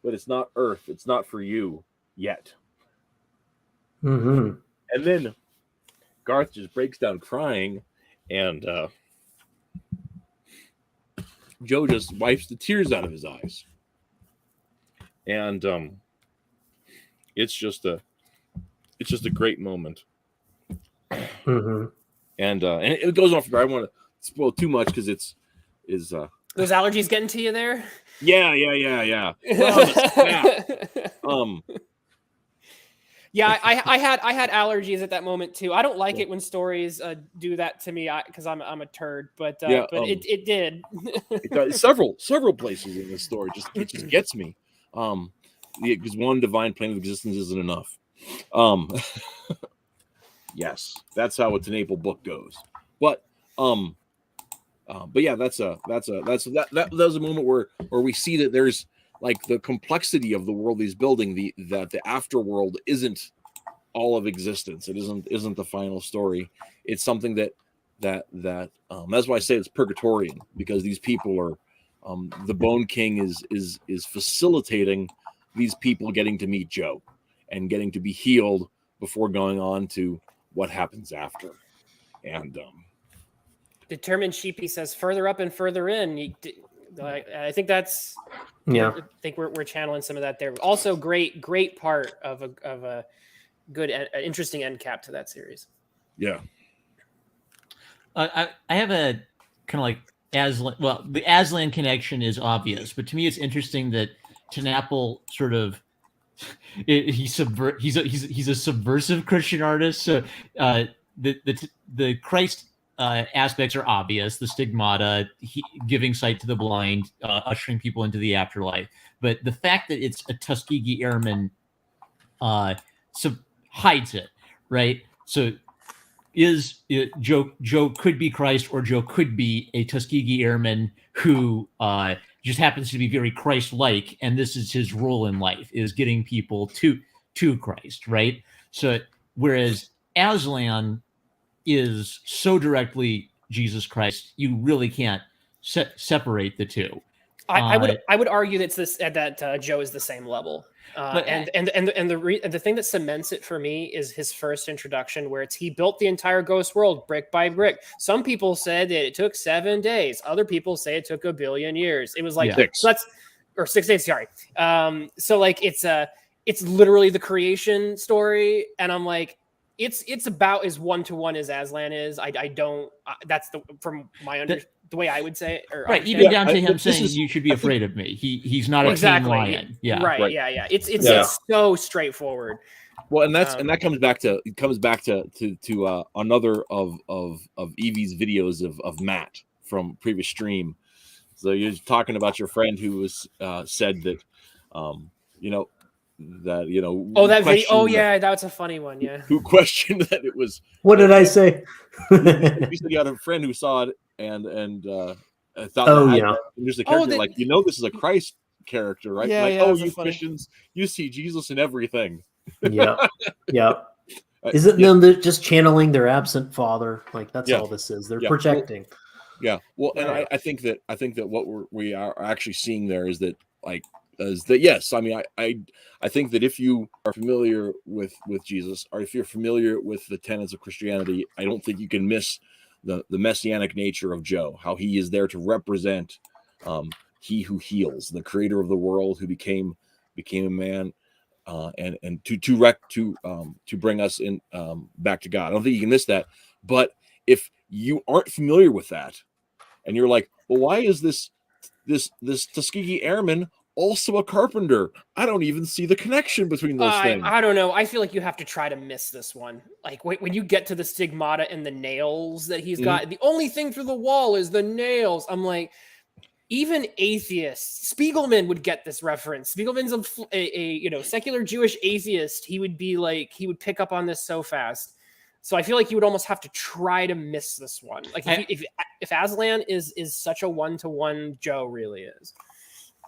Speaker 2: but it's not Earth. It's not for you yet."
Speaker 1: Mm-hmm.
Speaker 2: And then Garth just breaks down crying, and Joe just wipes the tears out of his eyes. And it's just a great moment.
Speaker 1: Mm-hmm.
Speaker 2: And it goes on for, I don't want to spoil too much because it's
Speaker 3: those allergies getting to you there.
Speaker 2: Yeah. Well,
Speaker 3: yeah, I had allergies at that moment too. I don't like it when stories do that to me because I'm a turd, but it did.
Speaker 2: It does, several places in this story it just gets me. Because one divine plane of existence isn't enough. Yes, that's how a TenNapel book goes. But yeah, that was a moment where we see that there's like the complexity of the world he's building, that the afterworld isn't all of existence. It isn't the final story. It's something that that's why I say it's purgatorian, because these people are the Bone King is facilitating these people getting to meet Joe and getting to be healed before going on to what happens after. And
Speaker 3: Determined Sheepy says further up and further in. I think that's
Speaker 1: yeah.
Speaker 3: I think we're channeling some of that there. Also, great part of a good, interesting end cap to that series.
Speaker 2: Yeah,
Speaker 5: I have a kind of like Aslan. Well, the Aslan connection is obvious, but to me, it's interesting that TenNapel sort of he's a subversive Christian artist. So the Christ aspects are obvious, the stigmata, giving sight to the blind, ushering people into the afterlife. But the fact that it's a Tuskegee Airman hides it, right? So Joe could be Christ, or Joe could be a Tuskegee Airman who just happens to be very Christ-like, and this is his role in life, is getting people to Christ, right? So whereas Aslan is so directly Jesus Christ, you really can't separate the two.
Speaker 3: I would argue that Joe is the same level. And the thing that cements it for me is his first introduction, where he built the entire Ghost world brick by brick. Some people said that it took 7 days. Other people say it took 1 billion years. It was like 6 days. Sorry. So like it's literally the creation story, and I'm like, it's about as 1-to-1 as Aslan is. I don't. That's from my the way I would say it. Or
Speaker 5: right, even down to him saying you should be afraid of me. He's not a tame lion. Yeah,
Speaker 3: right. Yeah. It's so straightforward.
Speaker 2: Well, and that comes back to another of Evie's videos of Matt from previous stream. So you're talking about your friend who was said that
Speaker 3: that video. Oh yeah, that was a funny one. Yeah,
Speaker 2: who questioned that it was.
Speaker 1: What did I say?
Speaker 2: You had a friend who saw it and thought, there's a character this is a Christ character, right? You Christians, you see Jesus in everything. Yeah.
Speaker 1: Isn't them just channeling their absent father? Like that's all this is. They're projecting.
Speaker 2: Well, and I think that what we are actually seeing there is that yes. I mean, I think that if you are familiar with Jesus, or if you're familiar with the tenets of Christianity, I don't think you can miss the messianic nature of Joe, how he is there to represent he who heals, the creator of the world, who became a man, and to bring us in back to God. I don't think you can miss that. But if you aren't familiar with that, and you're like, well, why is this Tuskegee Airman also a carpenter? I don't even see the connection between those things.
Speaker 3: I don't know. I feel like you have to try to miss this one. Like when you get to the stigmata and the nails that he's got, the only thing through the wall is the nails. I'm like, even atheists, Spiegelman would get this reference. Spiegelman's a secular Jewish atheist. He would pick up on this so fast. So I feel like you would almost have to try to miss this one. Like if Aslan is such a 1-to-1, Joe really is.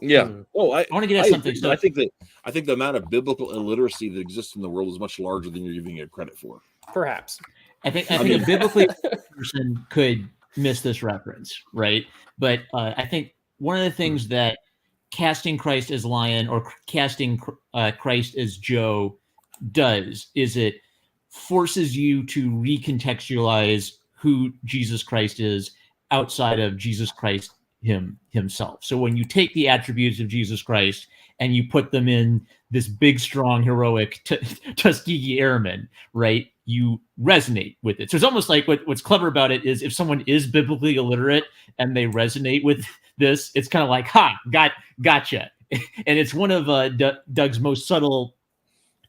Speaker 2: Yeah. Oh,
Speaker 5: I want to get at something.
Speaker 2: I think the amount of biblical illiteracy that exists in the world is much larger than you're giving it credit for.
Speaker 3: Perhaps.
Speaker 5: I think a biblically person could miss this reference, right? But I think one of the things that casting Christ as Lion or casting Christ as Joe does is it forces you to recontextualize who Jesus Christ is outside of Jesus Christ himself. So when you take the attributes of Jesus Christ and you put them in this big, strong, heroic Tuskegee Airman, right, you resonate with it. So it's almost like what's clever about it is if someone is biblically illiterate and they resonate with this, it's kind of like, gotcha. And it's one of Doug's most subtle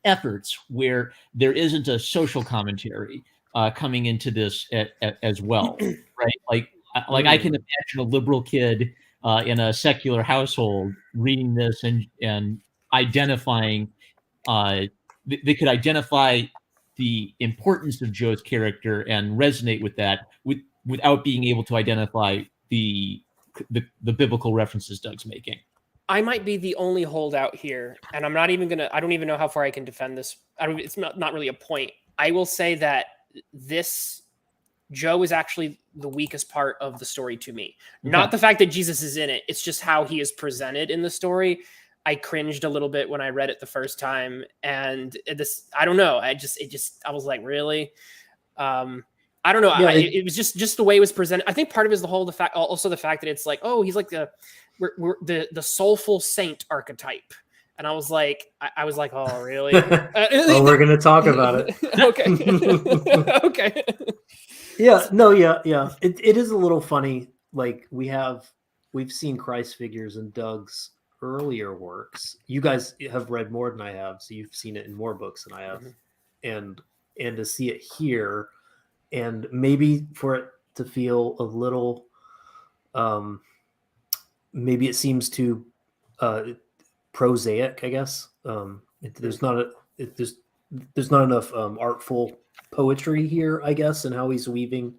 Speaker 5: efforts where there isn't a social commentary coming into this as well, right? Like I can imagine a liberal kid in a secular household reading this and identifying. They could identify the importance of Joe's character and resonate with that without being able to identify the biblical references Doug's making.
Speaker 3: I might be the only holdout here, and I'm not even gonna. I don't even know how far I can defend this. It's not really a point. I will say that this Joe is actually the weakest part of the story to me. Okay. Not the fact that Jesus is in it. It's just how he is presented in the story. I cringed a little bit when I read it the first time. And I don't know. I was like, really? I don't know. Yeah, it was just the way it was presented. I think part of it is the fact that it's like, oh, he's like the soulful saint archetype. And I was like, oh, really?
Speaker 1: Oh, we're going to talk about it.
Speaker 3: Okay. Okay.
Speaker 1: Yeah. It is a little funny. Like we've seen Christ figures in Doug's earlier works. You guys have read more than I have, so you've seen it in more books than I have. Mm-hmm. And to see it here, and maybe for it to feel a little, maybe it seems too prosaic, I guess. There's there's not enough artful poetry here, I guess, and how he's weaving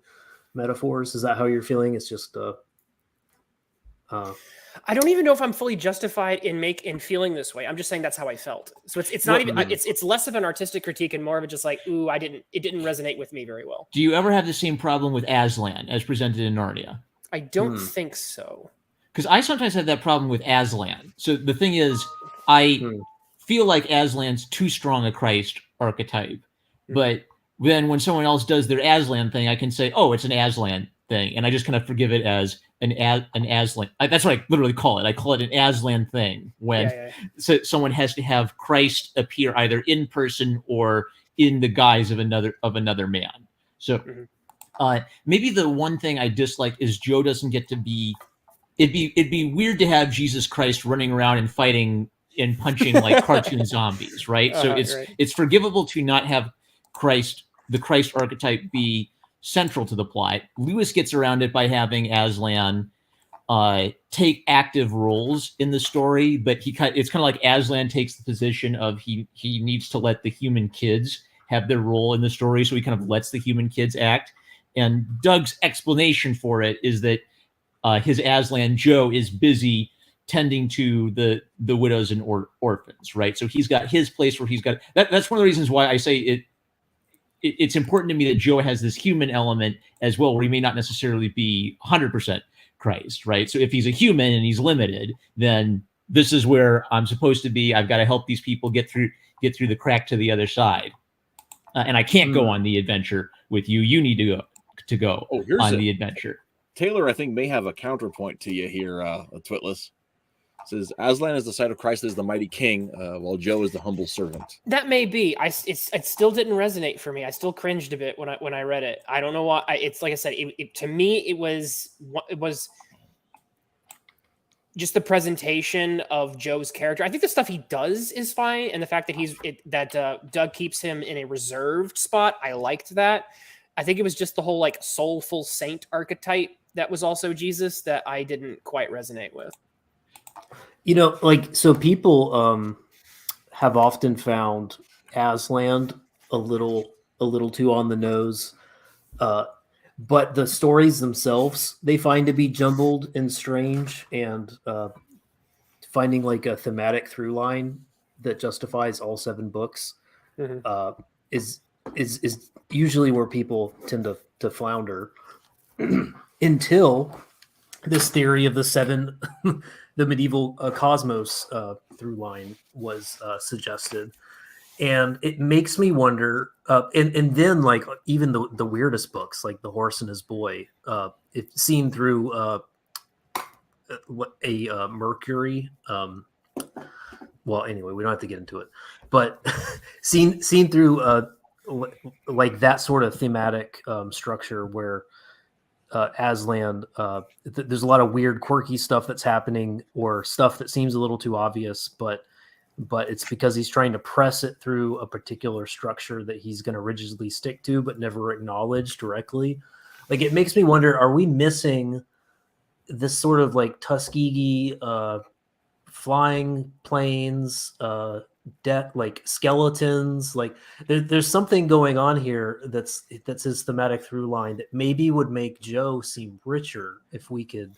Speaker 1: metaphors. Is that how you're feeling? It's just
Speaker 3: I don't even know if I'm fully justified in feeling this way. I'm just saying that's how I felt. So it's not even it's less of an artistic critique and more of a just like, ooh, it didn't resonate with me very well.
Speaker 5: Do you ever have the same problem with Aslan as presented in Narnia?
Speaker 3: I don't think so.
Speaker 5: Because I sometimes have that problem with Aslan. So the thing is, I feel like Aslan's too strong a Christ archetype. But then when someone else does their Aslan thing, I can say, oh, it's an Aslan thing. And I just kind of forgive it as an Aslan. That's what I literally call it. I call it an Aslan thing when So someone has to have Christ appear either in person or in the guise of another man. So maybe the one thing I dislike is Joe doesn't get to be. It'd be weird to have Jesus Christ running around and fighting and punching like cartoon zombies, right? So it's forgivable to not have the Christ archetype be central to the plot. Lewis gets around it by having Aslan take active roles in the story, but it's kind of like Aslan takes the position of he needs to let the human kids have their role in the story, so he kind of lets the human kids act. And Doug's explanation for it is that his Aslan Joe is busy tending to the widows and orphans, right? So he's got his place where he's got that's one of the reasons why I say it's important to me that Joe has this human element as well, where he may not necessarily be 100% Christ, right? So if he's a human and he's limited, then this is where I'm supposed to be. I've got to help these people get through the crack to the other side, and I can't go on the adventure with you. You need to go on the adventure.
Speaker 2: Taylor, I think, may have a counterpoint to you here, Twitless. It says Aslan is the side of Christ as the mighty king, while Joe is the humble servant.
Speaker 3: That may be. It still didn't resonate for me. I still cringed a bit when I read it. I don't know why. It's like I said. To me, it was just the presentation of Joe's character. I think the stuff he does is fine, and the fact that Doug keeps him in a reserved spot, I liked that. I think it was just the whole like soulful saint archetype that was also Jesus that I didn't quite resonate with.
Speaker 1: You know, like, so people have often found Aslan a little too on the nose, but the stories themselves they find to be jumbled and strange, and finding like a thematic through line that justifies all 7 books is usually where people tend to flounder until this theory of the medieval cosmos through line was suggested. And it makes me wonder, and then like even the weirdest books, like The Horse and His Boy, if seen through a Mercury, well, anyway, we don't have to get into it, but seen through like that sort of thematic structure where Aslan, there's a lot of weird, quirky stuff that's happening, or stuff that seems a little too obvious, but it's because he's trying to press it through a particular structure that he's going to rigidly stick to, but never acknowledge directly. Like, it makes me wonder, are we missing this sort of like Tuskegee flying planes, like skeletons, like there's something going on here that's his thematic through line that maybe would make Joe seem richer if we could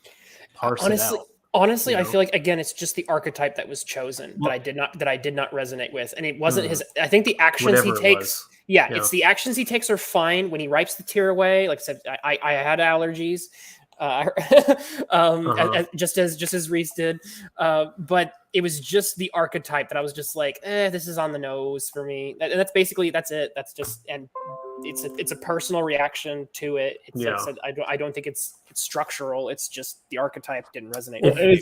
Speaker 1: parse it out.
Speaker 3: Honestly, I feel like, again, it's just the archetype that was chosen that I did not resonate with, and it wasn't his. I think the actions he takes, it's the actions he takes are fine. When he wipes the tear away, like I said, I had allergies, just as Rhys did, but it was just the archetype that I was just like, this is on the nose for me. And that's it. That's just, and it's a personal reaction to it. Like I said, I don't think it's structural. It's just the archetype didn't resonate with me.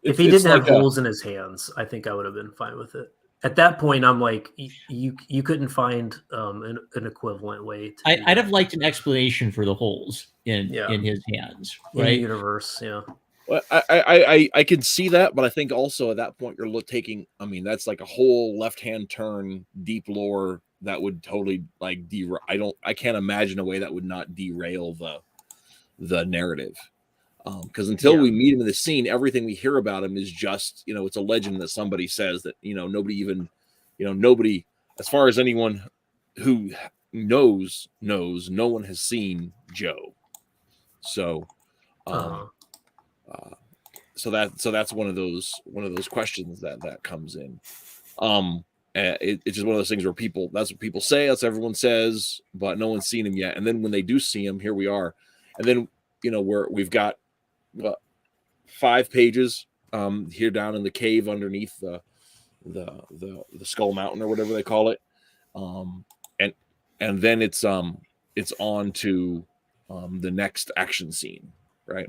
Speaker 1: If he didn't have holes in his hands, I think I would have been fine with it. At that point, I'm like, you couldn't find an equivalent way to
Speaker 5: I'd have liked an explanation for the holes in his hands, right?
Speaker 1: In the universe, yeah.
Speaker 2: Well, I can see that, but I think also at that point you're taking. I mean, that's like a whole left-hand turn, deep lore that would totally like I can't imagine a way that would not derail the narrative. Because until we meet him in the scene, everything we hear about him is just, it's a legend that somebody says that, nobody even, nobody as far as anyone who knows, no one has seen Joe. So, so that's one of those questions that comes in. It's just one of those things where that's what people say, that's what everyone says, but no one's seen him yet. And then when they do see him, here we are. And then we've got 5 pages here down in the cave underneath the Skull Mountain or whatever they call it, and then it's on to the next action scene, right?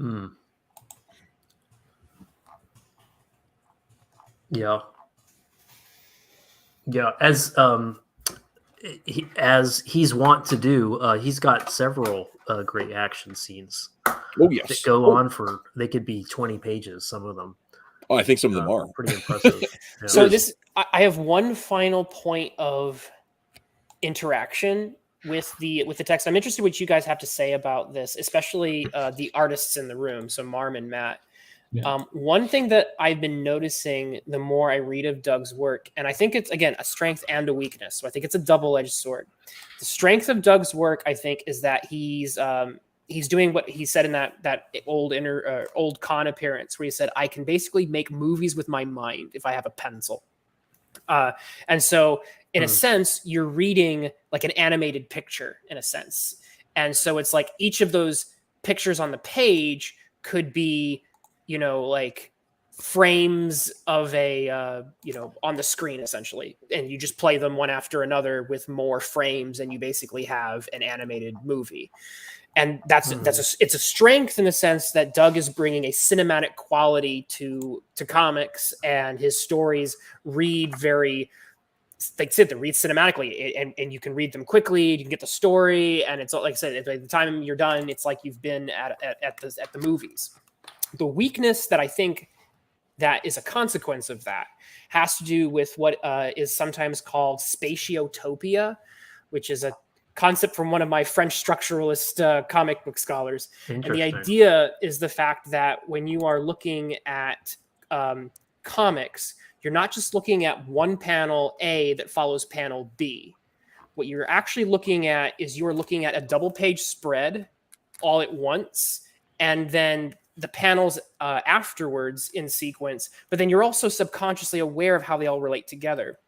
Speaker 1: Yeah, as he's wont to do, he's got several great action scenes.
Speaker 2: Oh yes,
Speaker 1: that go on for, they could be 20 pages, some of them.
Speaker 2: Oh, I think some of them are
Speaker 1: pretty impressive. Yeah.
Speaker 3: So I have one final point of interaction with the text. I'm interested what you guys have to say about this, especially the artists in the room. So Marm and Matt. Yeah. One thing that I've been noticing the more I read of Doug's work, and I think it's, again, a strength and a weakness. So I think it's a double-edged sword. The strength of Doug's work, I think, is that he's doing what he said in that old con appearance, where he said, I can basically make movies with my mind if I have a pencil. And so in a sense, you're reading like an animated picture in a sense. And so it's like each of those pictures on the page could be, like frames of a, on the screen essentially. And you just play them one after another with more frames, and you basically have an animated movie. And it's a strength in the sense that Doug is bringing a cinematic quality to comics, and his stories read very, like I said, they read cinematically, and you can read them quickly. You can get the story, and it's like I said, by the time you're done, it's like you've been at the movies. The weakness that I think that is a consequence of that has to do with what is sometimes called spatiotopia, which is a concept from one of my French structuralist comic book scholars. And the idea is the fact that when you are looking at comics, you're not just looking at one panel A that follows panel B. What you're actually looking at is you're looking at a double page spread all at once, and then the panels afterwards in sequence, but then you're also subconsciously aware of how they all relate together.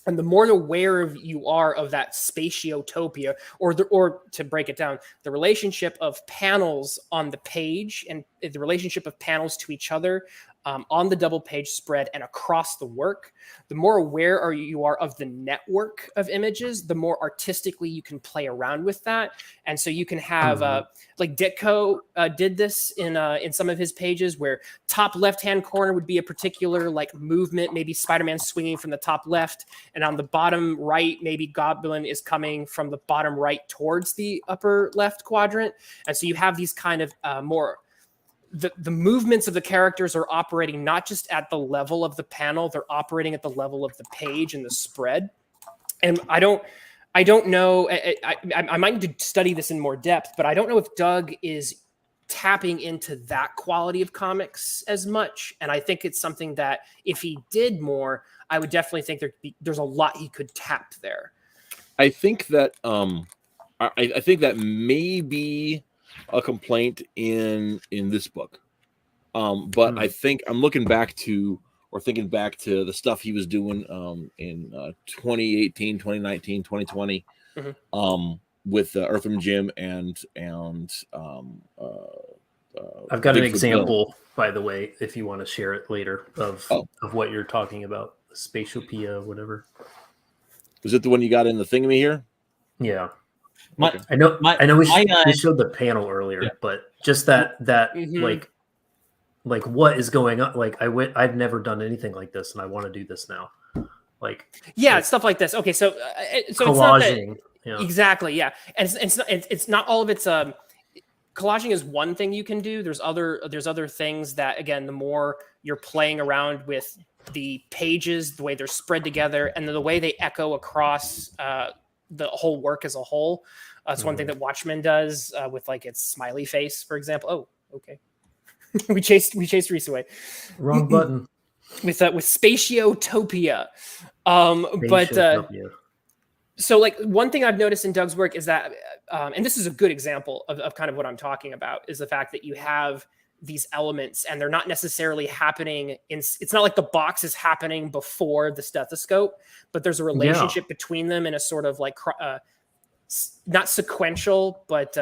Speaker 3: And the more aware you are of that spatiotopia, or to break it down, the relationship of panels on the page and the relationship of panels to each other on the double page spread and across the work, the more aware you are of the network of images, the more artistically you can play around with that. And so you can have like Ditko did this in some of his pages, where top left-hand corner would be a particular like movement, maybe Spider-Man swinging from the top left, and on the bottom right, maybe Goblin is coming from the bottom right towards the upper left quadrant. And so you have these kind of more, the movements of the characters are operating not just at the level of the panel, they're operating at the level of the page and the spread. And I don't know, I might need to study this in more depth, but I don't know if Doug is tapping into that quality of comics as much. And I think it's something that if he did more, I would definitely think there's a lot he could tap there.
Speaker 2: I think that I think that may be a complaint in this book, but I think I'm looking back to, or thinking back to, the stuff he was doing in 2018, 2019, 2020 with Eartham Jim and
Speaker 1: I've got an example, by the way, if you want to share it later, of what you're talking about, spatiopia, whatever.
Speaker 2: Is it the one you got in the thingamy here?
Speaker 1: Yeah.
Speaker 2: Okay.
Speaker 1: I know we showed the panel earlier, but just that like what is going on? Like I've never done anything like this, and I want to do this now.
Speaker 3: Stuff like this. Okay, so
Speaker 1: collaging.
Speaker 3: It's not that, exactly, yeah, and it's not all of it's collaging is one thing you can do. There's other things that, again, the more you're playing around with the pages, the way they're spread together, and the way they echo across the whole work as a whole. It's one thing that Watchmen does with like its smiley face, for example. Oh, okay. we chased Rhys away.
Speaker 1: Wrong button.
Speaker 3: With spatiotopia. But So like one thing I've noticed in Doug's work is that, and this is a good example of kind of what I'm talking about, is the fact that you have these elements and they're not necessarily happening it's not like the box is happening before the stethoscope, but there's a relationship between them in a sort of like, not sequential, but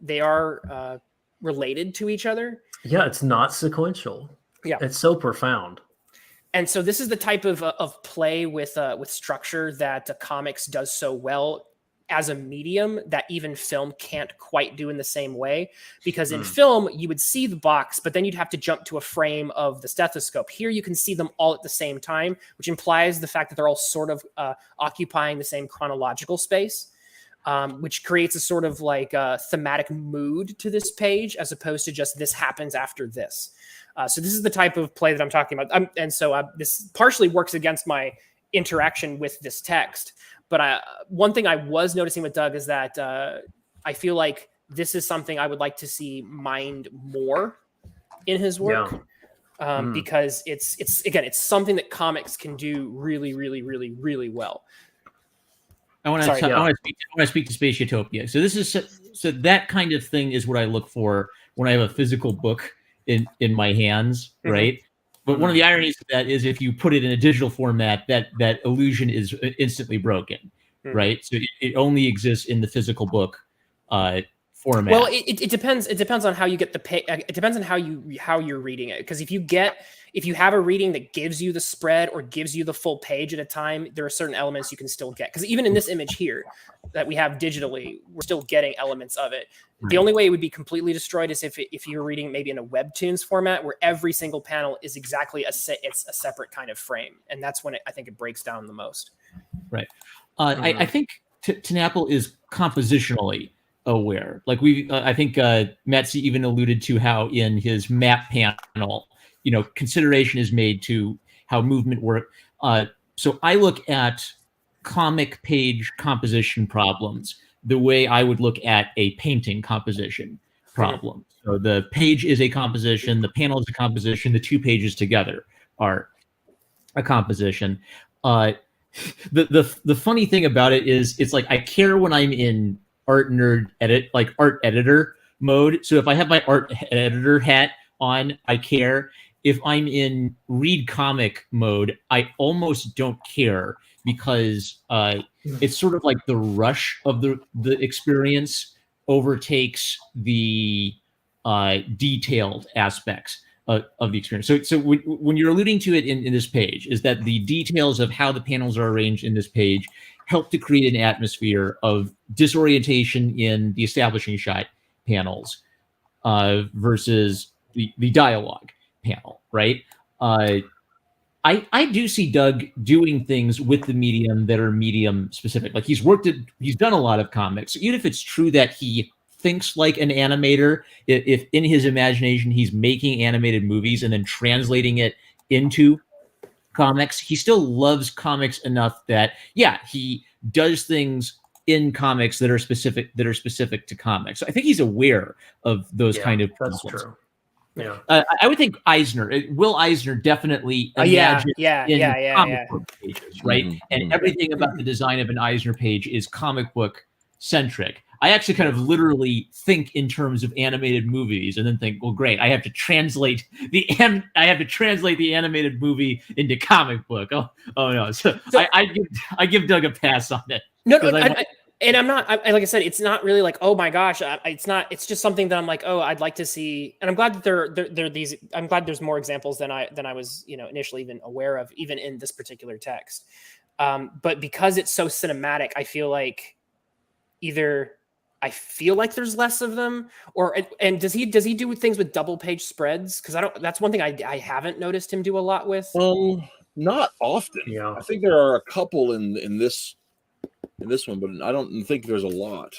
Speaker 3: they are related to each other.
Speaker 1: Yeah, it's not sequential.
Speaker 3: Yeah.
Speaker 1: It's so profound.
Speaker 3: And so this is the type of play with structure that comics does so well as a medium that even film can't quite do in the same way. Because in film, you would see the box, but then you'd have to jump to a frame of the stethoscope. Here, you can see them all at the same time, which implies the fact that they're all sort of occupying the same chronological space, which creates a sort of like thematic mood to this page, as opposed to just this happens after this. So this is the type of play that I'm talking about. And so this partially works against my interaction with this text. But one thing I was noticing with Doug is that I feel like this is something I would like to see mined more in his work. Because it's something that comics can do really, really, really, really well.
Speaker 5: I want to speak to Space Utopia. So this is so that kind of thing is what I look for when I have a physical book in my hands, right? But one of the ironies of that is if you put it in a digital format, that illusion is instantly broken, right? So it only exists in the physical book format.
Speaker 3: Well, it depends. It depends on how you get it depends on how you're reading it. Because if you have a reading that gives you the spread or gives you the full page at a time, there are certain elements you can still get. Because even in this image here that we have digitally, we're still getting elements of it. Right. The only way it would be completely destroyed is if you're reading maybe in a webtoons format where every single panel is exactly it's a separate kind of frame, and that's when I think it breaks down the most.
Speaker 5: Right. I think TenNapel is compositionally aware. Like I think Metzi even alluded to how in his map panel, consideration is made to how movement work. So I look at comic page composition problems the way I would look at a painting composition problem. So the page is a composition, the panel is a composition, the two pages together are a composition. The funny thing about it is it's like I care when I'm in art editor mode. So if I have my art editor hat on, I care. If I'm in read comic mode, I almost don't care because it's sort of like the rush of the experience overtakes the detailed aspects of the experience. So when you're alluding to it in this page, is that the details of how the panels are arranged in this page help to create an atmosphere of disorientation in the establishing shot panels versus the dialogue panel, right? I do see Doug doing things with the medium that are medium specific. Like he's done a lot of comics. Even if it's true that he thinks like an animator, if in his imagination he's making animated movies and then translating it into comics, he still loves comics enough that he does things in comics that are specific to comics. So I think he's aware of those kind of
Speaker 1: that's
Speaker 5: problems.
Speaker 1: true. Yeah,
Speaker 5: I would think Will Eisner definitely imagined comic book pages, right? And everything about the design of an Eisner page is comic book centric. I actually kind of literally think in terms of animated movies, and then think, well, great, I have to translate the animated movie into comic book. Oh no! So I give Doug a pass on it.
Speaker 3: No, and I'm not, like I said, it's not really like, oh my gosh, it's not, it's just something that I'm like, oh, I'd like to see. And I'm glad that there are these, I'm glad there's more examples than I was, initially even aware of, even in this particular text. But because it's so cinematic, I feel like there's less of them, and does he do things with double page spreads? Because that's one thing I haven't noticed him do a lot with.
Speaker 2: Not often.
Speaker 1: Yeah.
Speaker 2: I think there are a couple in this one, but I don't think there's a lot.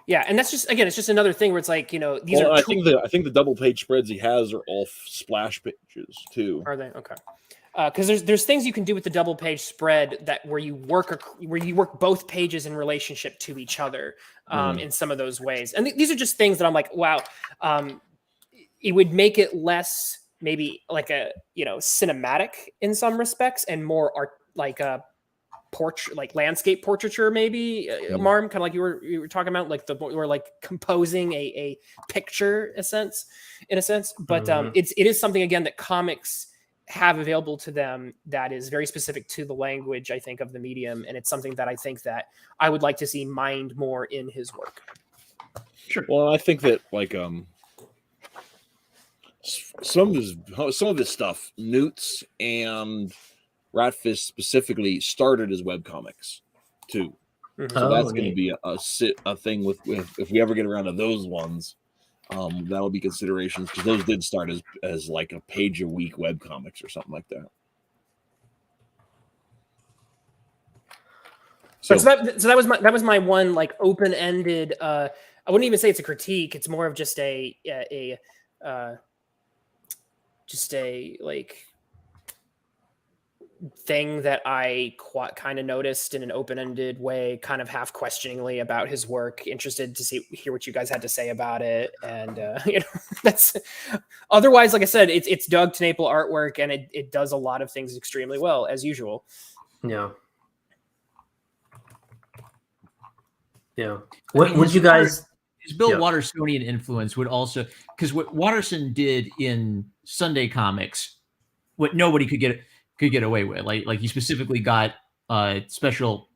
Speaker 3: Yeah, and that's just, again, it's just another thing where it's like, these are.
Speaker 2: I think the double page spreads he has are all splash pages too.
Speaker 3: Are they? Okay. Because there's things you can do with the double page spread where you work both pages in relationship to each other in some of those ways, and these are just things that I'm like, wow, it would make it less maybe like a cinematic in some respects and more art, like portrait, like landscape portraiture, maybe Marm, kind of like you were talking about, like we're like composing a picture, in a sense. But it is something, again, that comics have available to them that is very specific to the language, I think, of the medium, and it's something that I think that I would like to see mined more in his work.
Speaker 2: Sure. Well, I think that like some of his stuff, Newt's and Ratfish specifically, started as webcomics too. So that's going to be a thing with if we ever get around to those ones. That'll be considerations, because those did start as like a page a week webcomics or something like that.
Speaker 3: So that was my one like open-ended. I wouldn't even say it's a critique. It's more of just a like thing that I kind of noticed in an open-ended way, kind of half questioningly, about his work. Interested to hear what you guys had to say about it, and that's otherwise, like I said, it's Doug TenNapel artwork, and it does a lot of things extremely well, as usual.
Speaker 1: Yeah. What would you guys?
Speaker 5: His Bill Wattersonian influence would also, because what Watterson did in Sunday comics, what nobody could get away with, like he specifically got special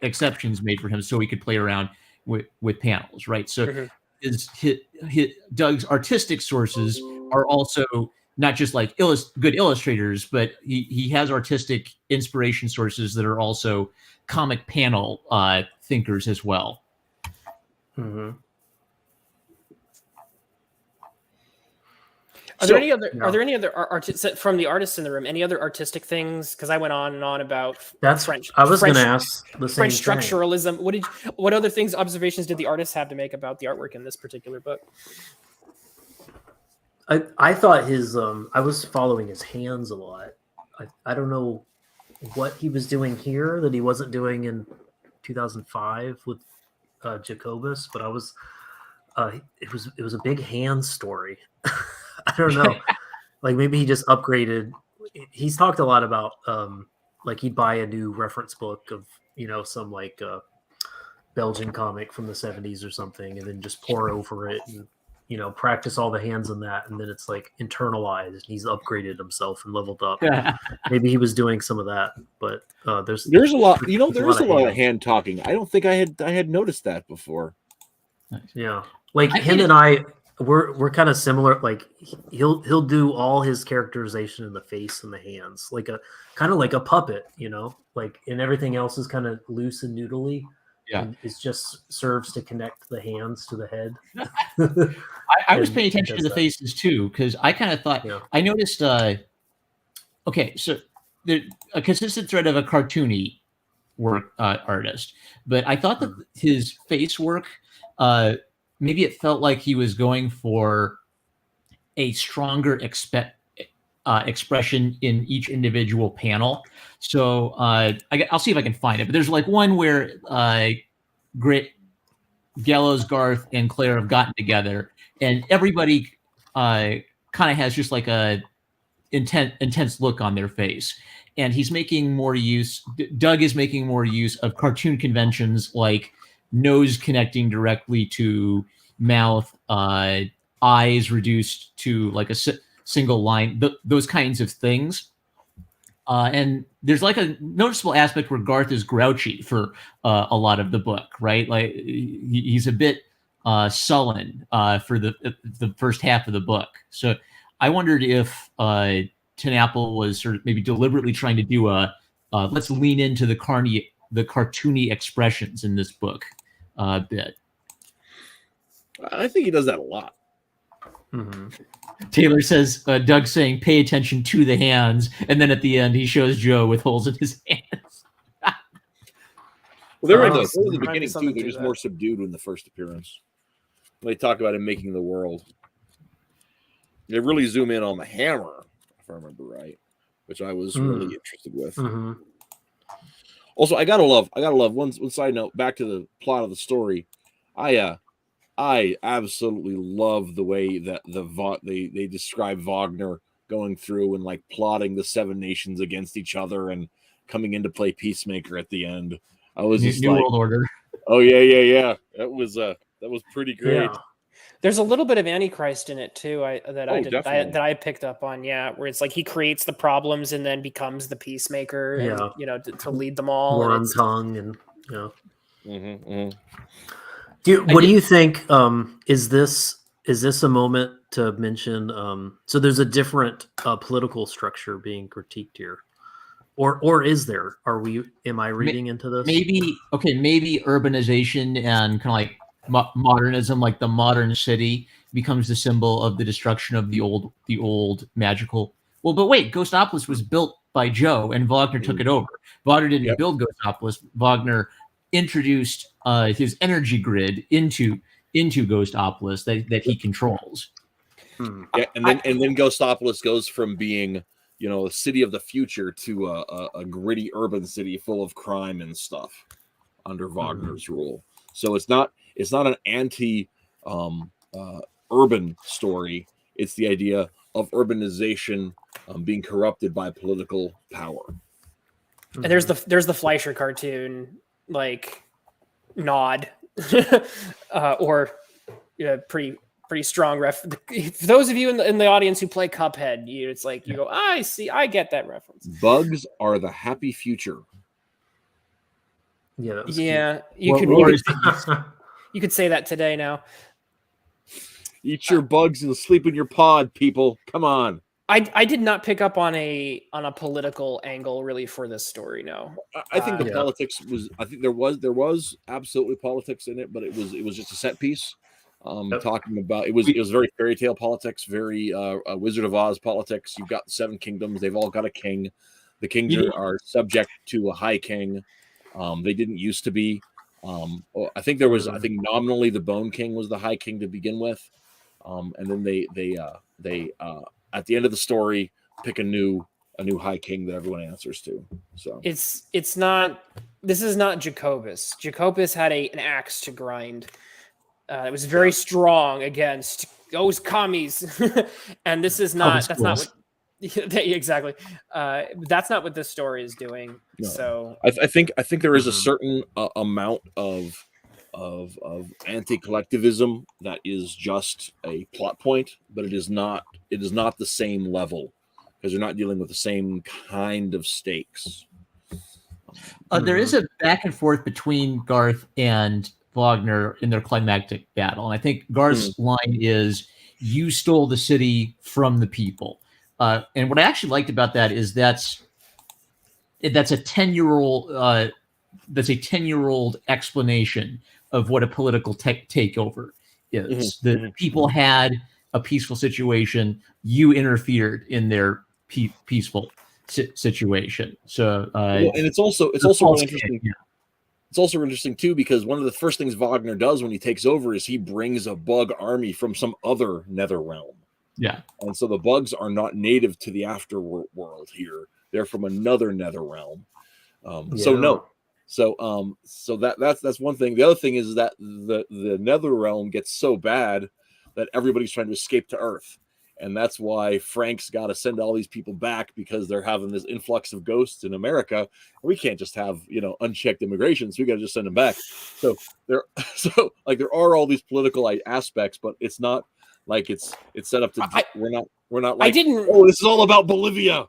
Speaker 5: exceptions made for him so he could play around with panels, right? So his Doug's artistic sources are also not just like good illustrators, but he has artistic inspiration sources that are also comic panel thinkers as well.
Speaker 1: Mm-hmm.
Speaker 3: Are there any other artists from the artists in the room? Any other artistic things? Because I went on and on about French.
Speaker 1: I was going to ask the same
Speaker 3: French structuralism. What other observations did the artists have to make about the artwork in this particular book?
Speaker 1: I thought his I was following his hands a lot. I don't know what he was doing here that he wasn't doing in 2005 with Jacobus, but it was a big hand story. I don't know. Like maybe he just upgraded. He's talked a lot about like he'd buy a new reference book of some like Belgian comic from the 70s or something, and then just pour over it and practice all the hands on that, and then it's like internalized. He's upgraded himself and leveled up. Maybe he was doing some of that, but there's
Speaker 2: a lot. There is a lot of hand talking. I don't think I had noticed that before.
Speaker 1: Yeah, like him and I. We're kind of similar. Like he'll do all his characterization in the face and the hands, like a kind of like a puppet, like, and everything else is kind of loose and noodly.
Speaker 5: Yeah,
Speaker 1: it just serves to connect the hands to the head.
Speaker 5: I was paying attention to the faces too, because I kind of thought I noticed. Okay, so there's a consistent thread of a cartoony work artist, but I thought that his face work. Maybe it felt like he was going for a stronger expression in each individual panel. So I'll see if I can find it. But there's like one where Gallows, Garth, and Claire have gotten together, and everybody kind of has just like a intense look on their face. And he's making more use. Doug is making more use of cartoon conventions like nose connecting directly to mouth, eyes reduced to like a single line, those kinds of things. And there's like a noticeable aspect where Garth is grouchy for a lot of the book, right? Like he's a bit sullen for the first half of the book. So I wondered if TenNapel was sort of maybe deliberately trying to do let's lean into the cartoony expressions in this book bit.
Speaker 2: I think he does that a lot.
Speaker 1: Mm-hmm.
Speaker 5: Taylor says, Doug saying, pay attention to the hands. And then at the end, he shows Joe with holes in his hands.
Speaker 2: Well, they're in the beginning, too. They're just more subdued in the first appearance. When they talk about him making the world. They really zoom in on the hammer, if I remember right, which I was really interested with.
Speaker 1: Mm-hmm.
Speaker 2: Also, I gotta love one side note, back to the plot of the story. I absolutely love the way that they describe Wagner going through and like plotting the seven nations against each other and coming in to play Peacemaker at the end. I was just
Speaker 5: New
Speaker 2: like,
Speaker 5: World Order.
Speaker 2: oh yeah. That was pretty great.
Speaker 1: Yeah.
Speaker 3: There's a little bit of Antichrist in it too.
Speaker 2: Definitely.
Speaker 3: That I picked up on. Yeah, where it's like he creates the problems and then becomes the peacemaker. And,
Speaker 1: Yeah.
Speaker 3: to lead them all.
Speaker 1: War
Speaker 3: and
Speaker 1: on
Speaker 3: it's-
Speaker 1: tongue and
Speaker 2: Mm-hmm.
Speaker 1: What do you think? Is this a moment to mention? So there's a different political structure being critiqued here, or is there? Am I reading into this?
Speaker 5: Maybe urbanization and kind of like modernism, like the modern city, becomes the symbol of the destruction of the old magical. Well, but wait, Ghostopolis was built by Joe, and Wagner took it over. Wagner didn't build Ghostopolis. Wagner introduced his energy grid into Ghostopolis that he controls.
Speaker 2: Yeah, and then Ghostopolis goes from being a city of the future to a gritty urban city full of crime and stuff under Wagner's rule. So it's not an anti urban story. It's the idea of urbanization being corrupted by political power.
Speaker 3: And there's the Fleischer cartoon like nod or pretty strong ref. For those of you in the audience who play Cuphead, it's like you go, I see, I get that reference.
Speaker 2: Bugs are the happy future.
Speaker 1: Yeah,
Speaker 3: you could say that today now.
Speaker 2: Eat your bugs and sleep in your pod, people. Come on.
Speaker 3: I did not pick up on a political angle really for this story. No,
Speaker 2: I think the politics was. I think there was absolutely politics in it, but it was just a set piece. Talking about it was very fairy tale politics, very Wizard of Oz politics. You've got the 7 kingdoms; they've all got a king. The kings are subject to a high king. They didn't used to be. I think there was. I think nominally the Bone King was the high king to begin with, and then they at the end of the story pick a new high king that everyone answers to. So
Speaker 3: it's not. This is not Jacobus. Jacobus had an axe to grind. It was very strong against those commies, and this is not. That's not what. Exactly. That's not what this story is doing. No. So
Speaker 2: I think there is a certain amount of anti-collectivism that is just a plot point, but it is not the same level because you're not dealing with the same kind of stakes.
Speaker 5: There is a back and forth between Garth and Wagner in their climactic battle, and I think Garth's line is, "You stole the city from the people." And what I actually liked about that is that's a 10-year-old explanation of what a political takeover is. The people had a peaceful situation. You interfered in their peaceful situation. So,
Speaker 2: and it's also really interesting. Yeah. It's also interesting too because one of the first things Wagner does when he takes over is he brings a bug army from some other nether realm.
Speaker 5: Yeah,
Speaker 2: and so the bugs are not native to the afterworld here; they're from another nether realm. So that's one thing. The other thing is that the nether realm gets so bad that everybody's trying to escape to Earth, and that's why Frank's got to send all these people back because they're having this influx of ghosts in America. We can't just have unchecked immigration, so we got to just send them back. So there are all these political aspects, but it's not. Like it's set up to we're not like this is all about Bolivia,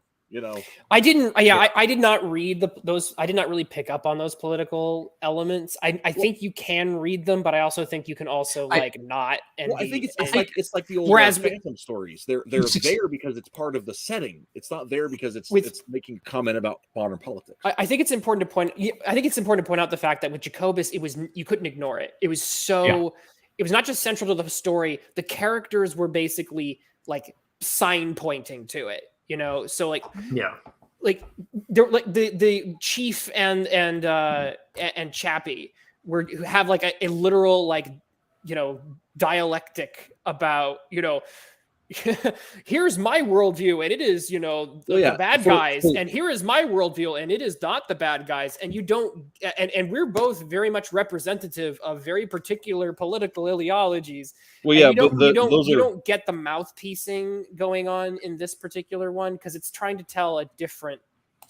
Speaker 3: I did not read those. I did not really pick up on those political elements. I think you can read them, but I also think you can also not. And
Speaker 2: I think it's like the old Phantom stories. They're there because it's part of the setting. It's not there because it's making a comment about modern politics.
Speaker 3: I think it's important to point. I think it's important to point out the fact that with Jacobus, you couldn't ignore it. It was so. Yeah. It was not just central to the story. The characters were basically like sign pointing to it, So they're like the chief and Chappie who have like a literal dialectic about here's my worldview and it is the bad guys and here is my worldview and it is not the bad guys and you don't and we're both very much representative of very particular political ideologies.
Speaker 2: Well, yeah,
Speaker 3: you don't get the mouthpiecing going on in this particular one because it's trying to tell a different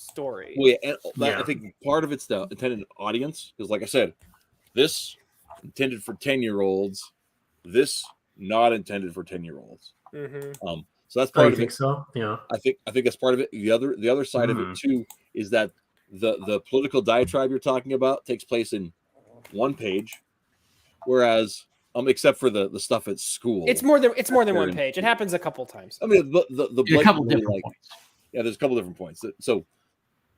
Speaker 3: story.
Speaker 2: Well, yeah, and I think part of it's the intended audience, because like I said, this intended for 10-year-olds, this not intended for 10-year-olds. So that's part of it.
Speaker 1: So yeah,
Speaker 2: I think that's part of it. The other side of it too is that the political diatribe you're talking about takes place in one page, whereas except for the stuff at school,
Speaker 3: it's more than one page. It happens a couple times.
Speaker 2: I mean, the
Speaker 5: a couple different points.
Speaker 2: Yeah, there's a couple different points. So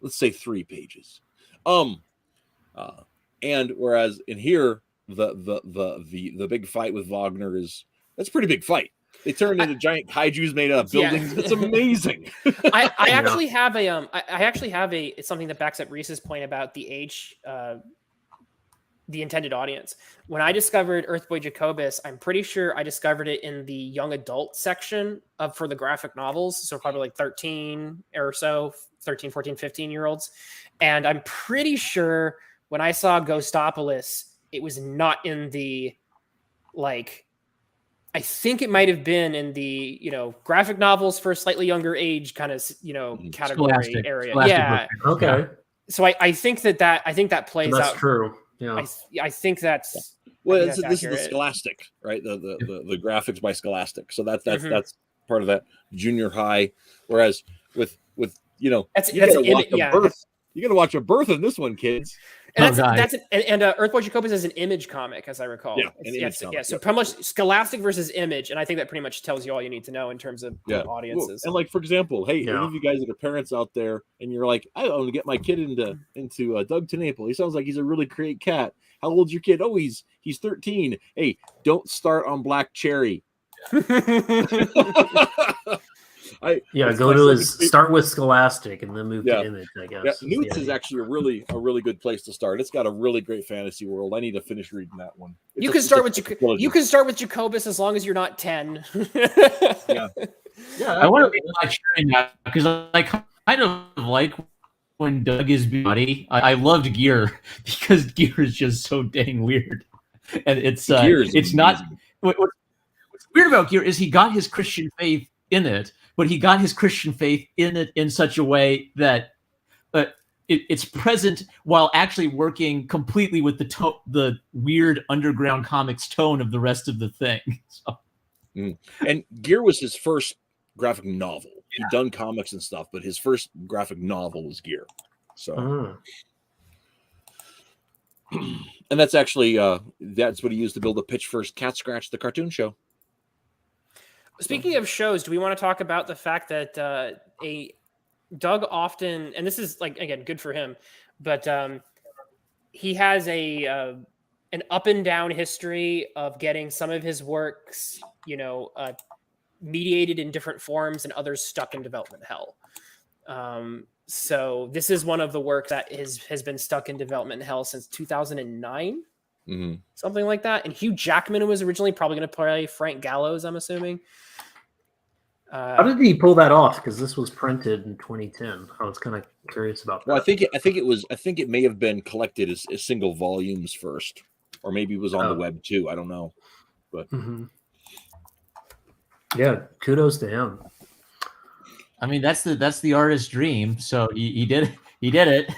Speaker 2: let's say 3 pages. And whereas in here the big fight with Wagner that's a pretty big fight. They turned into giant kaijus made out of buildings. It's amazing.
Speaker 3: I actually have it's something that backs up Rhys's point about the age, the intended audience. When I discovered Earthboy Jacobus, I'm pretty sure I discovered it in the young adult section for the graphic novels. So probably like 13 or so, 13, 14, 15-year-olds. And I'm pretty sure when I saw Ghostopolis, it was not in the, like, I think it might have been in the, graphic novels for a slightly younger age kind of, category
Speaker 5: Scholastic,
Speaker 3: area.
Speaker 5: Scholastic
Speaker 3: book.
Speaker 1: Okay.
Speaker 3: So I think that plays
Speaker 1: that's
Speaker 3: out.
Speaker 1: That's true. Yeah.
Speaker 3: I think that's
Speaker 2: well. This is the Scholastic, right? The graphics by Scholastic. So that's part of that junior high. Whereas with you got to watch a birth in this one, kids.
Speaker 3: And Earthboy Jacobus is an Image comic, as I recall. So pretty much Scholastic versus Image, and I think that pretty much tells you all you need to know in terms of audiences.
Speaker 2: And like, for example, hey, any of you guys that are parents out there, and you're like, I want to get my kid into Doug TenNapel. He sounds like he's a really great cat. How old's your kid? Oh, he's 13. Hey, don't start on Black Cherry.
Speaker 1: Start with Scholastic and then move to Image, I guess.
Speaker 2: Yeah, Newt's is actually a really good place to start. It's got a really great fantasy world. I need to finish reading that one.
Speaker 3: You can start with Jacobus as long as you're not 10.
Speaker 2: Yeah.
Speaker 5: I want to read Black Cherry now because I kind of like when Doug is buddy. I loved Gear because Gear is just so dang weird, and it's not. What's weird about Gear is he got his Christian faith in it. But he got his Christian faith in it in such a way that it's present while actually working completely with the weird underground comics tone of the rest of the thing. So.
Speaker 2: And Gear was his first graphic novel. He'd done comics and stuff, but his first graphic novel was Gear. So, and that's actually that's what he used to build the pitch for Cat Scratch, the cartoon show.
Speaker 3: Speaking of shows, do we want to talk about the fact that Doug often, and this is like, again, good for him, but he has an up and down history of getting some of his works, mediated in different forms and others stuck in development hell. So this is one of the works that has been stuck in development hell since 2009. Something like that. And Hugh Jackman was originally probably going to play Frank Gallows, I'm assuming.
Speaker 1: How did he pull that off? Because this was printed in 2010. I was kind of curious about that.
Speaker 2: Well, I think it may have been collected as single volumes first, or maybe it was on the web too. I don't know, but
Speaker 1: yeah, kudos to him.
Speaker 5: I mean, that's the artist's dream. So he did it.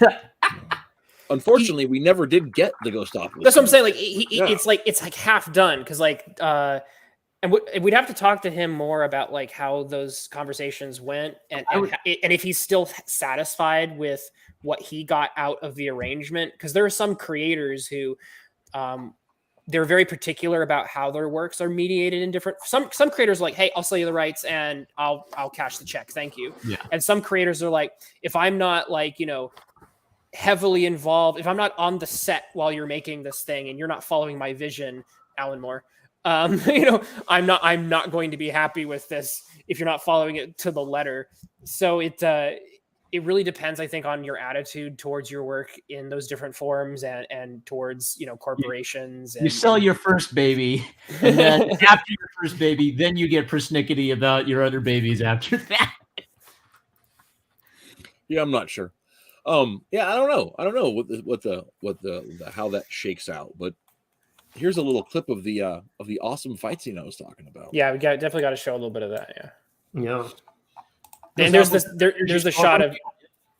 Speaker 2: Unfortunately, we never did get the Ghostopolis.
Speaker 3: That's what I'm saying. Like, it's like half done because and we'd have to talk to him more about like how those conversations went and if he's still satisfied with what he got out of the arrangement. Because there are some creators who they're very particular about how their works are mediated in different. Some creators are like, hey, I'll sell you the rights and I'll cash the check, thank you.
Speaker 5: Yeah.
Speaker 3: And some creators are like, if I'm not like heavily involved, if I'm not on the set while you're making this thing and you're not following my vision, Alan Moore, I'm not going to be happy with this if you're not following it to the letter. So it really depends, I think, on your attitude towards your work in those different forms and towards corporations.
Speaker 5: You sell your first baby, and then after your first baby, then you get persnickety about your other babies after that.
Speaker 2: Yeah, I'm not sure. Yeah, I don't know what the how that shakes out, but here's a little clip of the awesome fight scene I was talking about.
Speaker 3: Yeah, we definitely got to show a little bit of that.
Speaker 1: Yeah.
Speaker 3: And there's the shot of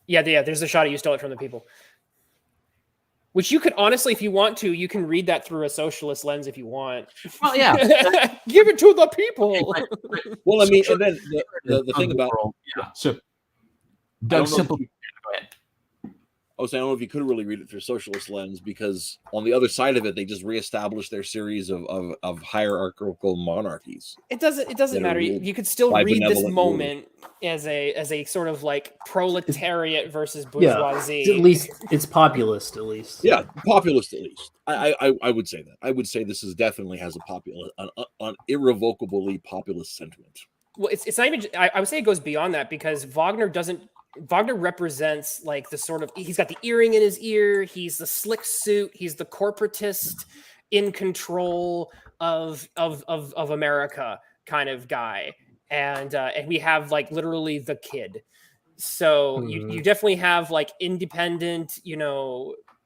Speaker 3: Yeah. There's a shot of you stole it from the people. Which you could honestly, if you want to, you can read that through a socialist lens if you want.
Speaker 5: Well, yeah.
Speaker 3: Give it to the people.
Speaker 2: Well, I mean, and then the thing about
Speaker 5: so Doug's simple. Go ahead.
Speaker 2: I was saying, I don't know if you could really read it through socialist lens, because on the other side of it, they just reestablished their series of hierarchical monarchies.
Speaker 3: It doesn't matter. You could still read this moment as a sort of like proletariat versus bourgeoisie.
Speaker 1: Yeah, at least it's populist. At least,
Speaker 2: yeah, populist. At least I would say that. I would say this is definitely has a populist, an irrevocably populist sentiment.
Speaker 3: Well, it's not even. I would say it goes beyond that, because Wagner represents like the sort of, he's got the earring in his ear, he's the slick suit, he's the corporatist in control of America kind of guy, and we have like literally the kid. So you definitely have like independent,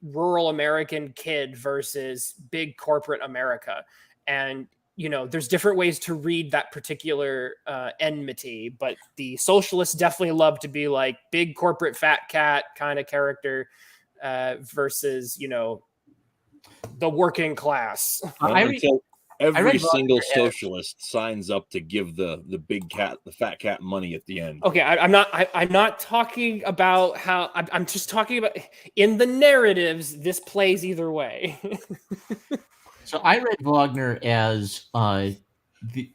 Speaker 3: rural American kid versus big corporate America, and there's different ways to read that particular enmity, but the socialists definitely love to be like big corporate fat cat kind of character versus, the working class.
Speaker 2: Every single socialist signs up to give the fat cat money at the end.
Speaker 3: Okay, I'm not talking about how, I'm just talking about in the narratives, this plays either way.
Speaker 5: So I read Wagner as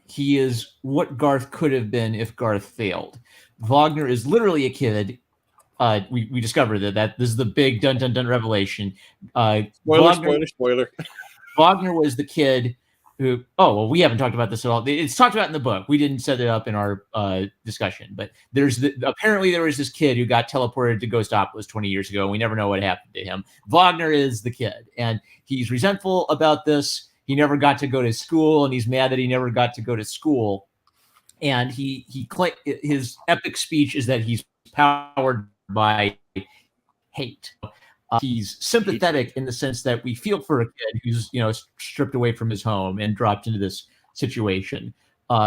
Speaker 5: he is what Garth could have been if Garth failed. Wagner is literally a kid. We discovered that this is the big dun revelation.
Speaker 2: Spoiler.
Speaker 5: Wagner was the kid who. Oh well, we haven't talked about this at all. It's talked about in the book. We didn't set it up in our discussion, but apparently there was this kid who got teleported to Ghostopolis 20 years ago. And we never know what happened to him. Wagner is the kid, and he's resentful about this. He never got to go to school, and he's mad that he never got to go to school. And his epic speech is that he's powered by hate. He's sympathetic in the sense that we feel for a kid who's stripped away from his home and dropped into this situation.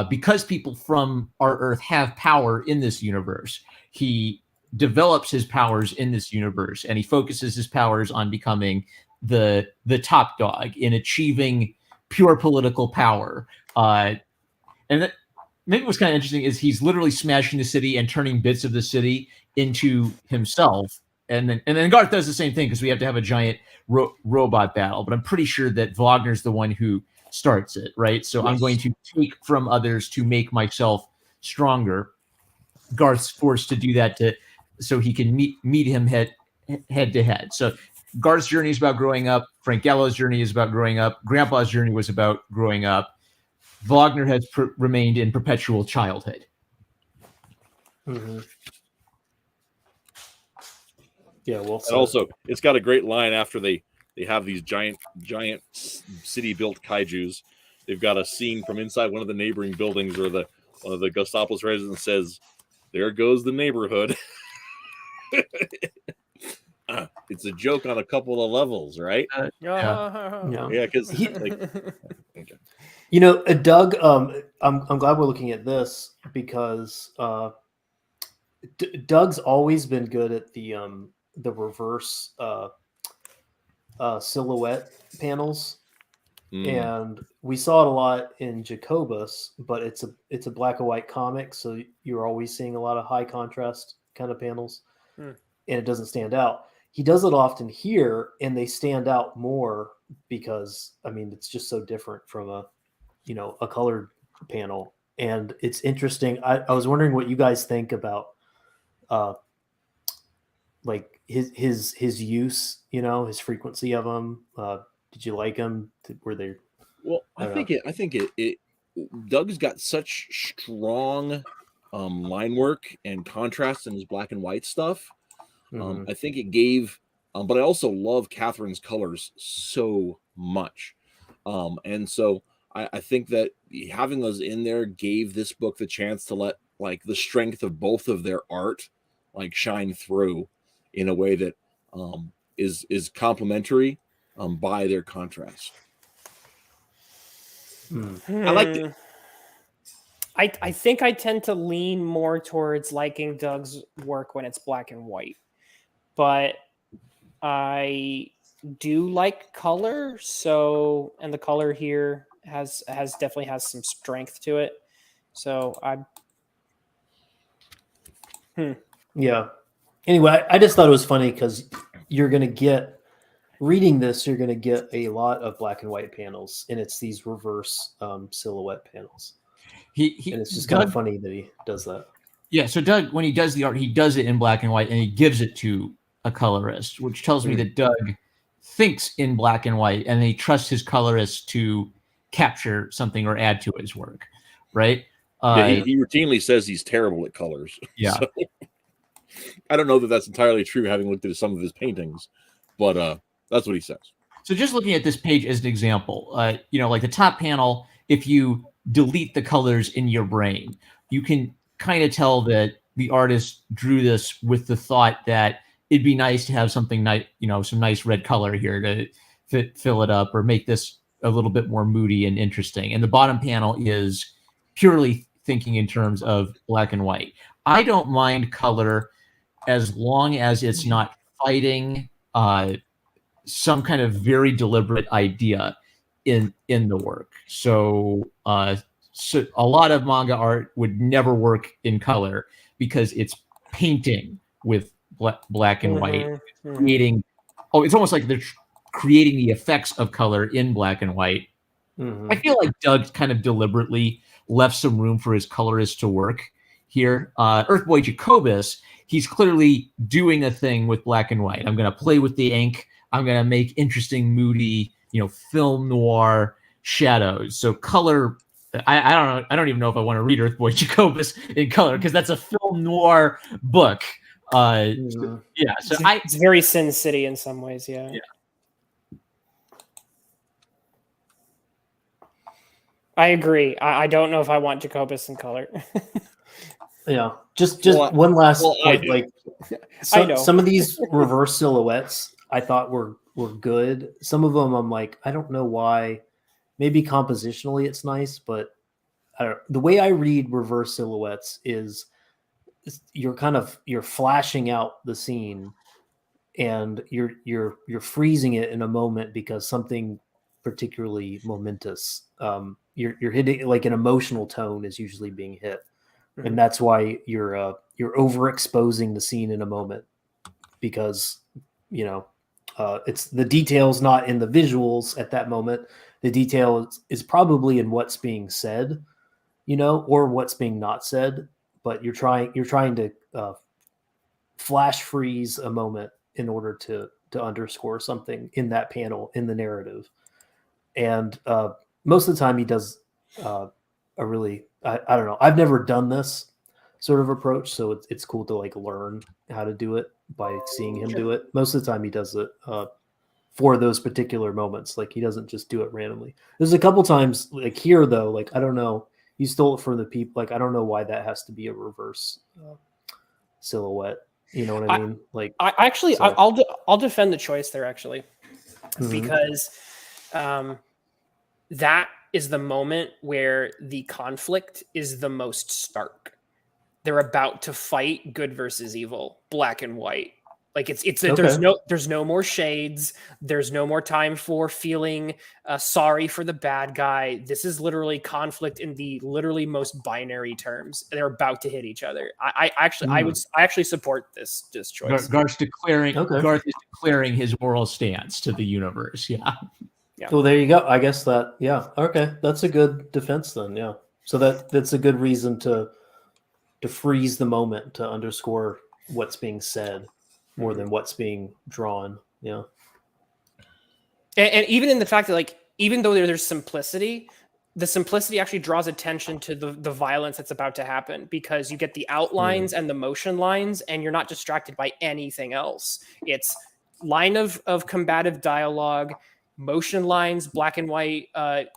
Speaker 5: Because people from our Earth have power in this universe, he develops his powers in this universe, and he focuses his powers on becoming the top dog in achieving pure political power. And that, maybe what's kind of interesting is he's literally smashing the city and turning bits of the city into himself. And then Garth does the same thing, because we have to have a giant robot battle. But I'm pretty sure that Wagner's the one who starts it, right? So yes. I'm going to take from others to make myself stronger. Garth's forced to do that so he can meet him head to head. So Garth's journey is about growing up. Frank Gallo's journey is about growing up. Grandpa's journey was about growing up. Wagner has remained in perpetual childhood.
Speaker 1: Mm-hmm. Yeah, well,
Speaker 2: and also it's got a great line after they have these giant city built kaijus. They've got a scene from inside one of the neighboring buildings where one of the Ghostopolis residents says, "There goes the neighborhood." It's a joke on a couple of levels, right?
Speaker 1: Yeah,
Speaker 2: because
Speaker 1: Doug. I'm glad we're looking at this, because Doug's always been good at the reverse silhouette panels, and we saw it a lot in Jacobus, but it's a black and white comic, so you're always seeing a lot of high contrast kind of panels, and it doesn't stand out. He does it often here, and they stand out more because it's just so different from a colored panel. And it's interesting. I was wondering what you guys think about like his use, his frequency of them. Did you like them? Were they?
Speaker 2: Well, I think it Doug's got such strong line work and contrast in his black and white stuff. I think it gave, but I also love Catherine's colors so much. And so I think that having those in there gave this book the chance to let like the strength of both of their art like shine through in a way that is complementary by their contrast. I liked it.
Speaker 3: I think I tend to lean more towards liking Doug's work when it's black and white. but I do like color. So, and the color here has definitely has some strength to it. So
Speaker 1: Yeah. Anyway, I just thought it was funny because you're going to get, reading this, you're going to get a lot of black and white panels, and it's these reverse silhouette panels. And it's just kind of funny that he does that.
Speaker 5: Yeah, so Doug, when he does the art, he does it in black and white, and he gives it to a colorist, which tells me that Doug thinks in black and white, and he trusts his colorist to capture something or add to his work, right?
Speaker 2: He routinely says he's terrible at colors.
Speaker 5: Yeah.
Speaker 2: So, I don't know that that's entirely true, having looked at some of his paintings, but that's what he says.
Speaker 5: So just looking at this page as an example, like the top panel, if you delete the colors in your brain, you can kind of tell that the artist drew this with the thought that it'd be nice to have something nice, some nice red color here to fill it up or make this a little bit more moody and interesting. And the bottom panel is purely thinking in terms of black and white. I don't mind color as long as it's not fighting some kind of very deliberate idea in the work. So a lot of manga art would never work in color because it's painting with black and white, creating. Oh, it's almost like they're creating the effects of color in black and white. I feel like Doug kind of deliberately left some room for his colorist to work here. Earthboy Jacobus, he's clearly doing a thing with black and white. I'm going to play with the ink. I'm going to make interesting, moody, film noir shadows. So color. I don't know. I don't even know if I want to read Earthboy Jacobus in color because that's a film noir book. So
Speaker 3: it's very Sin City in some ways. Yeah. I agree. I don't know if I want Jacobus in color.
Speaker 1: Yeah. Just one last point. Like some of these reverse silhouettes I thought were good. Some of them I'm like, I don't know why. Maybe compositionally it's nice, but I don't know. The way I read reverse silhouettes is you're flashing out the scene and you're freezing it in a moment because something particularly momentous. You're hitting, like, an emotional tone is usually being hit. And that's why you're overexposing the scene in a moment because it's the detail's not in the visuals at that moment. The detail is probably in what's being said, or what's being not said. But you're trying to flash freeze a moment in order to underscore something in that panel in the narrative. And most of the time he does a really I don't know. I've never done this sort of approach, so it's cool to learn how to do it by seeing him do it. Most of the time he does it for those particular moments. Like, he doesn't just do it randomly. There's a couple times here though, I don't know, you stole it from the people. I don't know why that has to be a reverse silhouette. You know what I mean?
Speaker 3: I'll defend the choice there actually, because that is the moment where the conflict is the most stark. They're about to fight good versus evil, black and white. There's no more shades. There's no more time for feeling sorry for the bad guy. This is literally conflict in the literally most binary terms. They're about to hit each other. I actually support this choice.
Speaker 5: Garth's declaring his moral stance to the universe. Yeah.
Speaker 1: Well, there you go. I guess that. Yeah. Okay, that's a good defense then. Yeah. So that's a good reason to freeze the moment, to underscore what's being said more than what's being drawn. Yeah.
Speaker 3: And even in the fact that, even though there's simplicity, the simplicity actually draws attention to the violence that's about to happen, because you get the outlines and the motion lines, and you're not distracted by anything else. It's line of combative dialogue, motion lines, black and white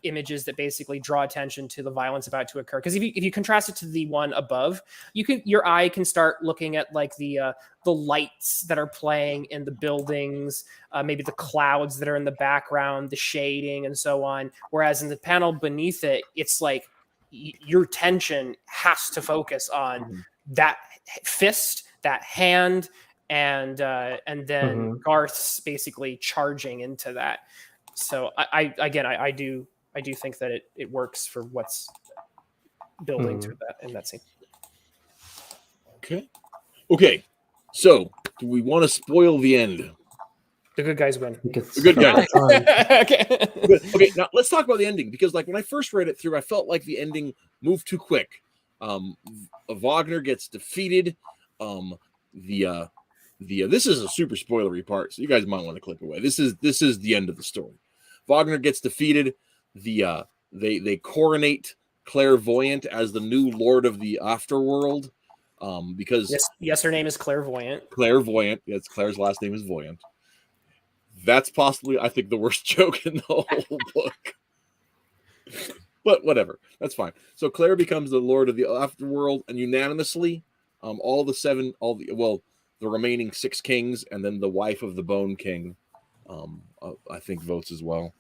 Speaker 3: images that basically draw attention to the violence about to occur. Because if you contrast it to the one above, your eye can start looking at the lights that are playing in the buildings, maybe the clouds that are in the background, the shading, and so on. Whereas in the panel beneath it, it's like your attention has to focus on that fist, that hand, and then Garth's basically charging into that. So I do think that it works for what's building to that in that scene.
Speaker 2: Okay. So, do we want to spoil the end?
Speaker 3: The good guys win.
Speaker 2: The good guys.
Speaker 3: Okay.
Speaker 2: Okay, now let's talk about the ending, because like when I first read it through, I felt like the ending moved too quick. Wagner gets defeated. This is a super spoilery part, so you guys might want to click away. This is the end of the story. Wagner gets defeated. They coronate Clairvoyant as the new Lord of the Afterworld. Because
Speaker 3: yes, her name is Clairvoyant.
Speaker 2: Clairvoyant. Yes, Claire's last name is Voyant. That's possibly, I think, the worst joke in the whole book. But whatever, that's fine. So Claire becomes the Lord of the Afterworld, and unanimously, the remaining 6 kings, and then the wife of the Bone King, I think votes as well.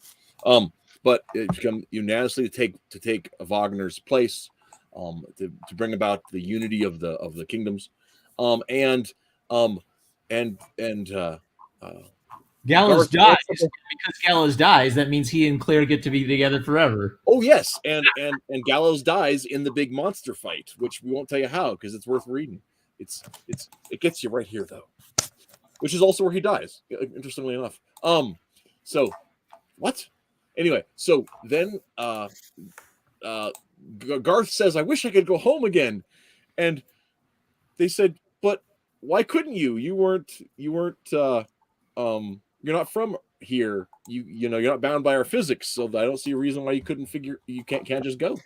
Speaker 2: But it become unanimously to take Wagner's place, to bring about the unity of the kingdoms, and
Speaker 5: Gallows dies. Because Gallows dies, that means he and Claire get to be together forever.
Speaker 2: Oh yes, and Gallows dies in the big monster fight, which we won't tell you how because it's worth reading. It gets you right here though, which is also where he dies. Interestingly enough. So what? Anyway, so then Garth says, "I wish I could go home again," and they said, "But why couldn't you? You weren't. You're not from here. You're not bound by our physics, so I don't see a reason why you can't just go."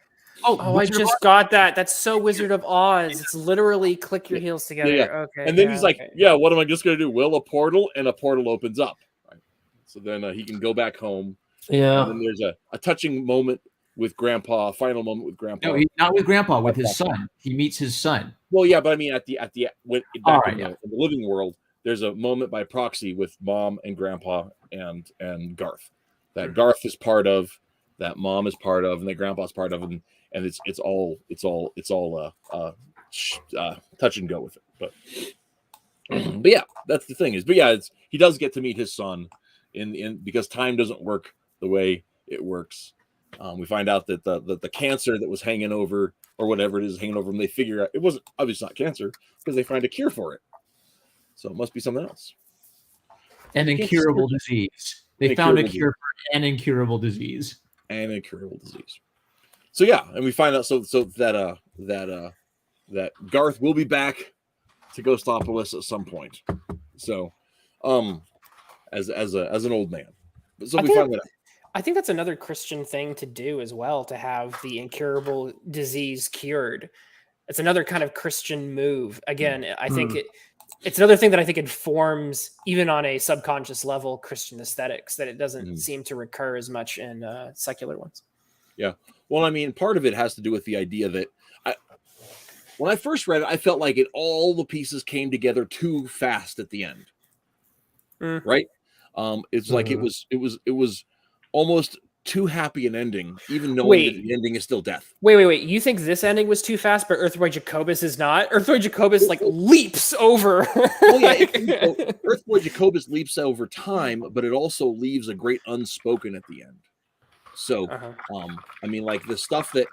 Speaker 3: Oh, I just got that. That's so Wizard of Oz. It's literally click your heels together.
Speaker 2: Yeah.
Speaker 3: Okay.
Speaker 2: And then he's like, "Yeah, what am I just gonna do? Will a portal?" And a portal opens up. Right? So then he can go back home.
Speaker 1: Yeah.
Speaker 2: And then there's a touching moment with Grandpa. A final moment with Grandpa.
Speaker 5: No, not with Grandpa. With his son. He meets his son.
Speaker 2: Well, yeah, but I mean, in the living world, there's a moment by proxy with Mom and Grandpa and Garth that Garth is part of, that Mom is part of, and that Grandpa's part of, and it's all touch and go with it. But yeah, that's the thing he does get to meet his son in because time doesn't work the way it works. We find out that the cancer that was hanging over, or whatever it is hanging over him, they figure out it wasn't obviously not cancer because they find a cure for it. So it must be something else.
Speaker 5: An incurable disease. They found a cure for an incurable disease.
Speaker 2: An incurable disease. So yeah, and we find out so that Garth will be back to Ghostopolis at some point. So, as an old man. So we find that out.
Speaker 3: I think that's another Christian thing to do as well, to have the incurable disease cured. It's another kind of Christian move. Again, I think it's another thing that I think informs, even on a subconscious level, Christian aesthetics, that it doesn't seem to recur as much in secular ones. Yeah.
Speaker 2: Well, I mean, part of it has to do with the idea that when I first read it, I felt like all the pieces came together too fast at the end. Right? It's like it was almost too happy an ending, even knowing that the ending is still death.
Speaker 3: Wait. You think this ending was too fast, but Earthboy Jacobus is not? Earthboy Jacobus leaps over.
Speaker 2: Well, yeah, Earthboy Jacobus leaps over time, but it also leaves a great unspoken at the end. So, I mean, like the stuff that,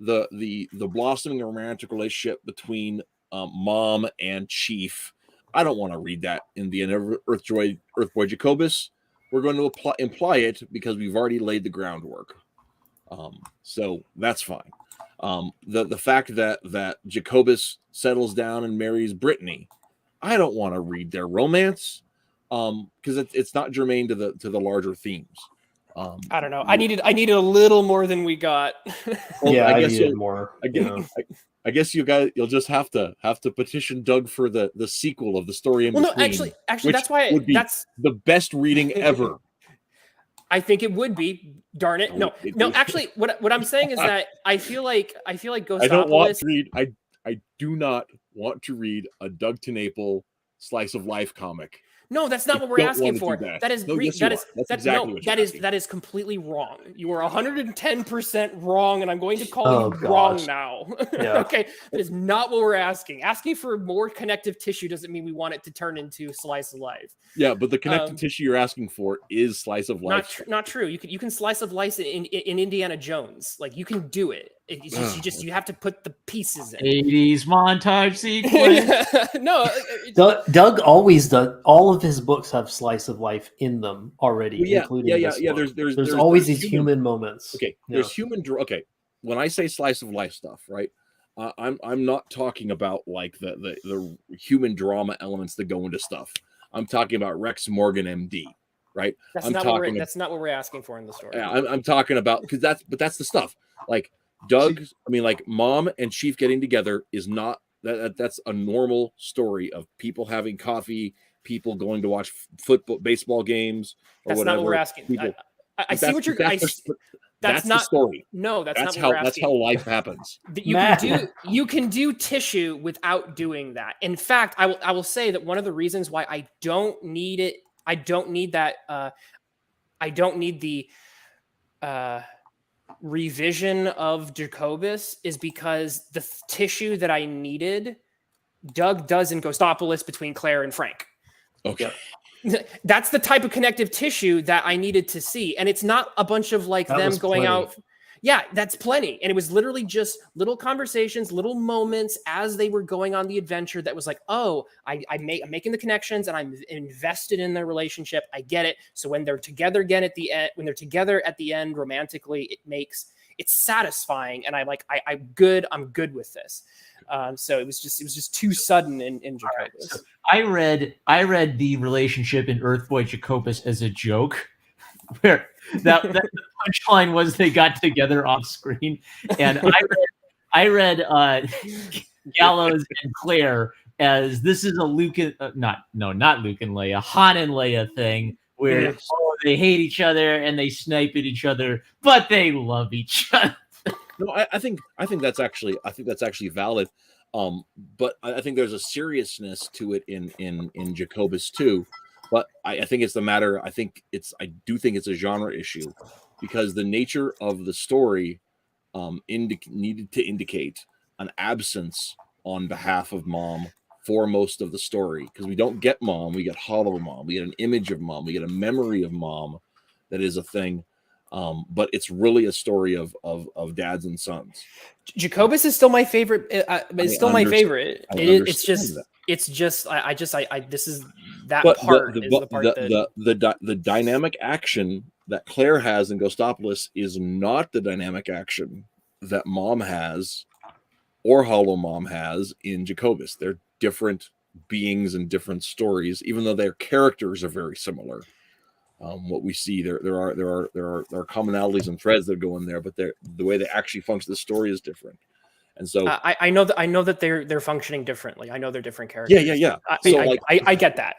Speaker 2: the blossoming romantic relationship between Mom and Chief. I don't want to read that in the end of Earthboy Jacobus. We're going to imply it because we've already laid the groundwork. So that's fine. The fact that Jacobus settles down and marries Brittany, I don't want to read their romance because it's not germane to the larger themes.
Speaker 3: I don't know. I needed a little more than we got.
Speaker 2: Well,
Speaker 1: yeah,
Speaker 2: I guess
Speaker 1: needed more.
Speaker 2: I guess you'll just have to petition Doug for the sequel of the story in between.
Speaker 3: No, actually, that's why that's
Speaker 2: the best reading ever.
Speaker 3: I think it would be. Darn it! No. Actually, what I'm saying is that I feel like Ghostopolis.
Speaker 2: I do not want to read a Doug TenNapel slice of life comic.
Speaker 3: No, that's not what we're asking for. That is that is completely wrong. You are 110% wrong, and I'm going to call you wrong now.
Speaker 1: Yeah.
Speaker 3: Okay, that is not what we're asking. Asking for more connective tissue doesn't mean we want it to turn into slice of life.
Speaker 2: Yeah, but the connective tissue you're asking for is slice of life.
Speaker 3: Not true. You can slice of life in Indiana Jones. Like, you can do it. It's just you have to put the pieces in.
Speaker 5: 80s montage sequence.
Speaker 3: No,
Speaker 1: Doug always does. All of his books have slice of life in them already, including this book. There's always these human moments.
Speaker 2: Okay, there's human. Okay, when I say slice of life stuff, right? I'm not talking about like the human drama elements that go into stuff. I'm talking about Rex Morgan, MD, right?
Speaker 3: That's not what we're asking for in the story.
Speaker 2: Yeah, I'm talking about because that's the stuff. Like Doug, like Mom and Chief getting together is not that's a normal story of people having coffee, people going to watch football, baseball games, or
Speaker 3: that's
Speaker 2: whatever.
Speaker 3: Not what we're asking. I see what you're. That's not
Speaker 2: the story.
Speaker 3: No, that's not what
Speaker 2: how
Speaker 3: we're asking.
Speaker 2: That's how life happens.
Speaker 3: You can do tissue without doing that. In fact, I will say that one of the reasons why I don't need it, I don't need that. I don't need the revision of Jacobus is because the tissue that I needed, Doug does in Ghostopolis between Claire and Frank.
Speaker 2: Okay.
Speaker 3: That's the type of connective tissue that I needed to see. And it's not a bunch of like
Speaker 1: that
Speaker 3: them going
Speaker 1: plenty.
Speaker 3: out. Yeah, that's plenty. And it was literally just little conversations, little moments as they were going on the adventure that was like, oh, I'm making the connections and I'm invested in their relationship. I get it. So when they're together again at the end, romantically, it's satisfying. And I'm good. I'm good with this. So it was just too sudden in Jacobus.
Speaker 5: Right, so I read the relationship in Earthboy Jacobus as a joke, where that the punchline was they got together off screen, and I read Gallows and Claire as this is a Luke and not Luke and Leia, Han and Leia thing where they hate each other and they snipe at each other, but they love each other.
Speaker 2: No, I think that's actually valid. But I think there's a seriousness to it in Jacobus too. But I think it's the matter. I do think it's a genre issue because the nature of the story needed to indicate an absence on behalf of Mom for most of the story, because we don't get Mom, we get Hollow Mom, we get an image of Mom, we get a memory of Mom that is a thing. But it's really a story of dads and sons.
Speaker 3: Jacobus is still my favorite. It's still my favorite. This is that
Speaker 2: but
Speaker 3: part.
Speaker 2: The dynamic action that Claire has in Ghostopolis is not the dynamic action that Mom has or Hollow Mom has in Jacobus. They're different beings and different stories, even though their characters are very similar. What we see there are commonalities and threads that go in there, but the way they actually function, the story is different. And so
Speaker 3: I know that they're functioning differently. I know they're different characters.
Speaker 2: Yeah.
Speaker 3: I get that.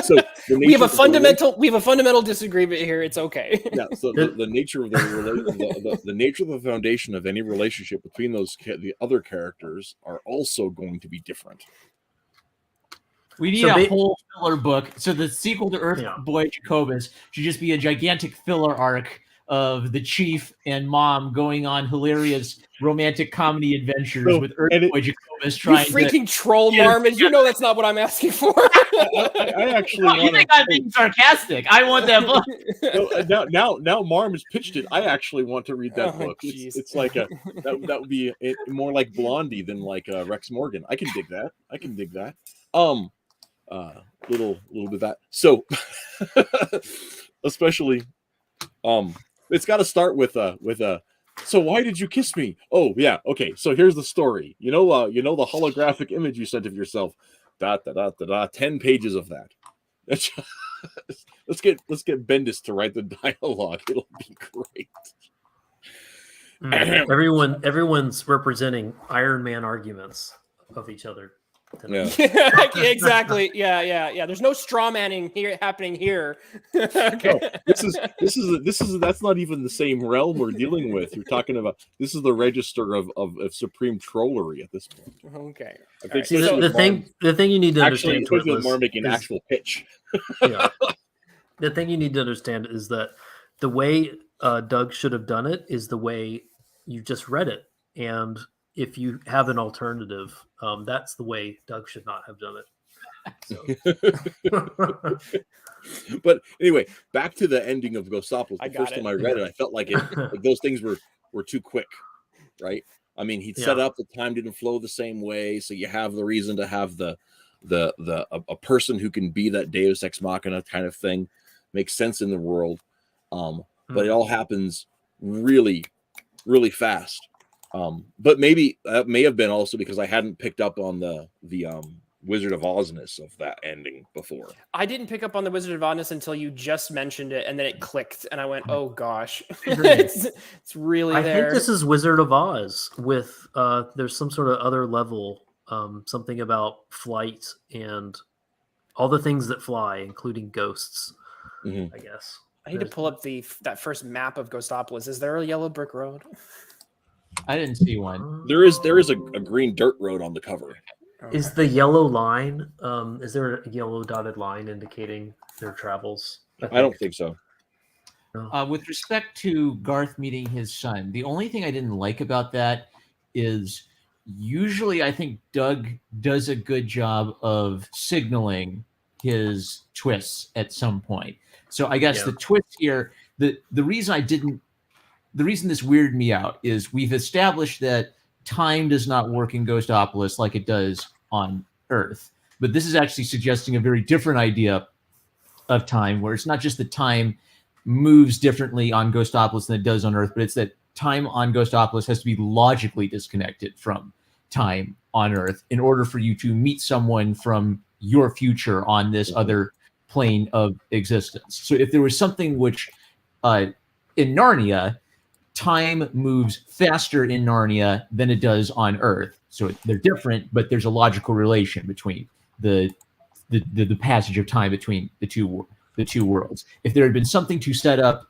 Speaker 2: So
Speaker 3: we have a fundamental disagreement here. It's okay.
Speaker 2: Yeah. So the nature of the nature of the foundation of any relationship between the other characters are also going to be different.
Speaker 5: We need a whole filler book. So the sequel to Earthboy Jacobus should just be a gigantic filler arc of the Chief and Mom going on hilarious romantic comedy adventures with Earthboy Jacobus trying to... You
Speaker 3: freaking troll, Marmon. You know that's not what I'm asking for.
Speaker 2: I actually
Speaker 5: you think I'm being sarcastic. I want that book.
Speaker 2: Now Marm has pitched it. I actually want to read that book. It's like that would be more like Blondie than like Rex Morgan. I can dig that. Little bit of that. So especially it's got to start with so why did you kiss me? Oh yeah, okay, so here's the story. You know the holographic image you sent of yourself. 10 pages of that. Let's get Bendis to write the dialogue. It'll be great.
Speaker 1: Everyone's representing Iron Man arguments of each other.
Speaker 2: Yeah.
Speaker 3: Exactly. Yeah. There's no straw manning here happening here. Okay.
Speaker 2: No, this is that's not even the same realm we're dealing with. You're talking about this is the register of supreme trollery at this point.
Speaker 3: Okay.
Speaker 2: I think
Speaker 3: Right.
Speaker 1: See,
Speaker 3: So-
Speaker 1: the thing you need to
Speaker 2: actually,
Speaker 1: understand,
Speaker 2: especially with
Speaker 1: Twitless,
Speaker 2: more making
Speaker 1: is-
Speaker 2: actual pitch.
Speaker 1: yeah. The thing you need to understand is that the way Doug should have done it is the way you just read it, and if you have an alternative, that's the way Doug should not have done it. So.
Speaker 2: But anyway, back to the ending of Ghostopolis.
Speaker 3: I
Speaker 2: The
Speaker 3: got
Speaker 2: first time
Speaker 3: it.
Speaker 2: I read it, I felt like those things were too quick, right? I mean, he'd set
Speaker 1: Yeah.
Speaker 2: up the time didn't flow the same way, so you have the reason to have a person who can be that Deus Ex Machina kind of thing. Makes sense in the world, but it all happens really, really fast. But maybe that may have been also because I hadn't picked up on the Wizard of Ozness of that ending before.
Speaker 3: I didn't pick up on the Wizard of Ozness until you just mentioned it, and then it clicked, and I went, "Oh gosh, it's really
Speaker 1: I
Speaker 3: there."
Speaker 1: think this is Wizard of Oz with there's some sort of other level, something about flight and all the things that fly, including ghosts.
Speaker 2: Mhm.
Speaker 1: I guess.
Speaker 3: I need to pull up that first map of Ghostopolis. Is there a yellow brick road?
Speaker 5: I didn't see one.
Speaker 2: There is a green dirt road on the cover.
Speaker 1: Is the yellow line? Is there a yellow dotted line indicating their travels?
Speaker 2: I don't think so.
Speaker 5: With respect to Garth meeting his son, the only thing I didn't like about that is usually I think Doug does a good job of signaling his twists at some point. So I guess the twist here, the reason this weirded me out is we've established that time does not work in Ghostopolis like it does on Earth. But this is actually suggesting a very different idea of time, where it's not just that time moves differently on Ghostopolis than it does on Earth, but it's that time on Ghostopolis has to be logically disconnected from time on Earth in order for you to meet someone from your future on this other plane of existence. So if there was something which in Narnia, time moves faster in Narnia than it does on Earth. So they're different, but there's a logical relation between the passage of time between the two worlds. If there had been something to set up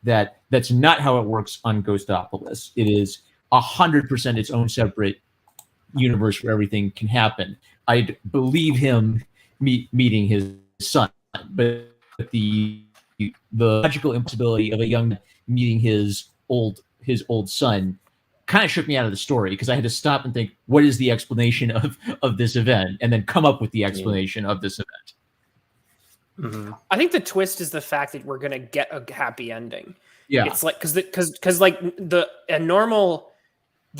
Speaker 5: that's not how it works on Ghostopolis, it is 100% its own separate universe where everything can happen. I'd believe him meeting his son, but the logical impossibility of a young man meeting his old son kind of shook me out of the story, because I had to stop and think, what is the explanation of this event, and then come up with the explanation of this event.
Speaker 1: Mm-hmm.
Speaker 3: I think the twist is the fact that we're gonna get a happy ending.
Speaker 5: Yeah,
Speaker 3: it's like because like the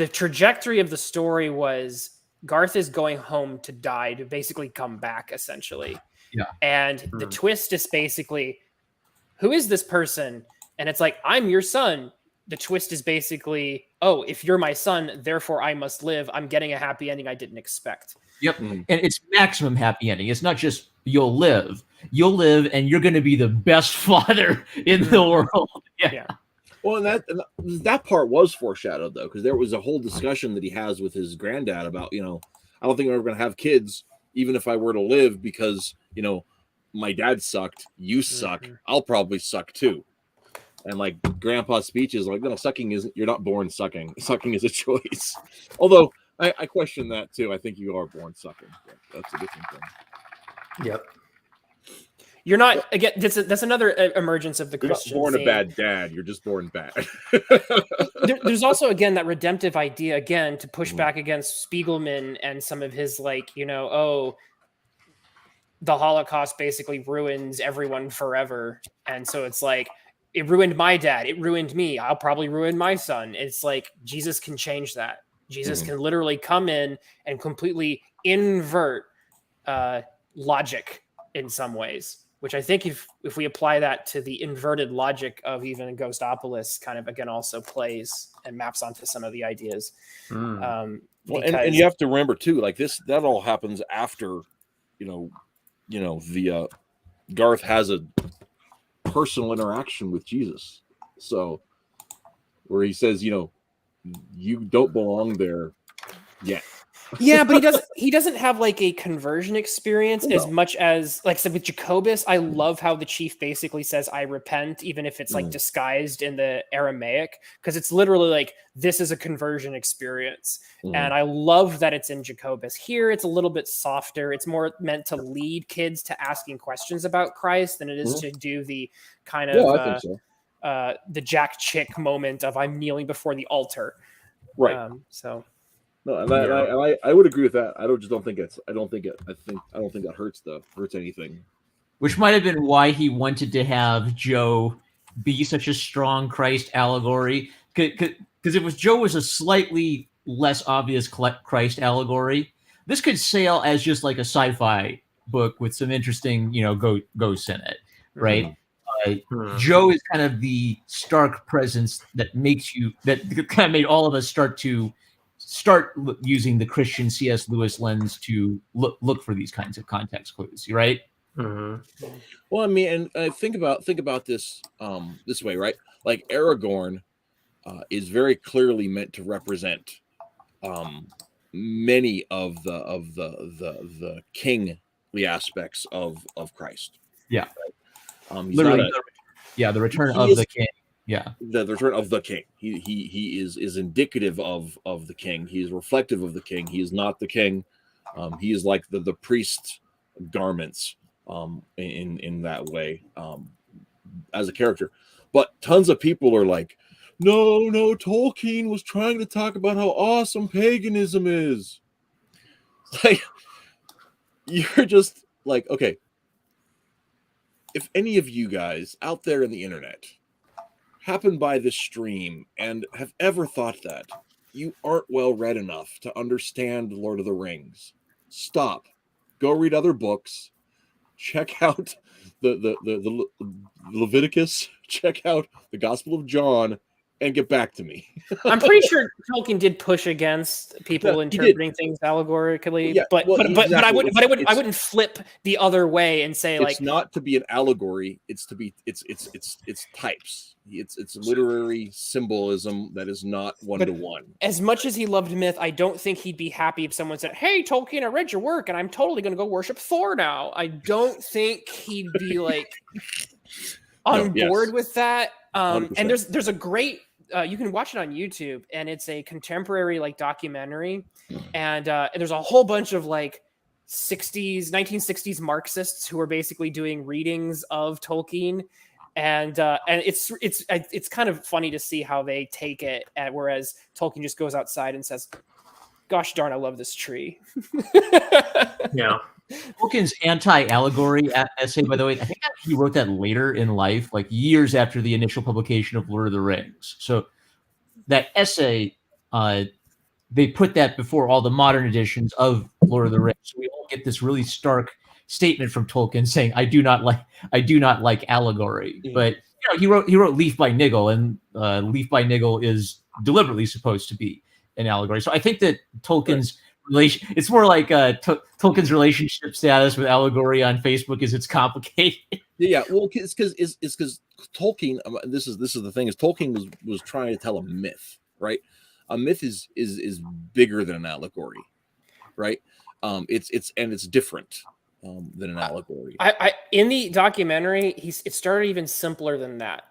Speaker 3: trajectory of the story was Garth is going home to die to basically come back, essentially.
Speaker 5: Yeah,
Speaker 3: and the twist is basically, who is this person? And it's like, I'm your son. The twist is basically, oh, if you're my son, therefore I must live. I'm getting a happy ending I didn't expect.
Speaker 5: Yep. And it's maximum happy ending. It's not just you'll live, and you're going to be the best father in the world. Yeah.
Speaker 2: Well, and that part was foreshadowed, though, because there was a whole discussion that he has with his granddad about, I don't think I'm ever going to have kids, even if I were to live, because, my dad sucked, you suck, I'll probably suck too. And like Grandpa's speech is like, no, sucking isn't, you're not born sucking. Sucking is a choice. Although I question that too. I think you are born sucking. That's a different thing.
Speaker 1: Yep.
Speaker 3: You're not, again, that's another emergence of the
Speaker 2: You're
Speaker 3: Christian
Speaker 2: not born
Speaker 3: theme.
Speaker 2: a bad dad. You're just born bad.
Speaker 3: There's also, again, that redemptive idea, again, to push back against Spiegelman and some of his, like, the Holocaust basically ruins everyone forever. And so it's like, it ruined my dad. It ruined me. I'll probably ruin my son. It's like, Jesus can change that. Jesus can literally come in and completely invert logic in some ways, which I think if we apply that to the inverted logic of even Ghostopolis, kind of, again, also plays and maps onto some of the ideas.
Speaker 2: Well, and you have to remember too, like that all happens after, the Garth has a personal interaction with Jesus. So where he says, you don't belong there yet.
Speaker 3: Yeah, but he doesn't have like a conversion experience as much as, like I said, with Jacobus. I love how the chief basically says, "I repent," even if it's like disguised in the Aramaic, because it's literally like, this is a conversion experience. And I love that it's in Jacobus. Here it's a little bit softer. It's more meant to lead kids to asking questions about Christ than it is to do the kind of
Speaker 2: I think so.
Speaker 3: the Jack Chick moment of I'm kneeling before the altar.
Speaker 2: Right.
Speaker 3: So
Speaker 2: no, and I would agree with that. I don't think that hurts anything.
Speaker 5: Which might have been why he wanted to have Joe be such a strong Christ allegory. Because if Joe was a slightly less obvious Christ allegory, this could sail as just like a sci-fi book with some interesting, ghosts in it, right? Joe is kind of the stark presence that kind of made all of us start using the Christian C.S. Lewis lens to look for these kinds of context clues, right?
Speaker 2: Well, I mean, and think about this this way, right? Like Aragorn is very clearly meant to represent many of the kingly aspects of Christ.
Speaker 5: Yeah.
Speaker 2: Literally,
Speaker 5: the return of the king. Yeah,
Speaker 2: the return of the king. He is indicative of the king. He is reflective of the king. He is not the king. He is like the priest garments in that way as a character. But tons of people are like, no, Tolkien was trying to talk about how awesome paganism is. Like, you're just like, okay. If any of you guys out there in the internet happen by this stream and have ever thought that you aren't well read enough to understand Lord of the Rings, stop. Go read other books. Check out the Leviticus. Check out the Gospel of John, and get back to me.
Speaker 3: I'm pretty sure Tolkien did push against people interpreting things allegorically, but I wouldn't flip the other way and say
Speaker 2: it's not to be an allegory. It's to be it's types. It's literary symbolism that is not one-to-one.
Speaker 3: As much as he loved myth, I don't think he'd be happy if someone said, "Hey, Tolkien, I read your work, and I'm totally going to go worship Thor now." I don't think he'd be like on board with that. And there's a great. You can watch it on YouTube, and it's a contemporary documentary, and there's a whole bunch of 1960s Marxists who are basically doing readings of Tolkien, and it's kind of funny to see how they take it, whereas Tolkien just goes outside and says, "Gosh darn, I love this tree."
Speaker 1: Yeah.
Speaker 5: Tolkien's anti-allegory essay, by the way, I think he wrote that later in life, like years after the initial publication of Lord of the Rings. So that essay, they put that before all the modern editions of Lord of the Rings. So we all get this really stark statement from Tolkien saying, "I do not like allegory." But he wrote Leaf by Niggle, and Leaf by Niggle is deliberately supposed to be an allegory. So I think that Tolkien's it's more like Tolkien's relationship status with allegory on Facebook is it's complicated.
Speaker 2: Yeah, well, it's because Tolkien. This is the thing: is Tolkien was trying to tell a myth, right? A myth is bigger than an allegory, right? It's different than an allegory.
Speaker 3: I in the documentary, it started even simpler than that.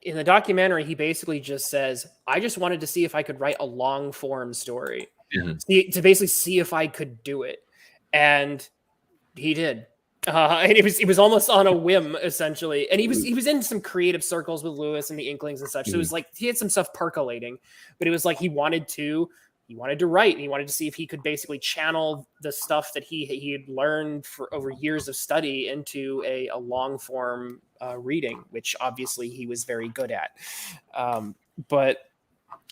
Speaker 3: In the documentary, he basically just says, "I just wanted to see if I could write a long form story." To basically see if I could do it, and he did. And it was almost on a whim, essentially. And he was in some creative circles with Lewis and the Inklings and such. So it was like he had some stuff percolating, but it was like he wanted to write, and he wanted to see if he could basically channel the stuff that he had learned for over years of study into a long form reading, which obviously he was very good at. But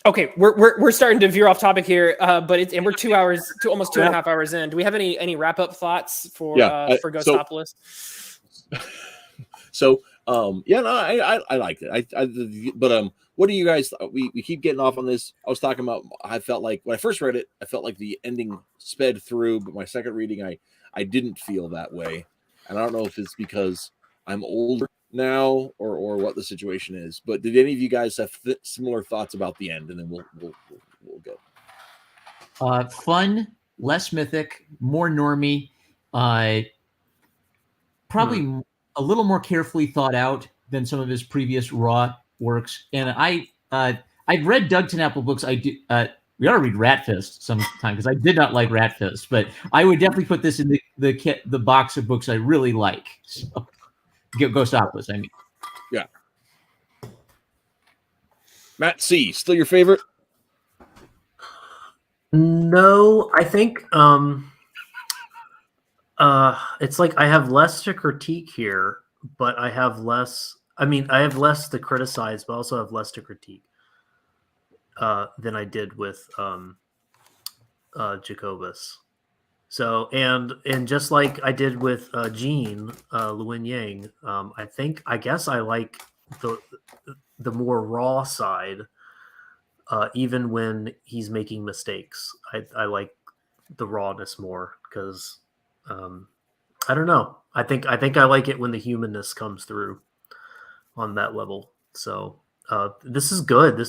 Speaker 3: okay, we're starting to veer off topic here, but we're 2 hours to almost 2.5 hours in. Do we have any wrap up thoughts for Ghostopolis?
Speaker 2: I liked it. But what do you guys? We keep getting off on this. I was talking about. I felt like when I first read it, I felt like the ending sped through, but my second reading, I didn't feel that way, and I don't know if it's because I'm older now or what the situation is. But did any of you guys have similar thoughts about the end? And then we'll go.
Speaker 5: Fun, less mythic, more normie, probably a little more carefully thought out than some of his previous raw works. And I've read Doug TenNapel books. I do. We ought to read Rat Fist sometime because I did not like Rat Fist, but I would definitely put this in the box of books I really like. So, Ghostopolis, I mean.
Speaker 2: Yeah. Matt C, still your favorite?
Speaker 1: No, I think it's like I have less to critique here, but I have less. I mean, I have less to criticize, but also have less to critique than I did with Jacobus. So and just like I did with Jean Lewin Yang, I guess I like the more raw side, even when he's making mistakes. I like the rawness more because I don't know. I think I like it when the humanness comes through on that level. So this is good. I'd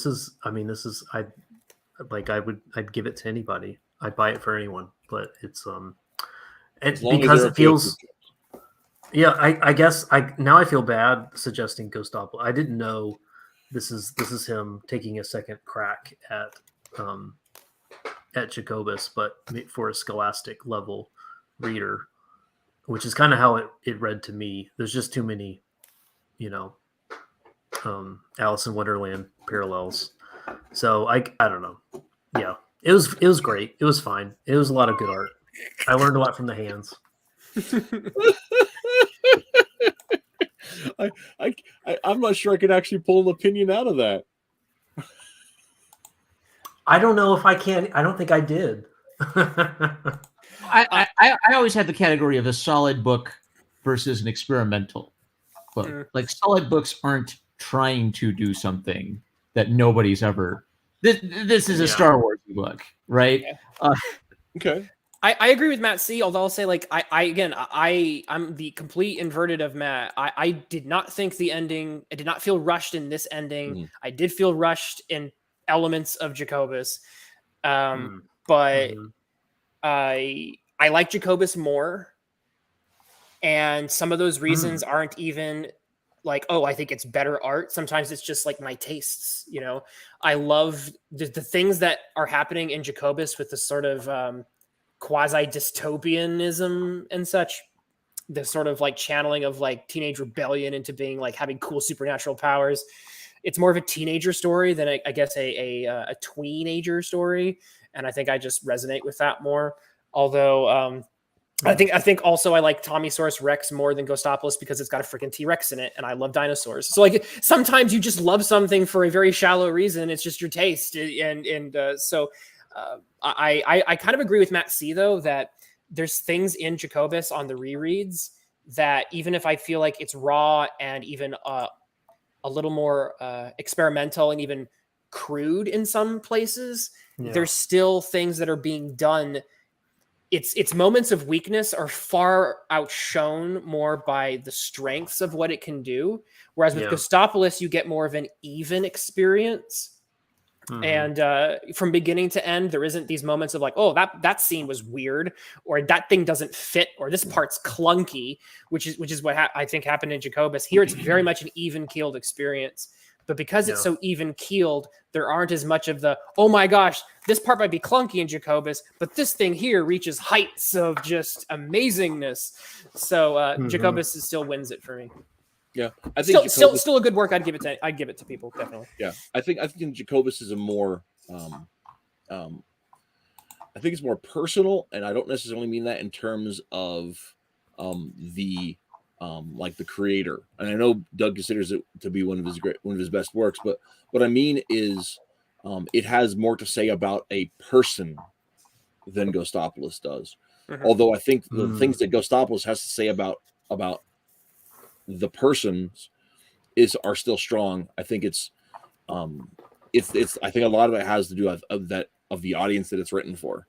Speaker 1: give it to anybody. I'd buy it for anyone, but it's because it feels. Yeah, I guess now I feel bad suggesting Ghostopolis. I didn't know this is him taking a second crack at Jacobus, but for a scholastic level reader, which is kind of how it read to me. There's just too many, Alice in Wonderland parallels. So I don't know. Yeah, it was great. It was fine. It was a lot of good art. I learned a lot from the hands.
Speaker 2: I'm not sure I could actually pull an opinion out of that.
Speaker 1: I don't know if I can. I don't think I did.
Speaker 5: I always had the category of a solid book versus an experimental book. Like solid books aren't trying to do something that nobody's ever. This is a Star Wars book, right?
Speaker 3: Yeah.
Speaker 2: Okay.
Speaker 3: I agree with Matt C. Although I'll say, like, I'm the complete inverted of Matt. I did not think the ending. I did not feel rushed in this ending. Mm. I did feel rushed in elements of Jacobus, but I like Jacobus more, and some of those reasons aren't even like, oh, I think it's better art. Sometimes it's just like my tastes. I love the things that are happening in Jacobus with the sort of quasi-dystopianism and such, the sort of like channeling of like teenage rebellion into being like having cool supernatural powers. It's more of a teenager story than I guess a tweenager story, and I think I just resonate with that more. Although I think also I like Tommysaurus Rex more than Ghostopolis because it's got a freaking T-Rex in it, and I love dinosaurs. So like sometimes you just love something for a very shallow reason. It's just your taste, and so. I kind of agree with Matt C, though, that there's things in Jacobus on the rereads that even if I feel like it's raw and even a little more experimental and even crude in some places, there's still things that are being done. Its moments of weakness are far outshone more by the strengths of what it can do. Whereas with Ghostopolis, you get more of an even experience. And from beginning to end, there isn't these moments of like, oh, that scene was weird, or that thing doesn't fit, or this part's clunky, which is what I think happened in Jacobus. Here, it's very much an even-keeled experience. But because it's so even-keeled, there aren't as much of the, oh my gosh, this part might be clunky in Jacobus, but this thing here reaches heights of just amazingness. So Jacobus still wins it for me.
Speaker 2: Yeah, I think
Speaker 3: still a good work. I'd give it to people, definitely.
Speaker 2: Yeah, I think Jacobus is a more, I think it's more personal, and I don't necessarily mean that in terms of the like the creator. And I know Doug considers it to be one of his best works, but what I mean is it has more to say about a person than Ghostopolis does. Mm-hmm. Although I think the things that Ghostopolis has to say about the persons are still strong. I think it's I think a lot of it has to do of the audience that it's written for,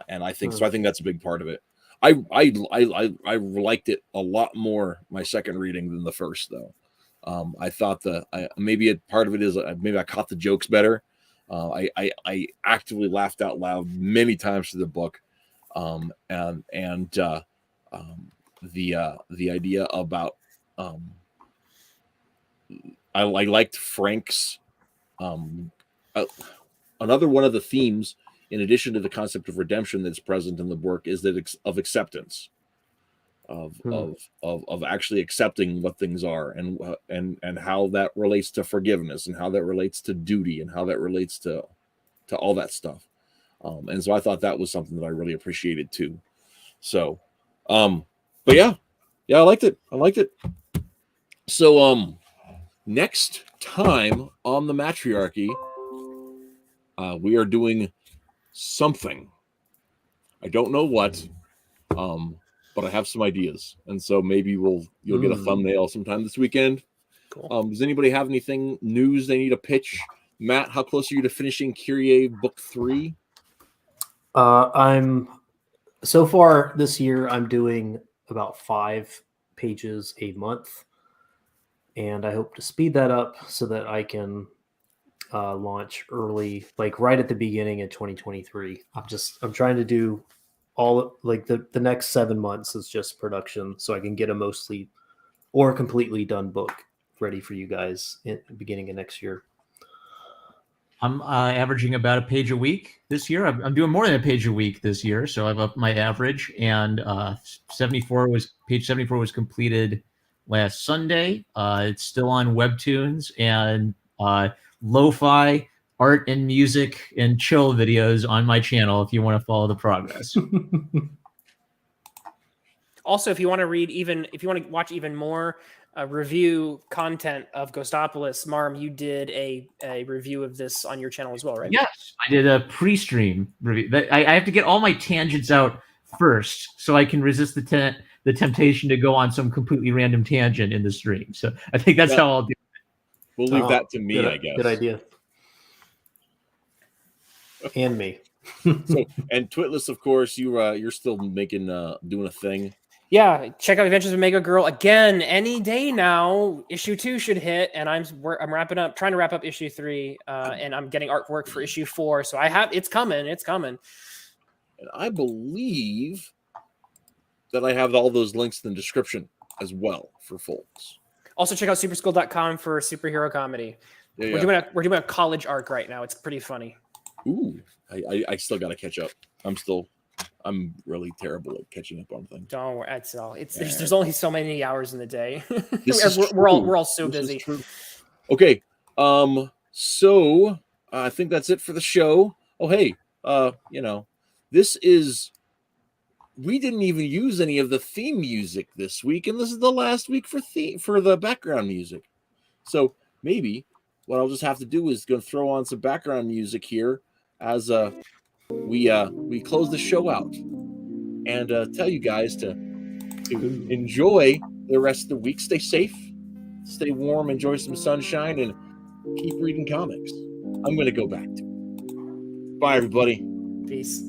Speaker 2: and I think so. I think that's a big part of it. I liked it a lot more my second reading than the first, though. I thought maybe part of it is maybe I caught the jokes better, I actively laughed out loud many times through the book, and the idea about I liked Frank's another one of the themes, in addition to the concept of redemption that's present in the work, is that of acceptance, of actually accepting what things are, and how that relates to forgiveness, and how that relates to duty, and how that relates to all that stuff. And so I thought that was something that I really appreciated too. So, but yeah, I liked it. So, next time on the Mattriarchy, we are doing something. I don't know what, but I have some ideas, and so maybe you'll get a thumbnail sometime this weekend.
Speaker 3: Cool.
Speaker 2: Does anybody have anything news they need to pitch? Matt, how close are you to finishing Kyrie book 3?
Speaker 1: I'm so far this year. I'm doing about 5 pages a month, and I hope to speed that up so that I can launch early, like right at the beginning of 2023. I'm trying to do all, like the next 7 months is just production, so I can get a mostly or completely done book ready for you guys in the beginning of next year.
Speaker 5: I'm averaging about a page a week this year. I'm doing more than a page a week this year, so I've upped my average. And page 74 was completed last Sunday. It's still on Webtoons and lo-fi art and music and chill videos on my channel if you want to follow the progress.
Speaker 3: Also, if you want to watch even more review content of Ghostopolis, Marm, you did a review of this on your channel as well, right?
Speaker 5: Yes, I did a pre-stream review. I have to get all my tangents out first so I can resist the temptation to go on some completely random tangent in the stream. So I think that's how I'll do it.
Speaker 2: We'll leave that to me, I guess.
Speaker 1: Good idea. And me.
Speaker 2: So, and Twitless, of course, you're still making doing a thing.
Speaker 3: Yeah, check out Adventures of Mega Girl again any day now. Issue 2 should hit, and I'm trying to wrap up issue 3, and I'm getting artwork for issue 4. So it's coming.
Speaker 2: And I believe that I have all those links in the description as well for folks.
Speaker 3: Also, check out superschool.com for superhero comedy.
Speaker 2: Yeah,
Speaker 3: We're doing a college arc right now. It's pretty funny.
Speaker 2: Ooh, I still got to catch up. I'm really terrible at catching up on things.
Speaker 3: Don't worry, that's all. There's only so many hours in the day.
Speaker 2: We're
Speaker 3: all so busy.
Speaker 2: Okay, so I think that's it for the show. Oh, hey, we didn't even use any of the theme music this week, and this is the last week for the background music. So maybe what I'll just have to do is go throw on some background music here as we close the show out, and tell you guys to enjoy the rest of the week. Stay safe, stay warm, enjoy some sunshine, and keep reading comics. I'm going to go back to it. Bye, everybody.
Speaker 3: Peace.